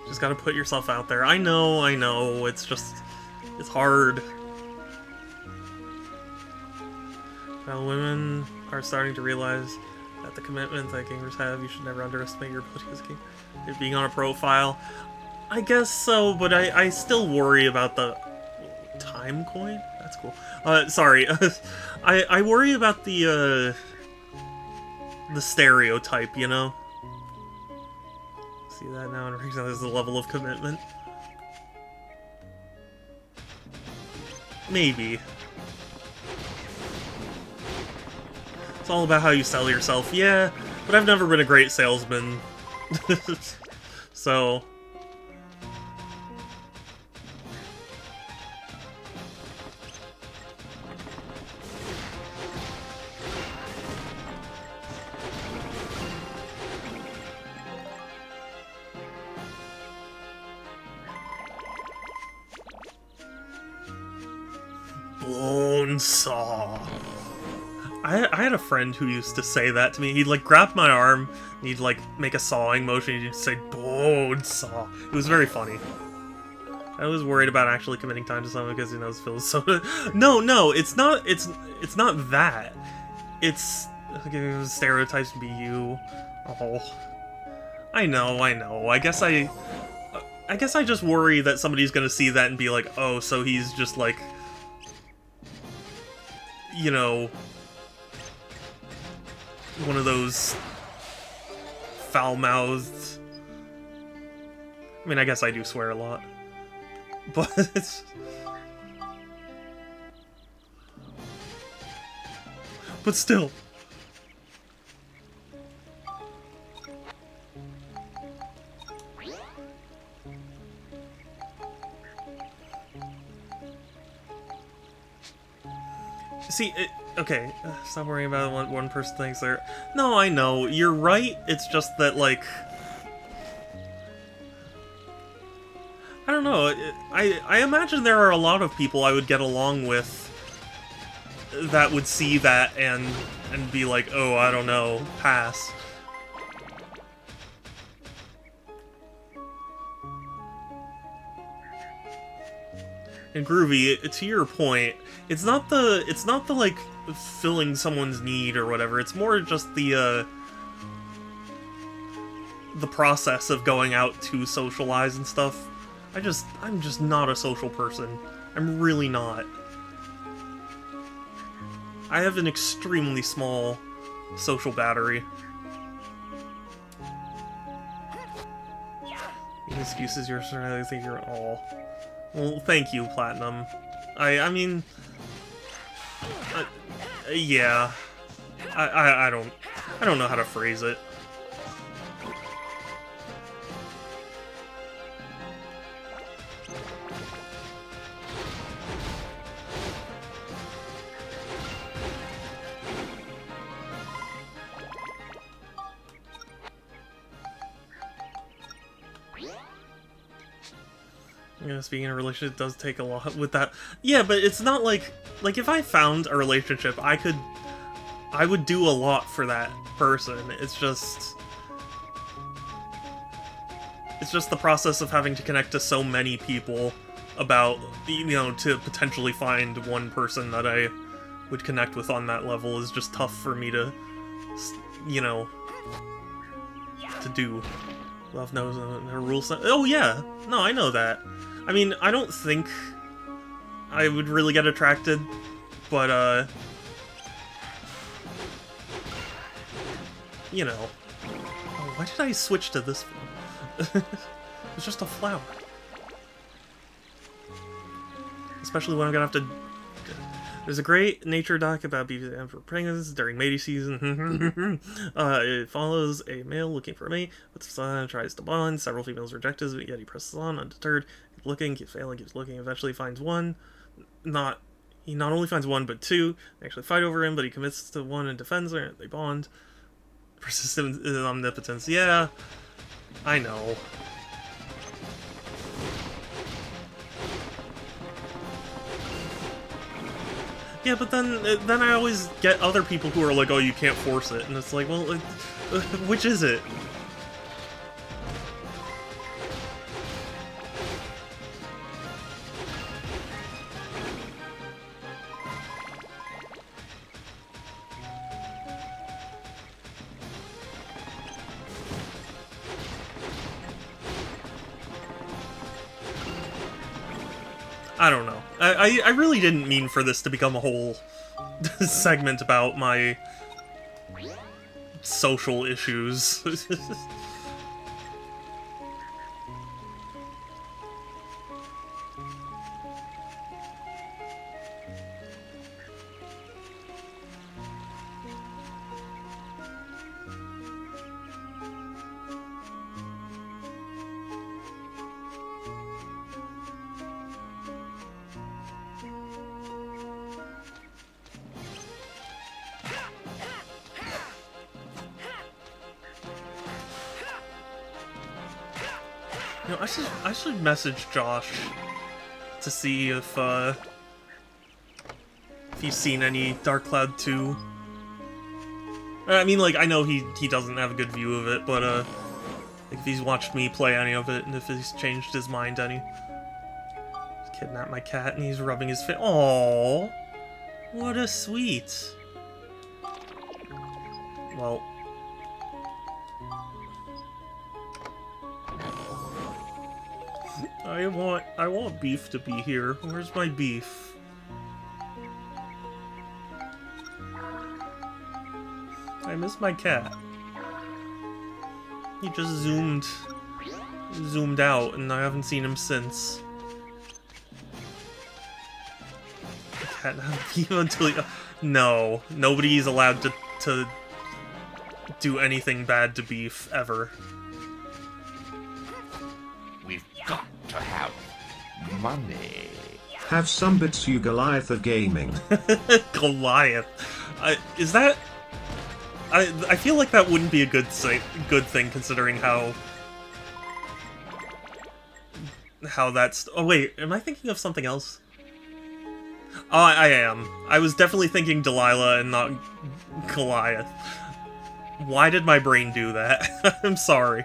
Just gotta put yourself out there. I know, it's just... It's hard. While women are starting to realize that the commitment that gamers have, you should never underestimate your ability as a gamer. It being on a profile. I guess so, but I still worry about the... Time coin? That's cool. Sorry. I worry about the stereotype, you know? See that now and recognize the level of commitment? Maybe. It's all about how you sell yourself. Yeah, but I've never been a great salesman. So... Bone saw. I had a friend who used to say that to me. He'd like grab my arm, and he'd like make a sawing motion, and he'd say bone saw. It was very funny. I was worried about actually committing time to someone because he knows Phil is so... No, it's not. It's not that. It's okay, stereotypes be you. Oh, I know. I guess I just worry that somebody's gonna see that and be like, oh, so he's just like, you know, one of those foul-mouthed... I mean, I guess I do swear a lot. But it's... But still. See, okay, stop worrying about what one person thinks there. No, I know, you're right, it's just that, like... I don't know, I imagine there are a lot of people I would get along with that would see that and be like, oh, I don't know, pass. And Groovy, to your point, it's not the like filling someone's need or whatever. It's more just the process of going out to socialize and stuff. I'm just not a social person. I'm really not. I have an extremely small social battery. The excuse is yours, I think you're all. Well, thank you, Platinum. I mean, yeah. I don't know how to phrase it. Yeah, speaking of relationship, it does take a lot with that. Yeah, but it's not like if I found a relationship, I would do a lot for that person. It's just the process of having to connect to so many people about, you know, to potentially find one person that I would connect with on that level is just tough for me to, you know, to do. Love knows her rules. Oh yeah, no, I know that. I mean, I don't think I would really get attracted, but, you know. Oh, why did I switch to this one? It's just a flower. Especially when I'm gonna have to... There's a great nature doc about bees and for pregnancies during mating season. It follows a male looking for a mate, but the son tries to bond. Several females reject his, but yet he presses on, undeterred. Keeps looking, keeps failing, keeps looking. Eventually finds one. He not only finds one, but two. They actually fight over him, but he commits to one and defends her. They bond. Persistent omnipotence. Yeah, I know. Yeah, but then I always get other people who are like, oh, you can't force it. And it's like, well, which is it? I don't know. I really didn't mean for this to become a whole segment about my social issues. You know, I should message Josh to see if he's seen any Dark Cloud 2. I mean, like, I know he doesn't have a good view of it, but like if he's watched me play any of it and if he's changed his mind any. He's kidnapped my cat and he's rubbing his face. Aww, what a sweet. Well. I want beef to be here. Where's my beef? I miss my cat. He just zoomed out and I haven't seen him since. The cat not beef until he... No, nobody's allowed to do anything bad to beef ever. We've got to have money. Have some bits, you Goliath of gaming. Goliath. Is that... I feel like that wouldn't be a good thing considering how that's... Oh wait, am I thinking of something else? Oh, I am. I was definitely thinking Delilah and not Goliath. Why did my brain do that? I'm sorry.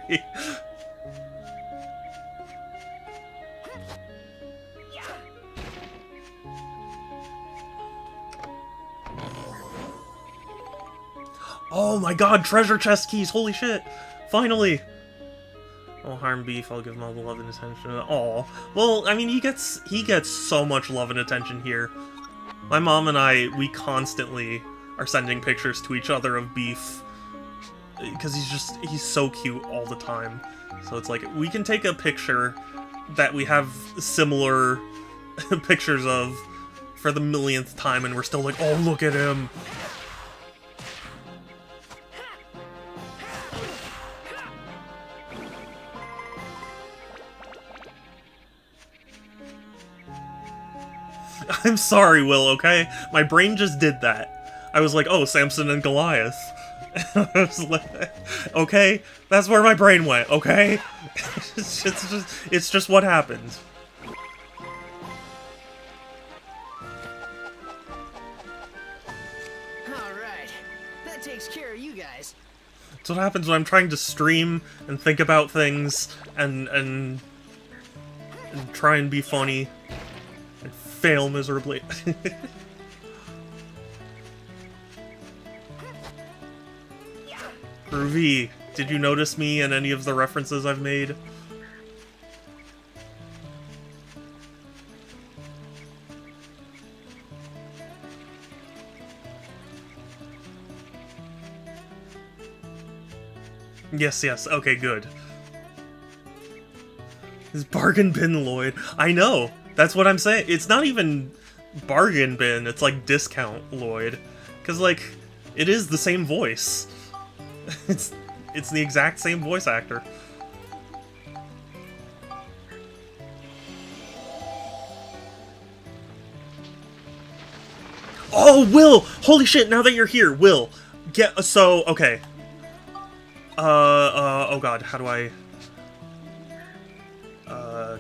Oh my god, treasure chest keys, holy shit! Finally! I'll harm Beef, I'll give him all the love and attention. Aw. Well, I mean, he gets so much love and attention here. My mom and I, we constantly are sending pictures to each other of Beef. Because he's so cute all the time. So it's like, we can take a picture that we have similar pictures of for the millionth time, and we're still like, oh, look at him! I'm sorry, Will, okay? My brain just did that. I was like, oh, Samson and Goliath. I was like, okay? That's where my brain went, okay? it's just what happened. Alright. That takes care of you guys. That's what happens when I'm trying to stream and think about things and try and be funny. Fail miserably. Groovy, did you notice me and any of the references I've made? Yes, yes, okay, good. This bargain bin Lloyd. I know! That's what I'm saying. It's not even bargain bin, it's like discount Lloyd. Because, like, it is the same voice. It's the exact same voice actor. Oh, Will! Holy shit, now that you're here, Will! So, okay. Oh god, how do I...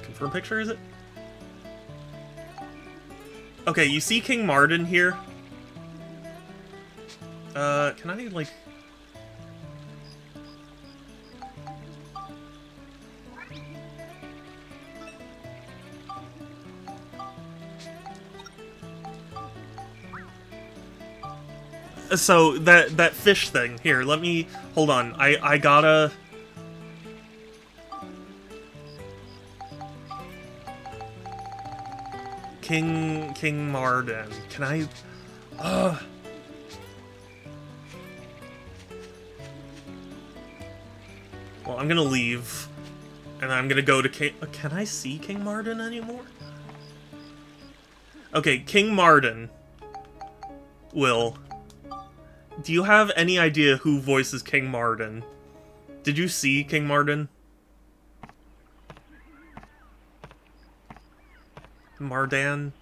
confirm picture, is it? Okay, you see King Marden here? Can I, like... So, that fish thing, here, let me... Hold on, I gotta... King Marden. Can I... Well, I'm gonna leave. And I'm gonna go to King... Can I see King Marden anymore? Okay, King Marden. Will. Do you have any idea who voices King Marden? Did you see King Marden? Marden?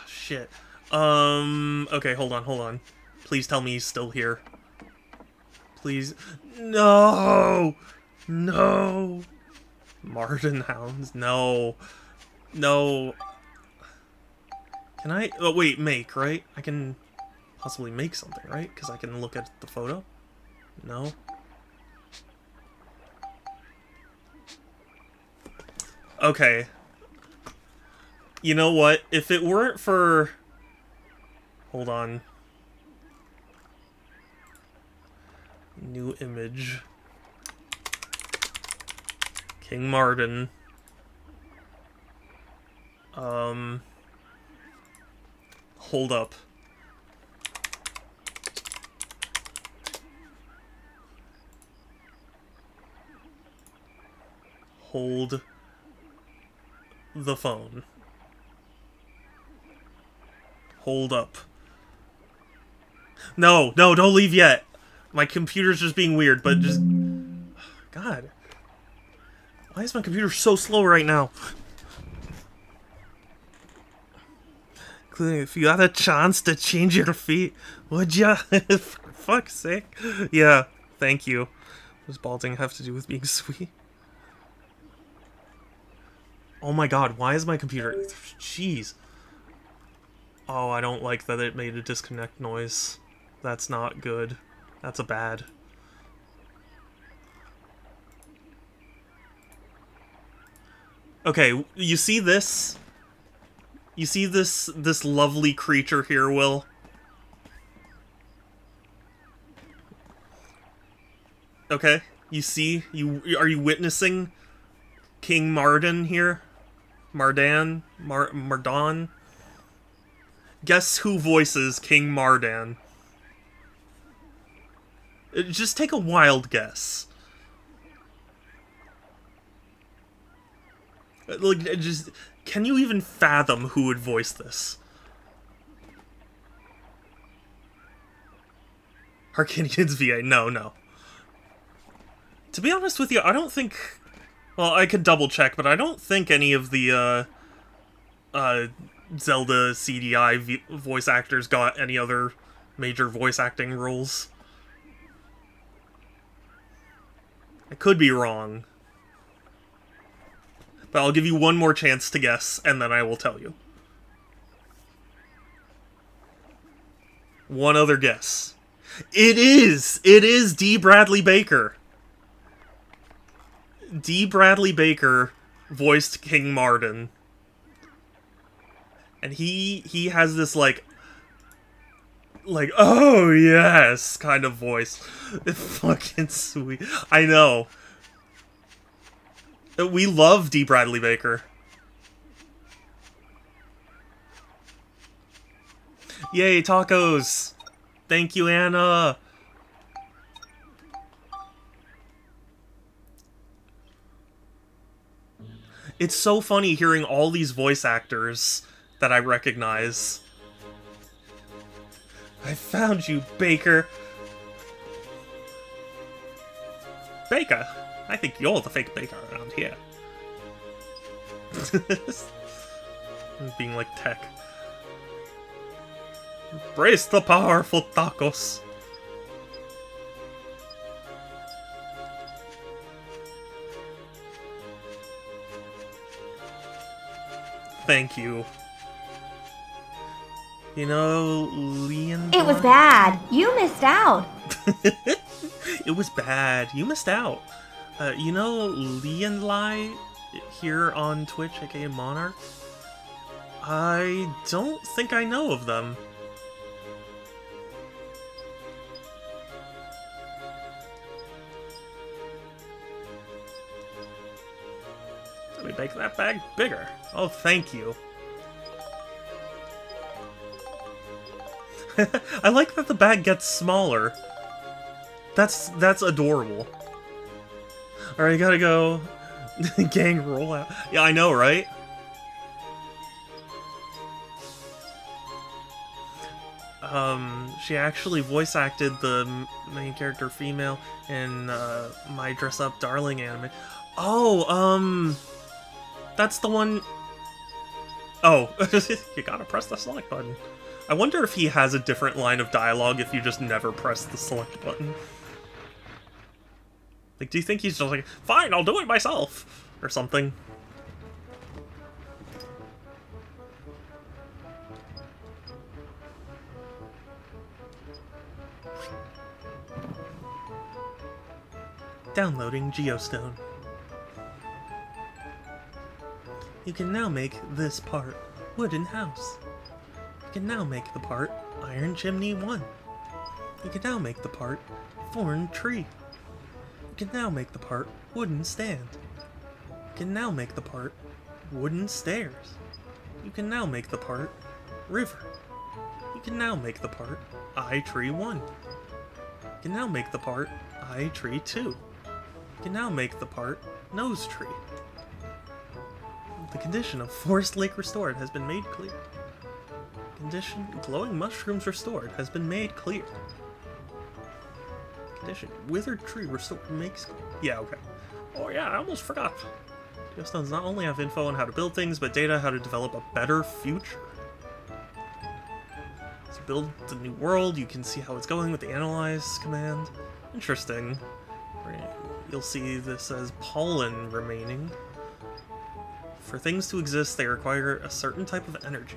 Shit. Okay, hold on. Please tell me he's still here. Please. No! No! Marden Hounds? No. No. Can I... Oh, wait, make, right? I can possibly make something, right? Because I can look at the photo? No? Okay. You know what? If it weren't for... Hold on. New image. King Marden. Hold up. Hold the phone. Hold up. No, don't leave yet. My computer's just being weird, but just... God. Why is my computer so slow right now? If you had a chance to change your feet, would ya? For fuck's sake. Yeah, thank you. What does balding have to do with being sweet? Oh my god, why is my computer... Jeez. Oh, I don't like that it made a disconnect noise. That's not good. That's a bad. Okay, you see this? You see this lovely creature here, Will? Okay, you see? Are you witnessing King Mardan here? Mardan? Mardan? Guess who voices King Mardan? Just take a wild guess. Like, just... Can you even fathom who would voice this? Arcadians VA. No. To be honest with you, I don't think... Well, I could double check, but I don't think any of the, Zelda CDI voice actors got any other major voice acting roles. I could be wrong. But I'll give you one more chance to guess, and then I will tell you. One other guess. It is D. Bradley Baker. D. Bradley Baker voiced King Mardan. And he has this, like, oh, yes, kind of voice. It's fucking sweet. I know. We love D. Bradley Baker. Yay, tacos! Thank you, Anna! It's so funny hearing all these voice actors that I recognize. I found you, Baker! Baker? I think you're the fake baker around here. Being like tech. Embrace the powerful tacos. Thank you. You know, Leon... It was bad. You missed out. It was bad. You missed out. You know Leon Lai here on Twitch, aka Monarch? I don't think I know of them. Let me make that bag bigger. Oh, thank you. I like that the bag gets smaller. That's adorable. Alright, gotta go. Gang rollout. Yeah, I know, right? She actually voice acted the main character female in My Dress Up Darling anime. Oh, that's the one... Oh, you gotta press the select button. I wonder if he has a different line of dialogue if you just never press the select button. Like, do you think he's just like, fine, I'll do it myself, or something? Downloading Geostone. You can now make this part wooden house. You can now make the part Iron Chimney 1. You can now make the part Thorn Tree. You can now make the part Wooden Stand. You can now make the part Wooden Stairs. You can now make the part River. You can now make the part Eye Tree 1. You can now make the part Eye Tree 2. You can now make the part Nose Tree. The condition of Forest Lake restored has been made clear. Condition glowing mushrooms restored has been made clear. Condition withered tree restored makes... Yeah, okay. Oh yeah, I almost forgot. Geostones not only have info on how to build things, but data how to develop a better future. build the new world. You can see how it's going with the analyze command. Interesting. You'll see this as pollen remaining. For things to exist, they require a certain type of energy.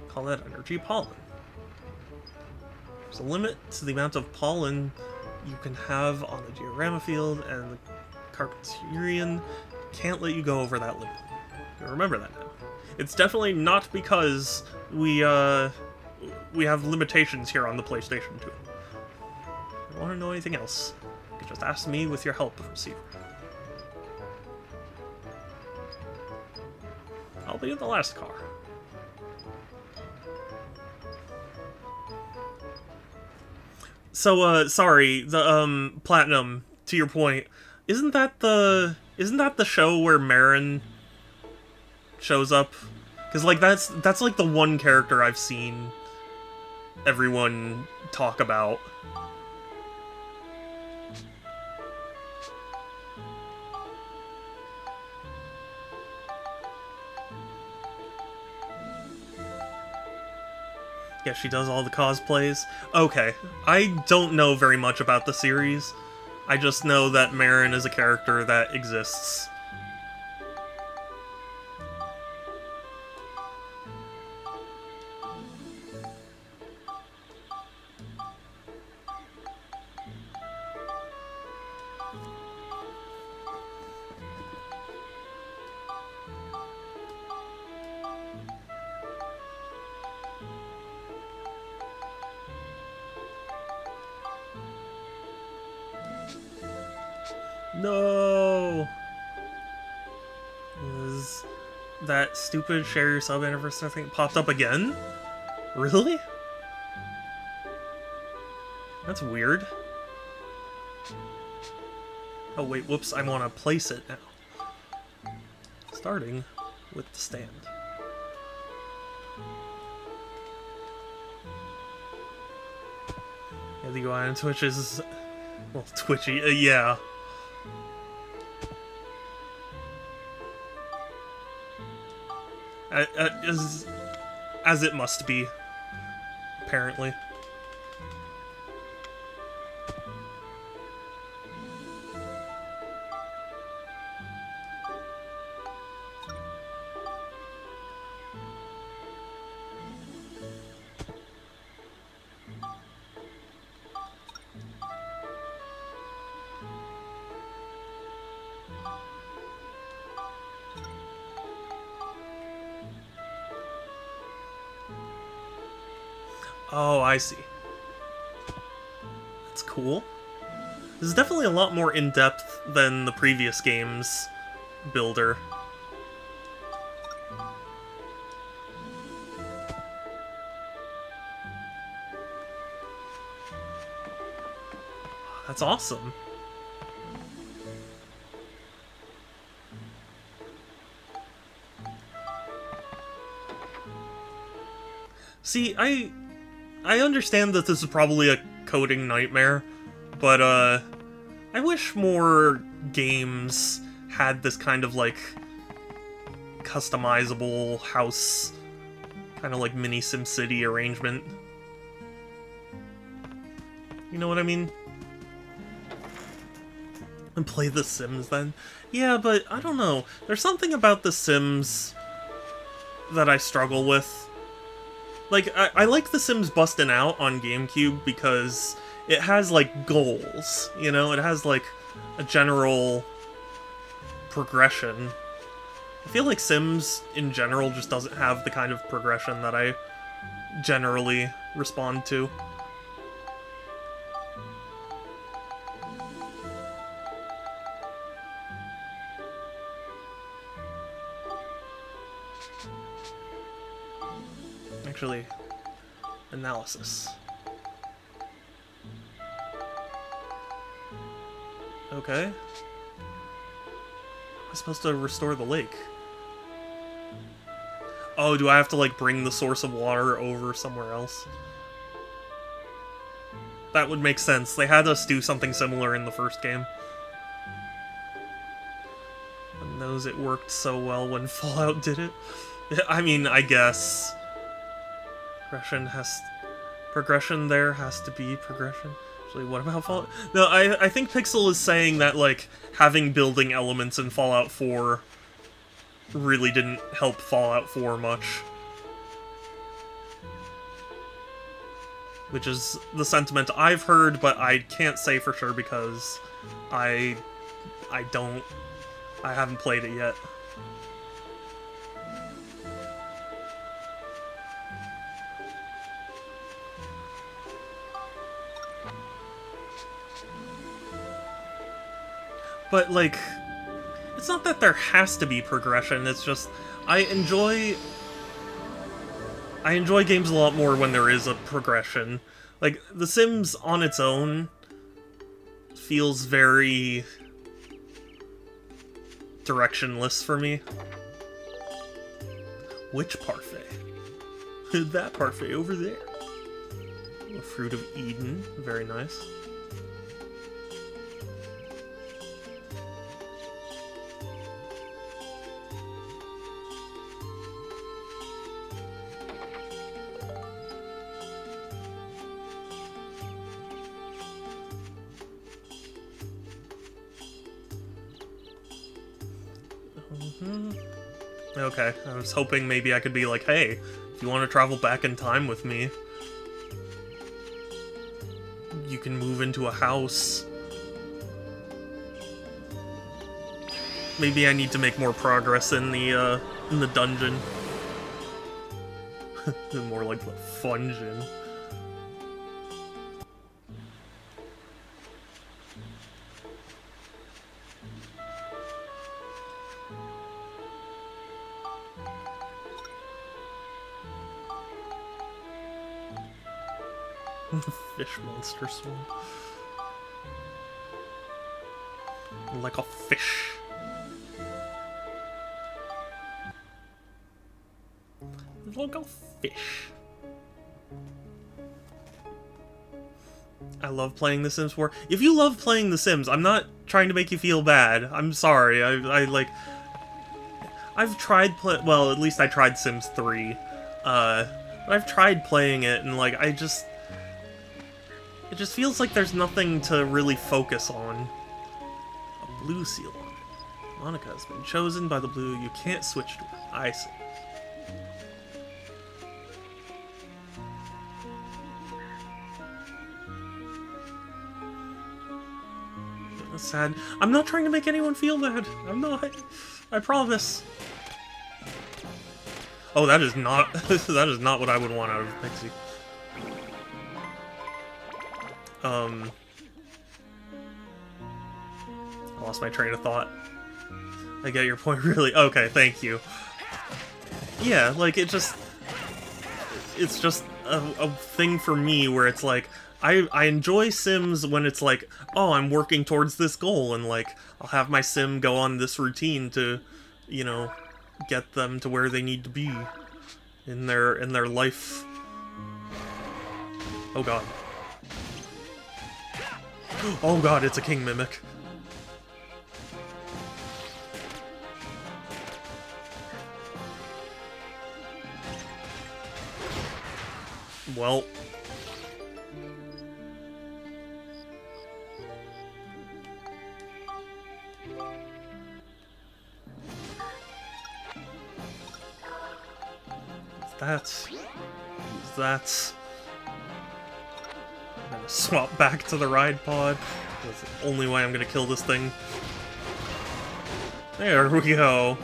Call that energy pollen. There's a limit to the amount of pollen you can have on the diorama field, and the Carpaturian can't let you go over that limit. You remember that now. It's definitely not because we have limitations here on the PlayStation 2. If you want to know anything else, you can just ask me with your help, receiver. I'll be in the last car. So, sorry, the, Platinum, to your point, isn't that the show where Marin shows up? Because, like, that's like the one character I've seen everyone talk about. Yeah, she does all the cosplays. Okay, I don't know very much about the series. I just know that Marin is a character that exists. No! Is that stupid share your sub anniversary thing popped up again? Really? That's weird. Oh wait, whoops, I want to place it now. Starting with the stand. Yeah, the UI on Twitch is... well, twitchy, yeah. As it must be, apparently. Oh, I see. That's cool. This is definitely a lot more in-depth than the previous game's builder. That's awesome. See, I understand that this is probably a coding nightmare, but, I wish more games had this kind of, like, customizable house, kind of like mini SimCity arrangement. You know what I mean? And play The Sims, then? Yeah, but, I don't know. There's something about The Sims that I struggle with. Like, I like The Sims Bustin' Out on GameCube because it has, like, goals, you know? It has, like, a general progression. I feel like Sims, in general, just doesn't have the kind of progression that I generally respond to. Actually, analysis. Okay. Am I supposed to restore the lake? Oh, do I have to, like, bring the source of water over somewhere else? That would make sense. They had us do something similar in the first game. And knows it worked so well when Fallout did it. I mean, I guess. progression there has to be progression. Actually, what about Fallout? No, I think Pixel is saying that, like, having building elements in Fallout 4 really didn't help Fallout 4 much. Which is the sentiment I've heard, but I can't say for sure because I haven't played it yet. But, like, it's not that there has to be progression, it's just, I enjoy games a lot more when there is a progression. Like, The Sims on its own feels very directionless for me. Which parfait? That parfait over there. The Fruit of Eden, very nice. Okay, I was hoping maybe I could be like, hey, if you want to travel back in time with me, you can move into a house. Maybe I need to make more progress in the dungeon. More like the fungeon. Fish monster swarm. Like a fish. Like a fish. I love playing The Sims 4. If you love playing The Sims, I'm not trying to make you feel bad. I'm sorry. I've tried well, at least I tried Sims 3. But I've tried playing it, and like, it just feels like there's nothing to really focus on. A blue seal on it. Monica has been chosen by the blue. You can't switch to her. I see. That's sad. I'm not trying to make anyone feel bad. I'm not. I promise. Oh, that is not that is not what I would want out of Pixie. I lost my train of thought. I get your point, really. Okay, thank you. Yeah, like, it's just a thing for me where it's like, I enjoy Sims when it's like, oh, I'm working towards this goal, and like, I'll have my Sim go on this routine to, you know, get them to where they need to be in their life. Oh god. Oh god, it's a king mimic. Well. That's... I'm gonna swap back to the ride pod. That's the only way I'm gonna kill this thing. There we go.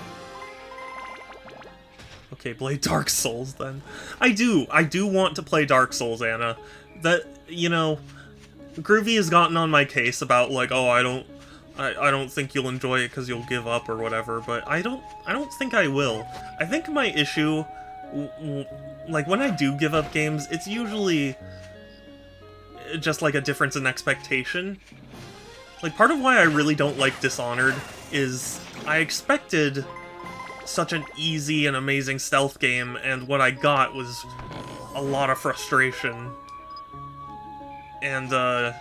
Okay, play Dark Souls then. I do want to play Dark Souls, Anna. That, you know, Groovy has gotten on my case about like, oh, I don't think you'll enjoy it because you'll give up or whatever, but I don't think I will. I think my issue, like, when I do give up games, it's usually just like a difference in expectation. Like, part of why I really don't like Dishonored is I expected such an easy and amazing stealth game, and what I got was a lot of frustration. And, I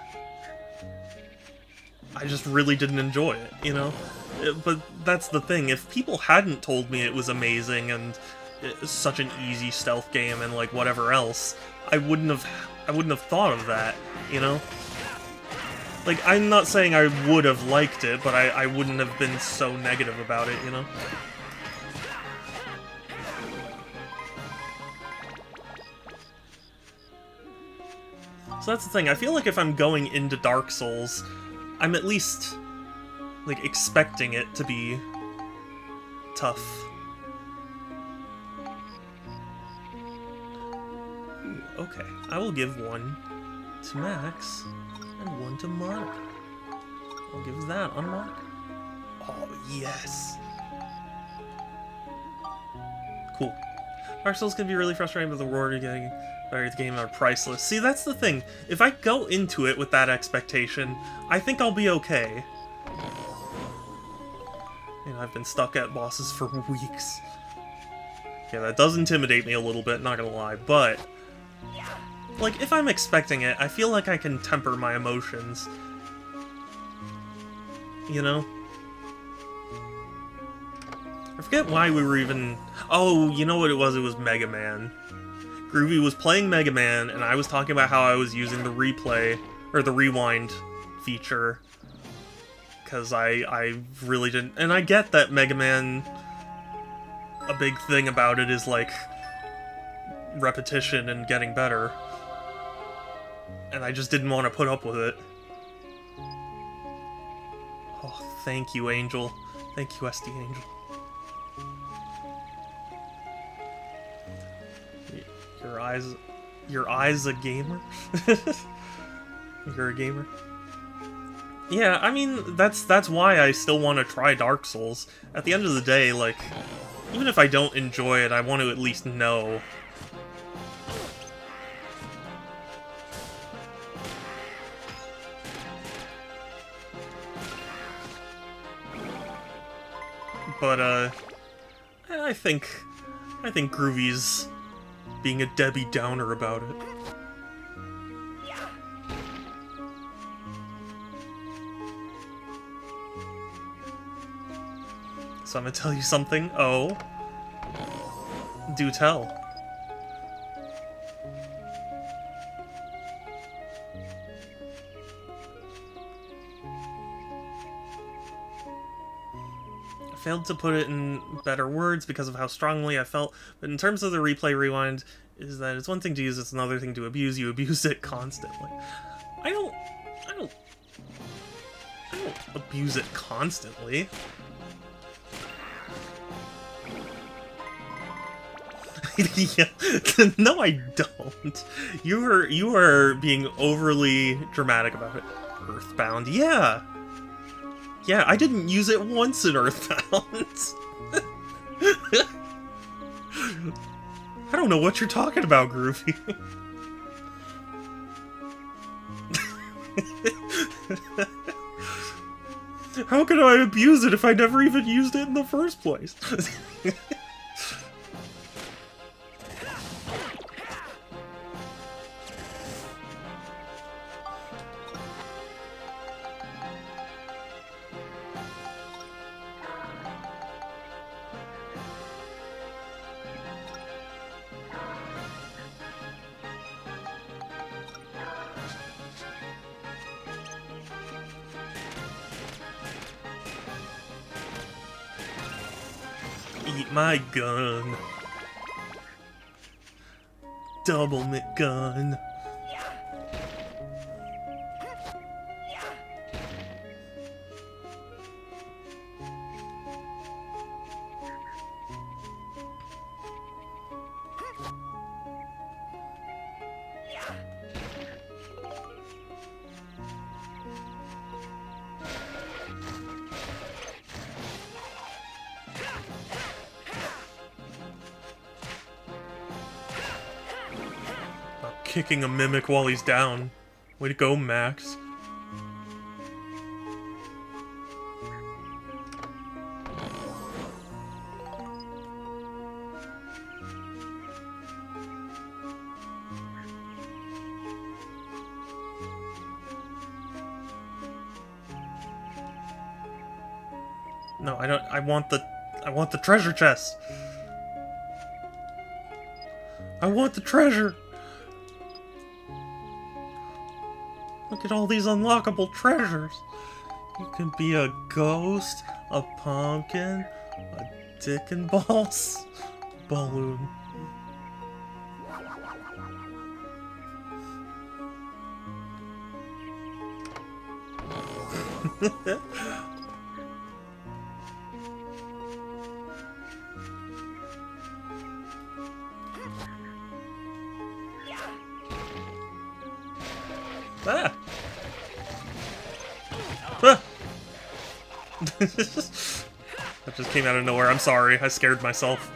just really didn't enjoy it, you know? But that's the thing, if people hadn't told me it was amazing and such an easy stealth game and, like, whatever else, I wouldn't have I wouldn't have thought of that, you know? Like, I'm not saying I would have liked it, but I wouldn't have been so negative about it, you know? So that's the thing, I feel like if I'm going into Dark Souls, I'm at least, like, expecting it to be tough. Ooh, okay, I will give one to Max and one to Monica. I'll give that on Monica. Oh, yes! Cool. Dark Souls can be really frustrating, but the reward you're getting by the game are priceless. See, that's the thing. If I go into it with that expectation, I think I'll be okay. You know, I've been stuck at bosses for weeks. Yeah, that does intimidate me a little bit, not gonna lie, but... like, if I'm expecting it, I feel like I can temper my emotions. You know? I forget why we were even... oh, you know what it was? It was Mega Man. Groovy was playing Mega Man, and I was talking about how I was using the replay, or the rewind feature. Because I really didn't... and I get that Mega Man... a big thing about it is, like, repetition and getting better. And I just didn't want to put up with it. Oh, thank you, Angel. Thank you, SD Angel. Your eyes a gamer? You're a gamer? Yeah, I mean, that's why I still want to try Dark Souls. At the end of the day, like, even if I don't enjoy it, I want to at least know. But, I think Groovy's being a Debbie Downer about it. So I'm gonna tell you something. Oh. Do tell. I failed to put it in better words because of how strongly I felt, but in terms of the replay rewind, is that it's one thing to use, it's another thing to abuse. You abuse it constantly. I don't abuse it constantly. Yeah. No, I don't. You are being overly dramatic about it. Earthbound, yeah. Yeah, I didn't use it once in Earthbound. I don't know what you're talking about, Groovy. How could I abuse it if I never even used it in the first place? Eat my gun. Double McGun. Kicking a mimic while he's down. Way to go, Max. No, I don't. I want the treasure chest. I want the treasure. Look at all these unlockable treasures. You can be a ghost, a pumpkin, a dick and balls balloon. Ah. Ah. That just came out of nowhere. I'm sorry. I scared myself.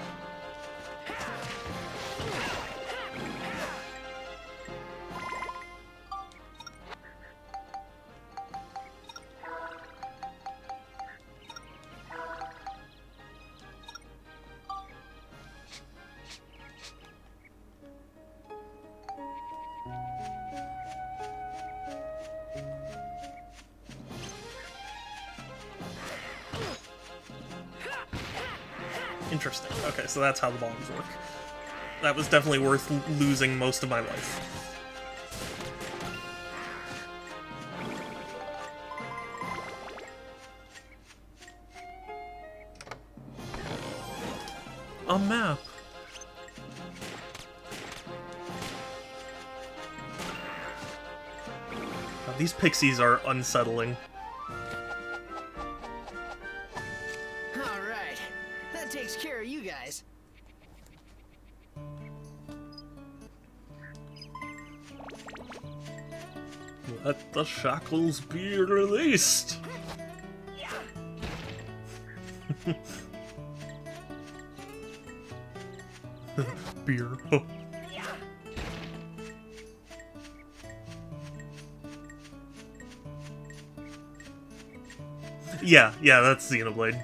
Interesting. Okay, so that's how the bombs work. That was definitely worth losing most of my life. A map. God, these pixies are unsettling. Alright, that takes care of you guys. Let the shackles be released. Beer. Yeah, that's Xenoblade.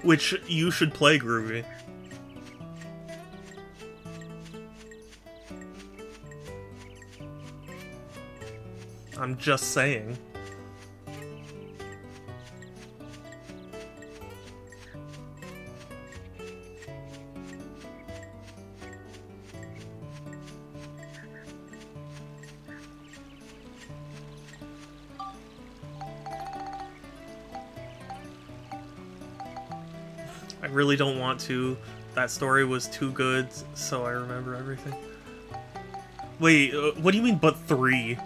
Which you should play, Groovy. I'm just saying. I really don't want to. That story was too good, so I remember everything. Wait, what do you mean, but 3?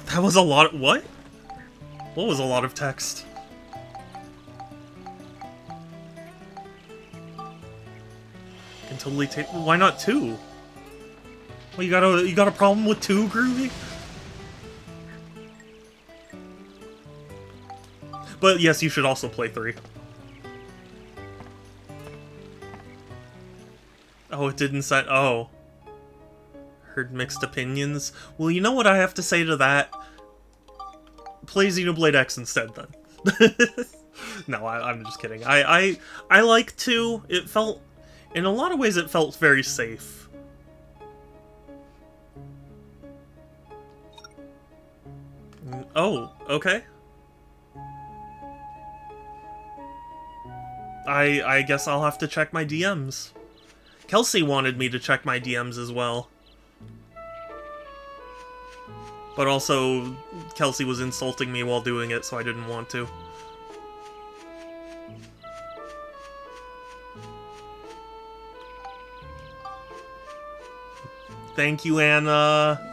That was a lot of... What? What was a lot of text? Can totally take... Why not 2? Well, you got a problem with 2, Groovy? But yes, you should also play 3. Oh, it didn't say... Oh. Heard mixed opinions. Well, you know what I have to say to that? Play Xenoblade X instead, then. No, I'm just kidding. I like 2. It felt... In a lot of ways, it felt very safe. Oh, okay. I guess I'll have to check my DMs. Kelsey wanted me to check my DMs as well. But also, Kelsey was insulting me while doing it, so I didn't want to. Thank you, Anna.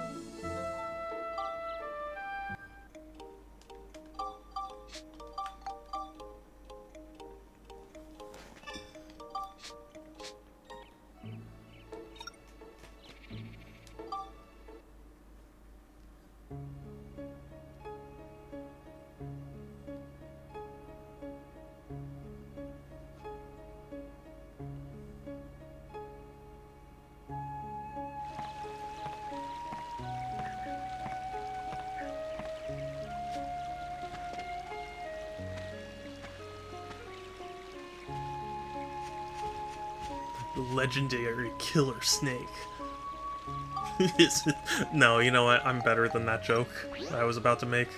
The legendary killer snake. No, you know what? I'm better than that joke I was about to make.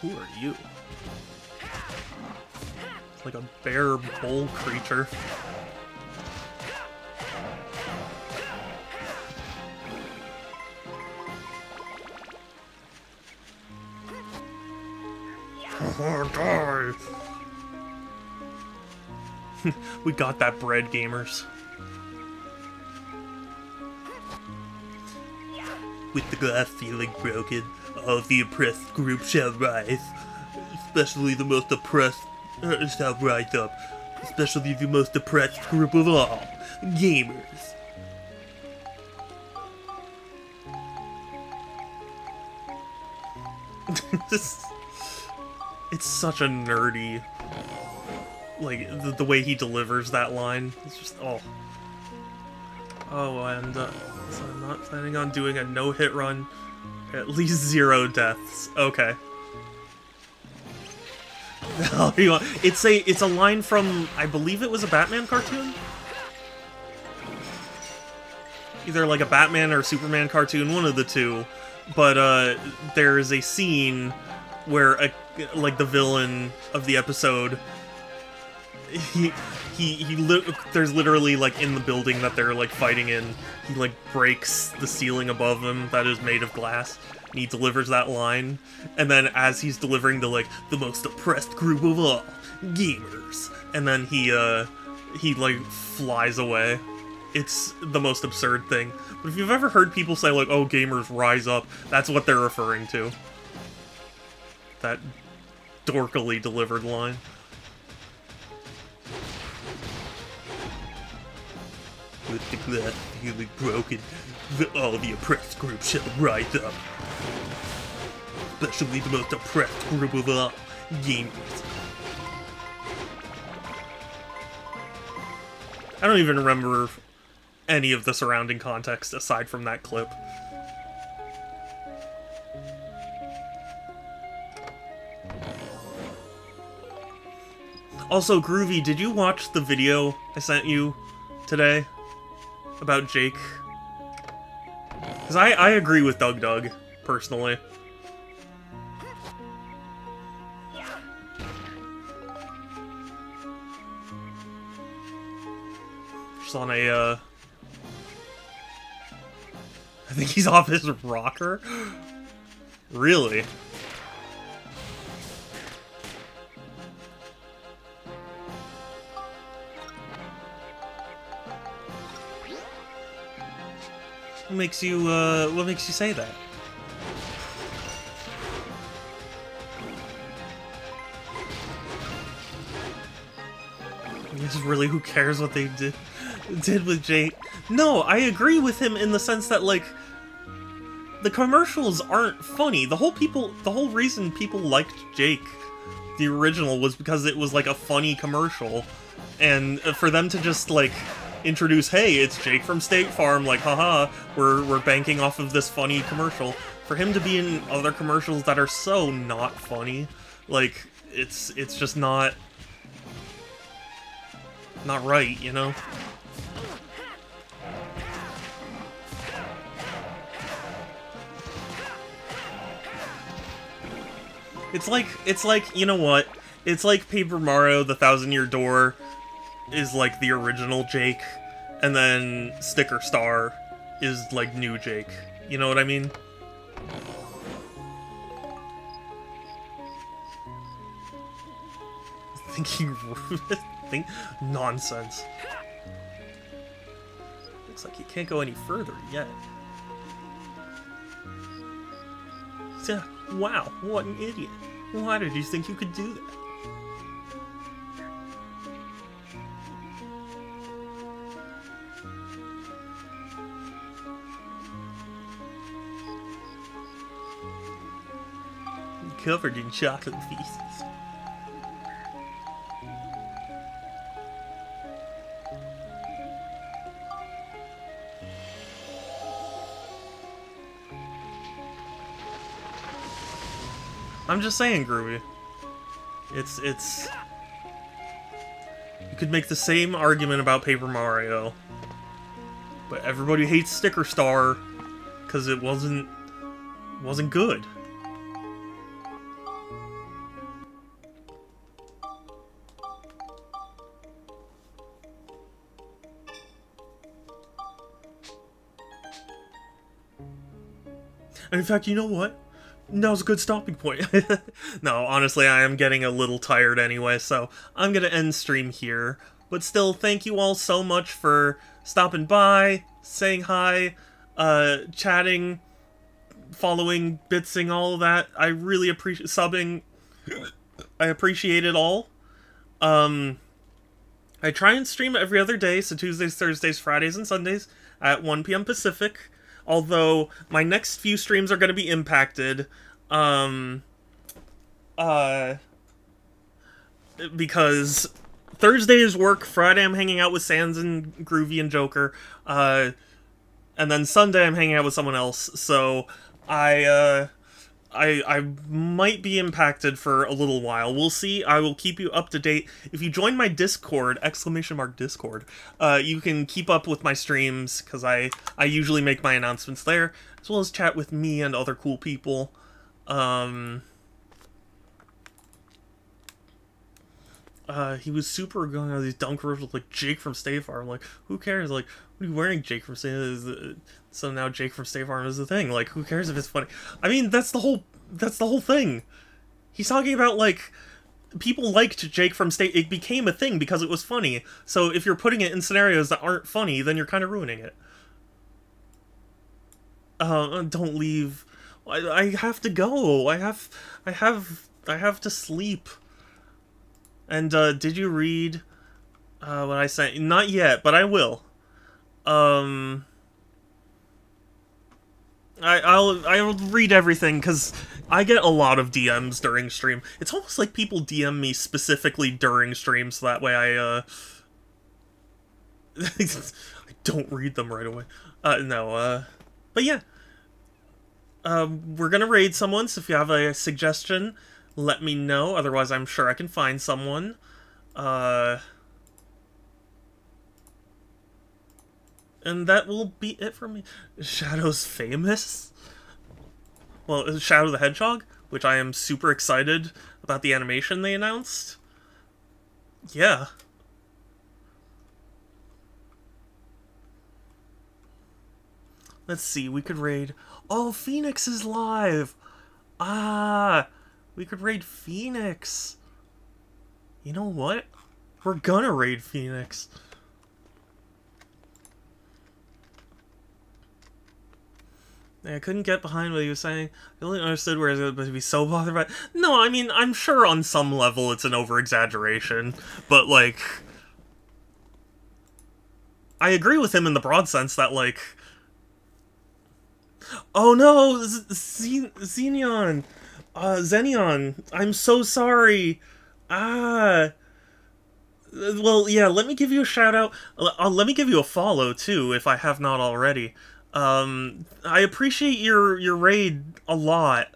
Who are you? It's like a bear bull creature. Die! We got that bread, gamers. With the glass ceiling broken, all the oppressed group shall rise. Especially the most oppressed shall rise up. Especially the most oppressed group of all, gamers. It's such a nerdy, like, the way he delivers that line. It's just, oh. Oh, and, so I'm not planning on doing a no-hit run. At least 0 deaths. Okay. It's a line from, I believe it was a Batman cartoon? Either like a Batman or Superman cartoon, one of the two. But, there's a scene where, like, the villain of the episode, there's literally, like, in the building that they're, like, fighting in, he, like, breaks the ceiling above him that is made of glass, and he delivers that line, and then as he's delivering the, like, the most oppressed group of all, gamers, and then he, like, flies away. It's the most absurd thing. But if you've ever heard people say, like, oh, gamers rise up, that's what they're referring to. That dorkily delivered line. With the glass ceiling broken, all the oppressed group shall rise up. Especially the most oppressed group of all, gamers. I don't even remember any of the surrounding context aside from that clip. Also, Groovy, did you watch the video I sent you today about Jake? Because I agree with Doug, personally. Just on a, I think he's off his rocker? Really? What makes you say that? I guess really, who cares what they did with Jake? No, I agree with him in the sense that, like, the commercials aren't funny. The whole reason people liked Jake, the original, was because it was, like, a funny commercial. And for them to just, like, introduce, hey, it's Jake from State Farm, like, haha, we're banking off of this funny commercial. For him to be in other commercials that are so not funny, like, it's just not right, you know? It's like, you know what? It's like Paper Mario: The Thousand-Year Door is like the original Jake, and then Sticker Star is like new Jake. You know what I mean? Think nonsense. Looks like you can't go any further yet. Yeah, wow, what an idiot. Why did you think you could do that? Covered in chocolate pieces. I'm just saying, Groovy. It's... You could make the same argument about Paper Mario, but everybody hates Sticker Star because it wasn't good. And in fact, you know what? Now's a good stopping point. No, honestly, I am getting a little tired anyway, so I'm gonna end stream here. But still, thank you all so much for stopping by, saying hi, chatting, following, bitsing, all of that. I really appreciate subbing. I appreciate it all. I try and stream every other day, so Tuesdays, Thursdays, Fridays, and Sundays at 1 p.m. Pacific. Although, my next few streams are going to be impacted, because Thursday is work, Friday I'm hanging out with Sans and Groovy and Joker, and then Sunday I'm hanging out with someone else, so I might be impacted for a little while. We'll see. I will keep you up to date. If you join my Discord, !Discord, you can keep up with my streams, because I usually make my announcements there, as well as chat with me and other cool people. He was super going on these dumb commercials like Jake from State Farm. Like, who cares? Like, what are you wearing, Jake from State Farm? So now Jake from State Farm is the thing. Like, who cares if it's funny? I mean, that's the whole thing. He's talking about, like, people liked Jake from State. It became a thing because it was funny. So if you're putting it in scenarios that aren't funny, then you're kind of ruining it. Don't leave. I have to go. I have to sleep. And, did you read, what I sent? Not yet, but I will. I'll read everything, because I get a lot of DMs during stream. It's almost like people DM me specifically during stream, so that way I don't read them right away. But yeah. We're gonna raid someone, so if you have a suggestion, let me know. Otherwise, I'm sure I can find someone. And that will be it for me. Shadow's famous? Well, Shadow the Hedgehog, which I am super excited about the animation they announced. Yeah. Let's see, we could raid... Oh, Phoenix is live! Ah! We could raid Phoenix. You know what? We're gonna raid Phoenix. I couldn't get behind what he was saying. I only understood where he was going to be so bothered by it. No, I mean, I'm sure on some level it's an over-exaggeration. But, like... I agree with him in the broad sense that, like... Oh no! Xenion! Xenion! I'm so sorry! Well, yeah, let me give you a shout-out. Let me give you a follow, too, if I have not already. I appreciate your raid a lot.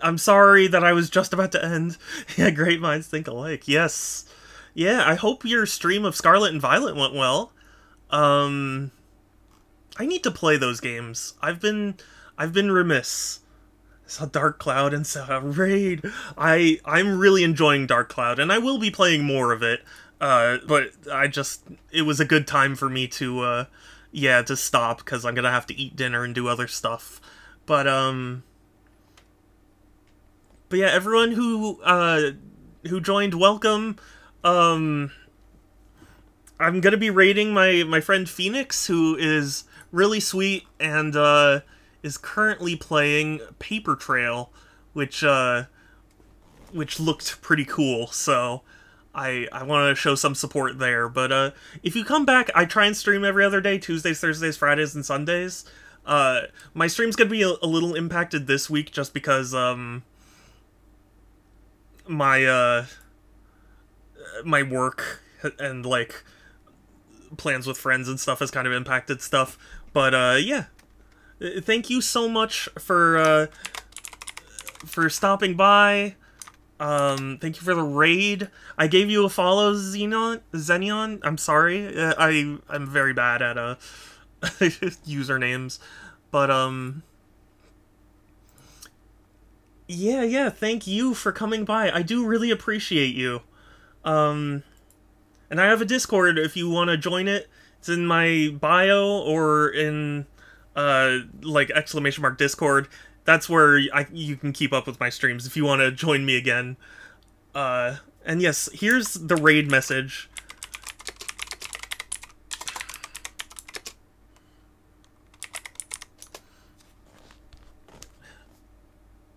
I'm sorry that I was just about to end. Yeah, great minds think alike. Yes. Yeah, I hope your stream of Scarlet and Violet went well. I need to play those games. I've been remiss. I saw Dark Cloud and saw a raid. I'm really enjoying Dark Cloud, and I will be playing more of it. But it was a good time for me to, yeah, to stop, because I'm gonna have to eat dinner and do other stuff. But yeah, everyone who joined, welcome. I'm gonna be raiding my friend Phoenix, who is really sweet and is currently playing Paper Trail, which looked pretty cool. So I want to show some support there. But if you come back, I try and stream every other day, Tuesdays, Thursdays, Fridays, and Sundays. My stream's gonna be a little impacted this week just because my work and like plans with friends and stuff has kind of impacted stuff. But yeah, thank you so much for stopping by. Thank you for the raid. I gave you a follow, Xenion. I'm sorry. I'm very bad at usernames. But yeah, thank you for coming by. I do really appreciate you. And I have a Discord if you want to join it. It's in my bio or in like !Discord. that's where you can keep up with my streams if you want to join me again. And yes, here's the raid message.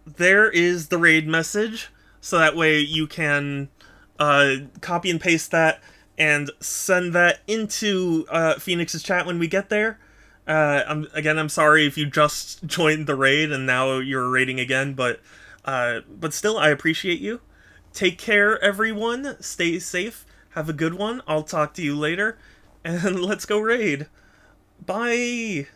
There is the raid message, so that way you can copy and paste that and send that into Phoenix's chat when we get there. I'm sorry if you just joined the raid and now you're raiding again, but still, I appreciate you. Take care, everyone. Stay safe. Have a good one. I'll talk to you later, and let's go raid. Bye!